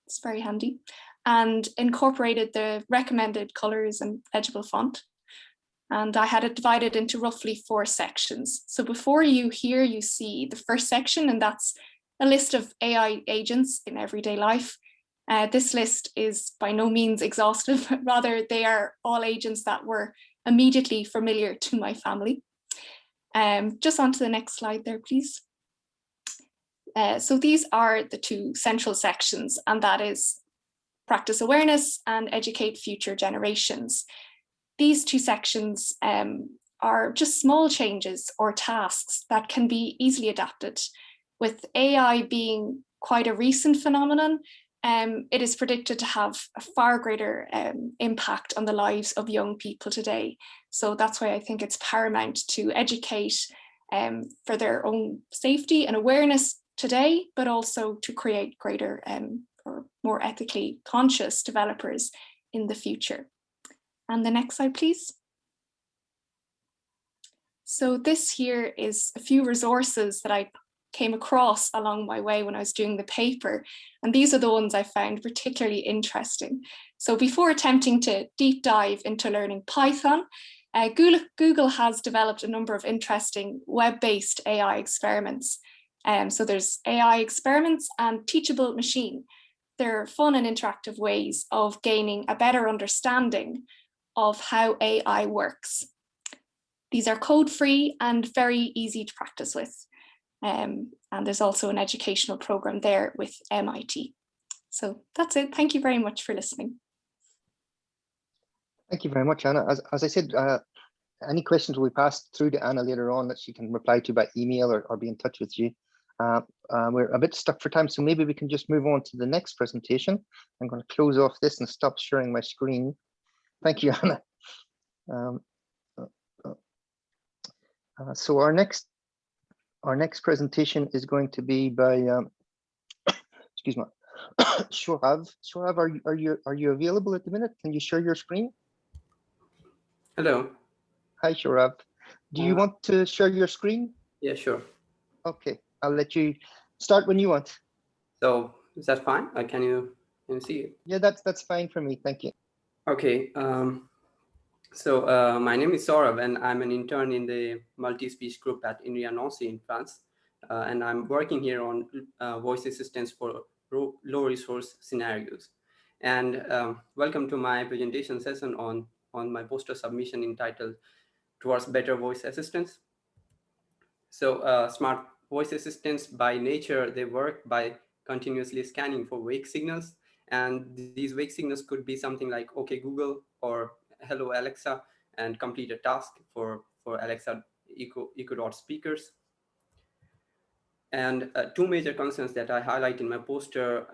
It's very handy, and incorporated the recommended colors and legible font. And I had it divided into roughly 4 sections. So before you see the first section, and that's a list of AI agents in everyday life. This list is by no means exhaustive, but rather they are all agents that were immediately familiar to my family. Just on to the next slide there, please. So these are the two central sections, and that is practice awareness and educate future generations. These two sections are just small changes or tasks that can be easily adapted. With AI being quite a recent phenomenon, it is predicted to have a far greater impact on the lives of young people today. So that's why I think it's paramount to educate for their own safety and awareness today, but also to create greater or more ethically conscious developers in the future. And the next slide, please. So this here is a few resources that I came across along my way when I was doing the paper. And these are the ones I found particularly interesting. So before attempting to deep dive into learning Python, Google has developed a number of interesting web-based AI experiments. So there's AI experiments and Teachable Machine. They're fun and interactive ways of gaining a better understanding of how AI works. These are code-free and very easy to practice with. And there's also an educational program there with MIT. So that's it. Thank you very much for listening. Thank you very much, Anna. As I said, any questions will be passed through to Anna later on that she can reply to by email or be in touch with you. We're a bit stuck for time, so maybe we can just move on to the next presentation. I'm going to close off this and stop sharing my screen. Thank you, Anna. So our next presentation is going to be by excuse me, Shorav. Shorav, are you available at the minute? Can you share your screen? Hello. Hi, Shorav. Do you want to share your screen? Yeah, sure. Okay, I'll let you start when you want. So is that fine? Can you see it? Yeah, that's fine for me. Thank you. Okay. So my name is Saurav, and I'm an intern in the multi-speech group at INRIA Nancy in France. And I'm working here on voice assistance for low resource scenarios. And welcome to my presentation session on my poster submission entitled Towards Better Voice Assistance. So smart voice assistants by nature, they work by continuously scanning for wake signals. And these wake signals could be something like, okay, Google, or hello, Alexa, and complete a task for Alexa Echo Dot speakers. And two major concerns that I highlight in my poster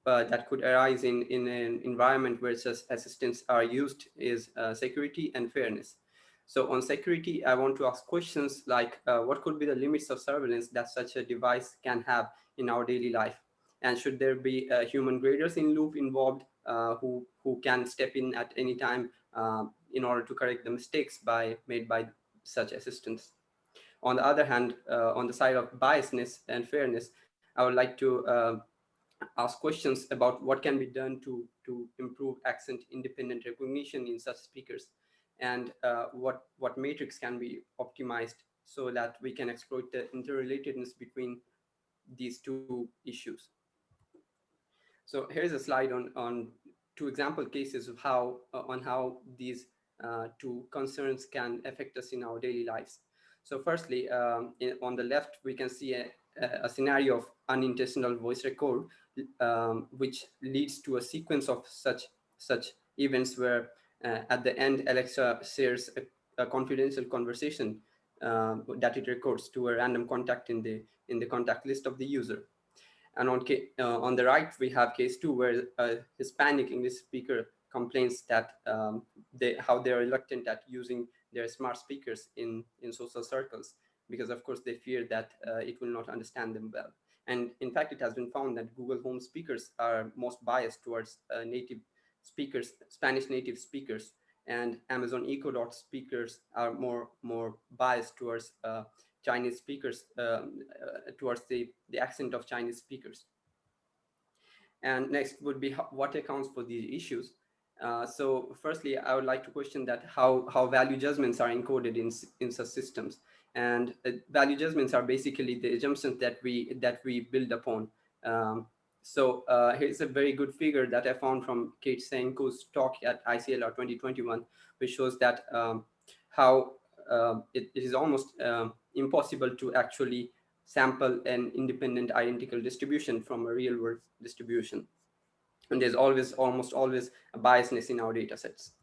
that could arise in an environment where such assistants are used is security and fairness. So on security, I want to ask questions like what could be the limits of surveillance that such a device can have in our daily life? And should there be human graders in loop involved who can step in at any time in order to correct the mistakes made by such assistants? On the other hand, on the side of biasness and fairness, I would like to ask questions about what can be done to improve accent independent recognition in such speakers, and what matrix can be optimized so that we can exploit the interrelatedness between these two issues. So here's a slide on two example cases of how these two concerns can affect us in our daily lives. So firstly, on the left, we can see a scenario of unintentional voice record, which leads to a sequence of such events where at the end, Alexa shares a confidential conversation that it records to a random contact in the contact list of the user. And on the right, we have case 2, where a Hispanic English speaker complains that how they're reluctant at using their smart speakers in social circles, because of course they fear that it will not understand them well. And in fact, it has been found that Google Home speakers are most biased towards native speakers, Spanish native speakers, and Amazon Echo Dot speakers are more biased towards Chinese speakers, towards the accent of Chinese speakers. And next would be what accounts for these issues. So firstly, I would like to question that how value judgments are encoded in such systems. And value judgments are basically the assumptions that we build upon. So here's a very good figure that I found from Kate Senko's talk at ICLR 2021, which shows that how it is almost impossible to actually sample an independent identical distribution from a real world distribution. And there's almost always a biasness in our data sets.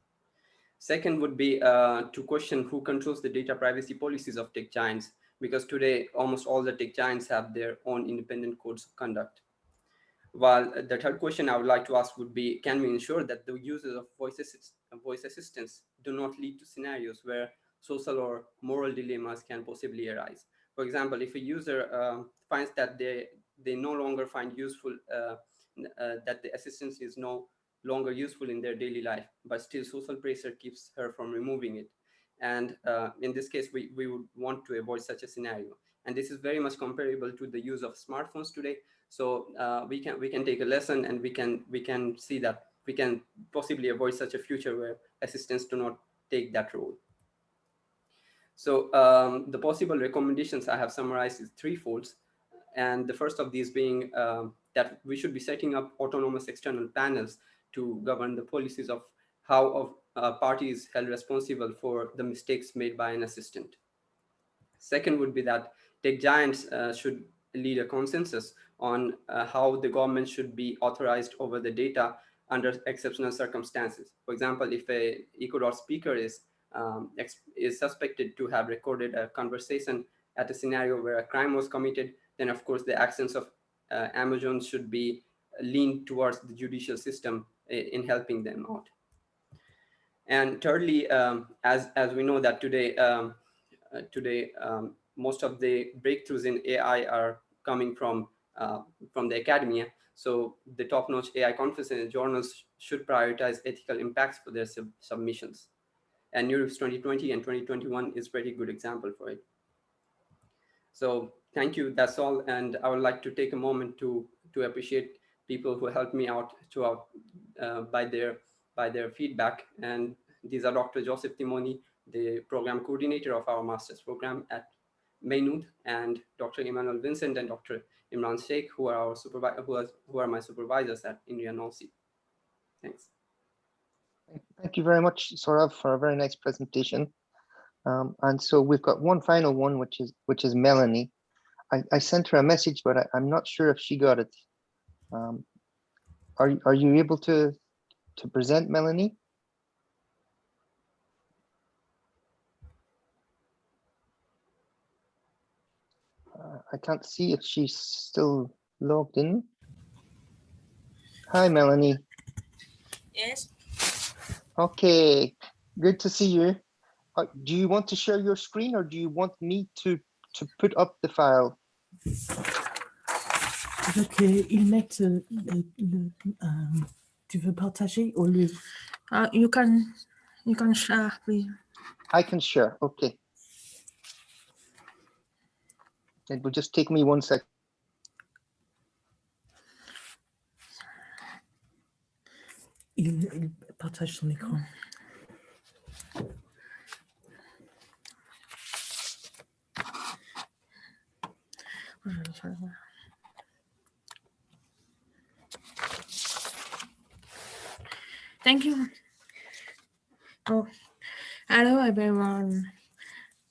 Second would be to question who controls the data privacy policies of tech giants, because today almost all the tech giants have their own independent codes of conduct. While the third question I would like to ask would be, can we ensure that the uses of voice assistants do not lead to scenarios where social or moral dilemmas can possibly arise? For example, if a user finds that they no longer find useful, that the assistance is no longer useful in their daily life, but still social pressure keeps her from removing it. And in this case, we would want to avoid such a scenario. And this is very much comparable to the use of smartphones today. So we can take a lesson, and we can see that we can possibly avoid such a future where assistants do not take that role. So the possible recommendations I have summarized is threefold. And the first of these being that we should be setting up autonomous external panels to govern the policies of how a party is held responsible for the mistakes made by an assistant. Second would be that tech giants should lead a consensus on how the government should be authorized over the data under exceptional circumstances. For example, if a EcoDot speaker is suspected to have recorded a conversation at a scenario where a crime was committed, then of course the actions of Amazon should be leaned towards the judicial system in helping them out. And thirdly, as we know that today, most of the breakthroughs in AI are coming from the academia. So the top-notch AI conferences and journals should prioritize ethical impacts for their submissions. And NeurIPS 2020 and 2021 is a pretty good example for it. So thank you, that's all. And I would like to take a moment to appreciate people who helped me out throughout by their feedback. And these are Dr. Joseph Timoni, the program coordinator of our master's program at Maynooth, and Dr. Emmanuel Vincent and Dr. Imran Sheikh, who are our who are my supervisors at India NOC. Thanks. Thank you very much, Saurav, for a very nice presentation. And so we've got one final one, which is Melanie. I sent her a message, but I'm not sure if she got it. Are you able to present, Melanie? I can't see if she's still logged in. Hi, Melanie. Yes. Okay, good to see you. Do you want to share your screen, or do you want me to put up the file? Je veux qu'ils mettent tu veux partager au lieu. You can share, please. I can share. Okay. It will just take me 1 second. Il partage son écran. Thank you. Oh, hello everyone.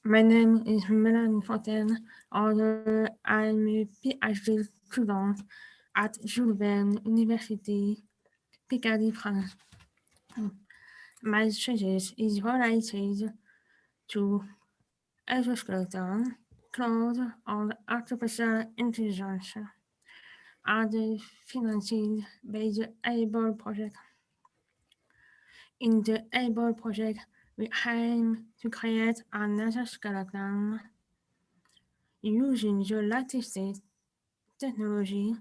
My name is Melanie Fontaine, and I'm a PhD student at Jules Verne University, Picardie, France. My thesis is related to exoskeleton, cloud, and artificial intelligence, and financed by the ABLE project. In the ABLE project, we aim to create an exoskeleton using the latest technology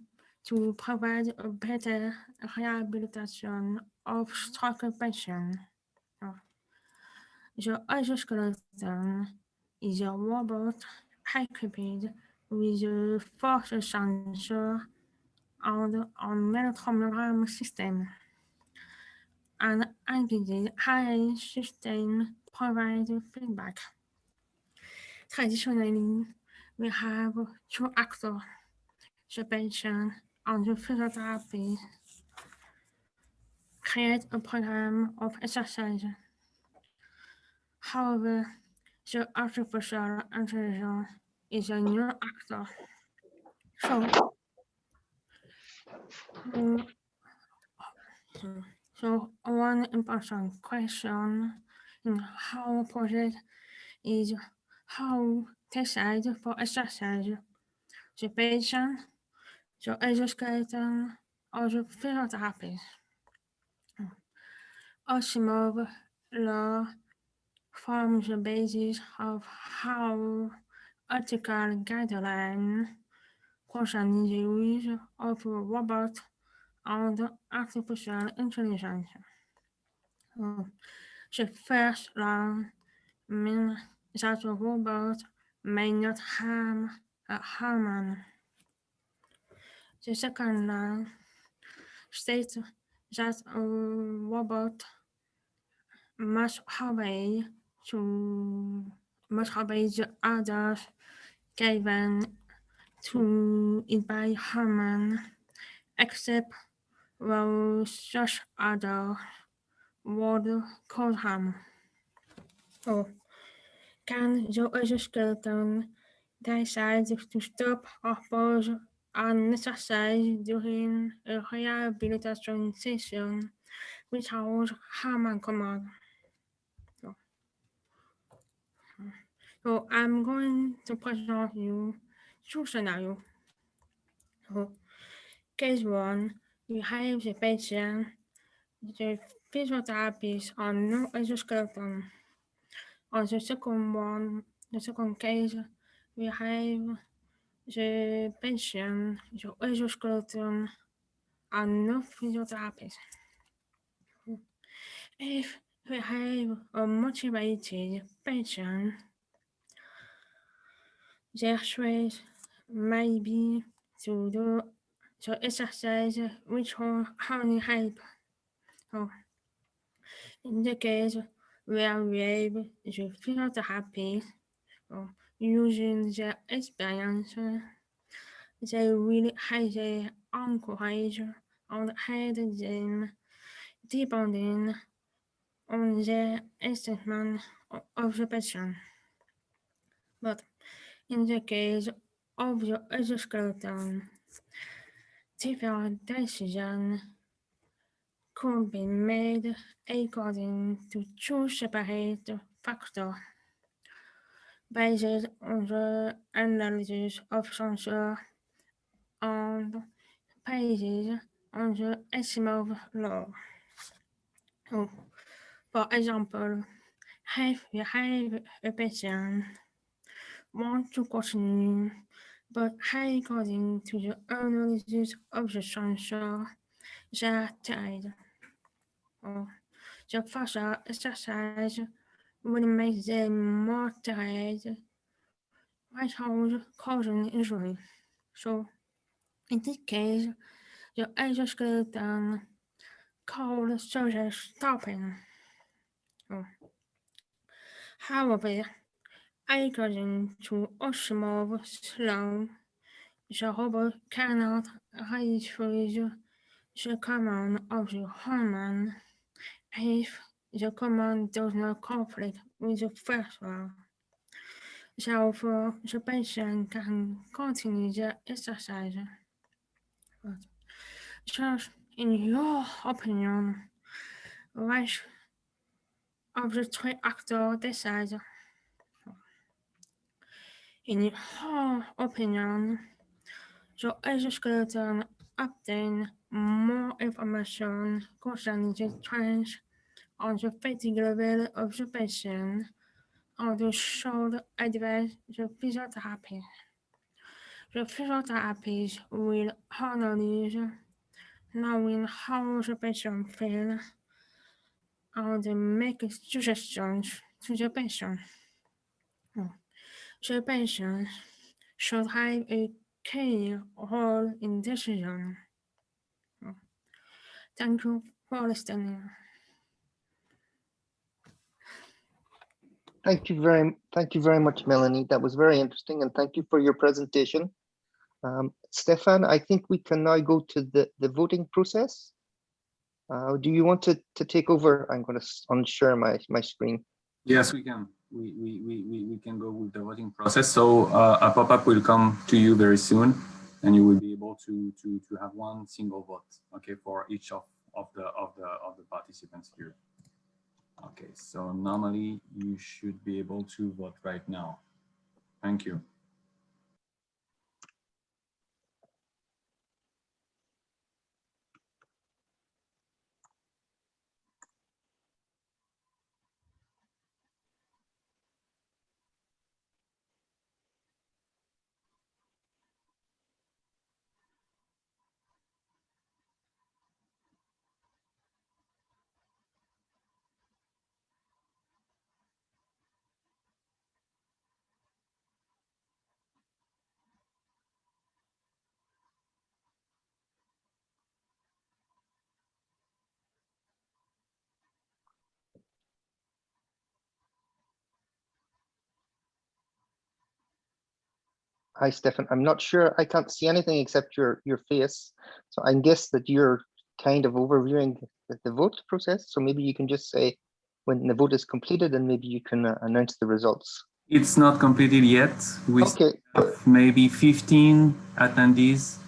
to provide a better rehabilitation of stroke patients. The exoskeleton is a robot equipped with a force sensor and an electromagnetic system. An embedded AI system provides feedback. Traditionally, we have two actors, the patient on the physiotherapy, create a program of exercise. However, the artificial intelligence is a new actor. So one important question in our project is how decide for exercise the patient, the exoskeleton, or the physiotherapist. Asimov law forms the basis of how ethical guidelines concerning the use of robots and artificial intelligence. The first law means that a robot may not harm a human. The second law states that a robot must obey the orders given to it by human, except where such orders would cause harm. Can the exoskeleton decide to stop or pause an exercise during a rehabilitation session without human command? So I'm going to present you two scenarios. So, case one, we have the patient, the physiotherapist on no exoskeleton. On the second case, we have the patient, the exoskeleton, and no physiotherapist. If we have a motivated patient, their choice may be to do the exercise which will only help. So, in the case where we have the physiotherapist, using their experience, they will highly encourage and help them depending on the assessment of the patient. But in the case of the exoskeleton, different decisions could be made according to two separate factors based on the analysis of sensors and based on the Asimov law. So, for example, if you have a patient want to continue, but according to the analysis of the sensor, they are tired. The further exercise will make them more tired without causing injury. So, in this case, the exoskeleton could suggest stopping. However, according to Asimov's law, the robot cannot refuse the command of the human if the command does not conflict with the first law. Therefore, the patient can continue the exercise. Just in your opinion, which of the three actors decides? In your opinion, the exoskeleton obtain more information concerning the trends on the fatigue level of the patient, and the should advise the physiotherapist. The physiotherapist will analyze knowing how the patient feels and make suggestions to the patient. The patient should have a key role in decision. Thank you for listening. Thank you very much, Melanie. That was very interesting, and thank you for your presentation. Stefan, I think we can now go to the voting process. Do you want to take over? I'm going to unshare my screen. Yes, we can. We can go with the voting process. So a pop-up will come to you very soon, and you will be able to have one single vote, okay, for each of the participants here. Okay, so normally you should be able to vote right now. Thank you. Hi, Stefan. I'm not sure. I can't see anything except your face. So I guess that you're kind of overviewing the vote process. So maybe you can just say when the vote is completed, and maybe you can announce the results. It's not completed yet. We Okay. have maybe 15 attendees,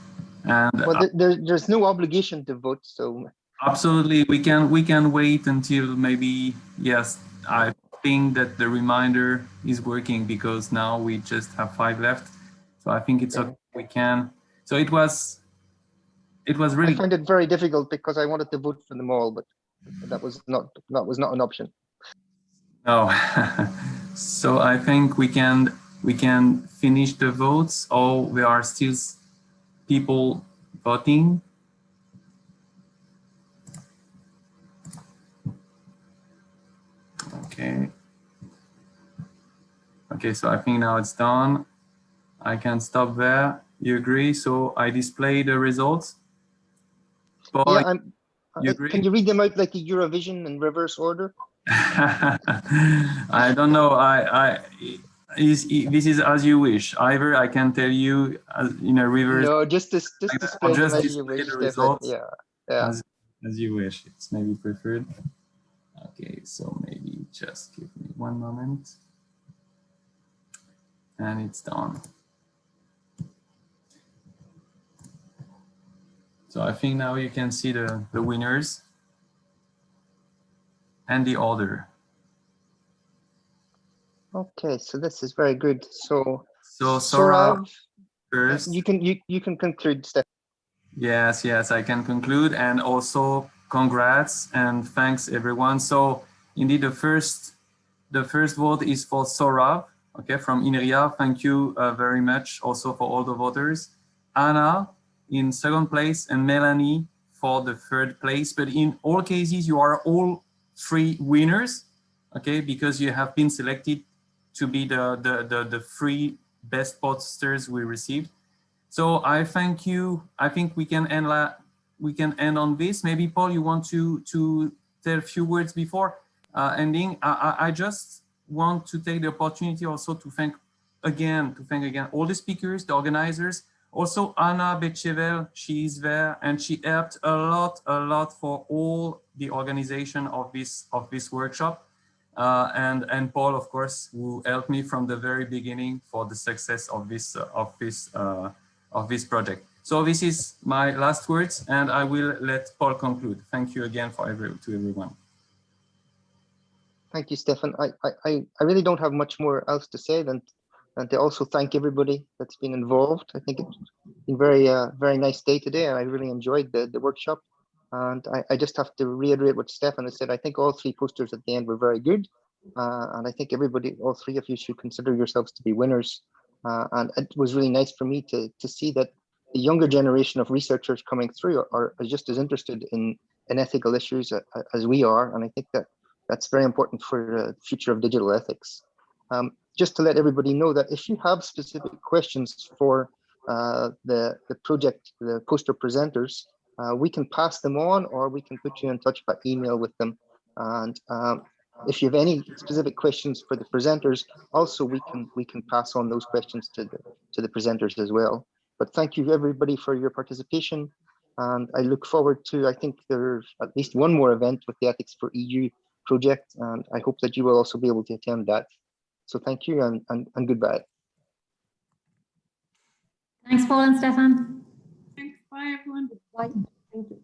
and well, there's no obligation to vote. So absolutely, we can wait until maybe, yes. I think that the reminder is working because now we just have 5 left. So I think it's okay. We can. So it was really. I find it very difficult because I wanted to vote for them all, but that was not an option. No. So I think we can finish the votes, or there are still people voting. Okay. Okay, so I think now it's done. I can stop there. You agree? So I display the results. Paul, Yeah, you agree? Can you read them out like a Eurovision in reverse order? I don't know. This is as you wish. Either I can tell you in a reverse. No, just display them as you wish, the Stefan. results. Yeah, yeah. As you wish. It's maybe preferred. Okay, so maybe just give me one moment. And it's done. So I think now you can see the winners and the order. Okay, so this is very good. So Saurav first. You can conclude, Stefan. Yes, I can conclude, and also congrats and thanks everyone. So indeed, the first vote is for Saurav, okay, from INRIA. Thank you very much also for all the voters. Anna in second place and Melanie for the third place. But in all cases, you are all 3 winners, okay, because you have been selected to be the 3 best posters we received. So I thank you. I think we can end on this. Maybe Paul, you want to tell a few words before ending? I just want to take the opportunity also to thank again all the speakers, the organizers, also Anna Bechevel. She is there and she helped a lot for all the organization of this workshop. And Paul, of course, who helped me from the very beginning for the success of this project. So this is my last words, and I will let Paul conclude. Thank you again to everyone. Thank you, Stefan. I really don't have much more else to say than to also thank everybody that's been involved. I think it's been very nice day today, and I really enjoyed the workshop. And I just have to reiterate what Stefan has said. I think all 3 posters at the end were very good. And I think everybody, all 3 of you, should consider yourselves to be winners. And it was really nice for me to see that the younger generation of researchers coming through are just as interested in ethical issues as we are. And I think that's very important for the future of digital ethics. Just to let everybody know that if you have specific questions for the project, the poster presenters, we can pass them on, or we can put you in touch by email with them. And if you have any specific questions for the presenters, also we can pass on those questions to the presenters as well. But thank you everybody for your participation. And I look forward to, I think there's at least one more event with the Ethics for EU project. And I hope that you will also be able to attend that. So thank you and goodbye. Thanks, Paul and Stefan. Thanks. Bye, everyone. Bye. Thank you.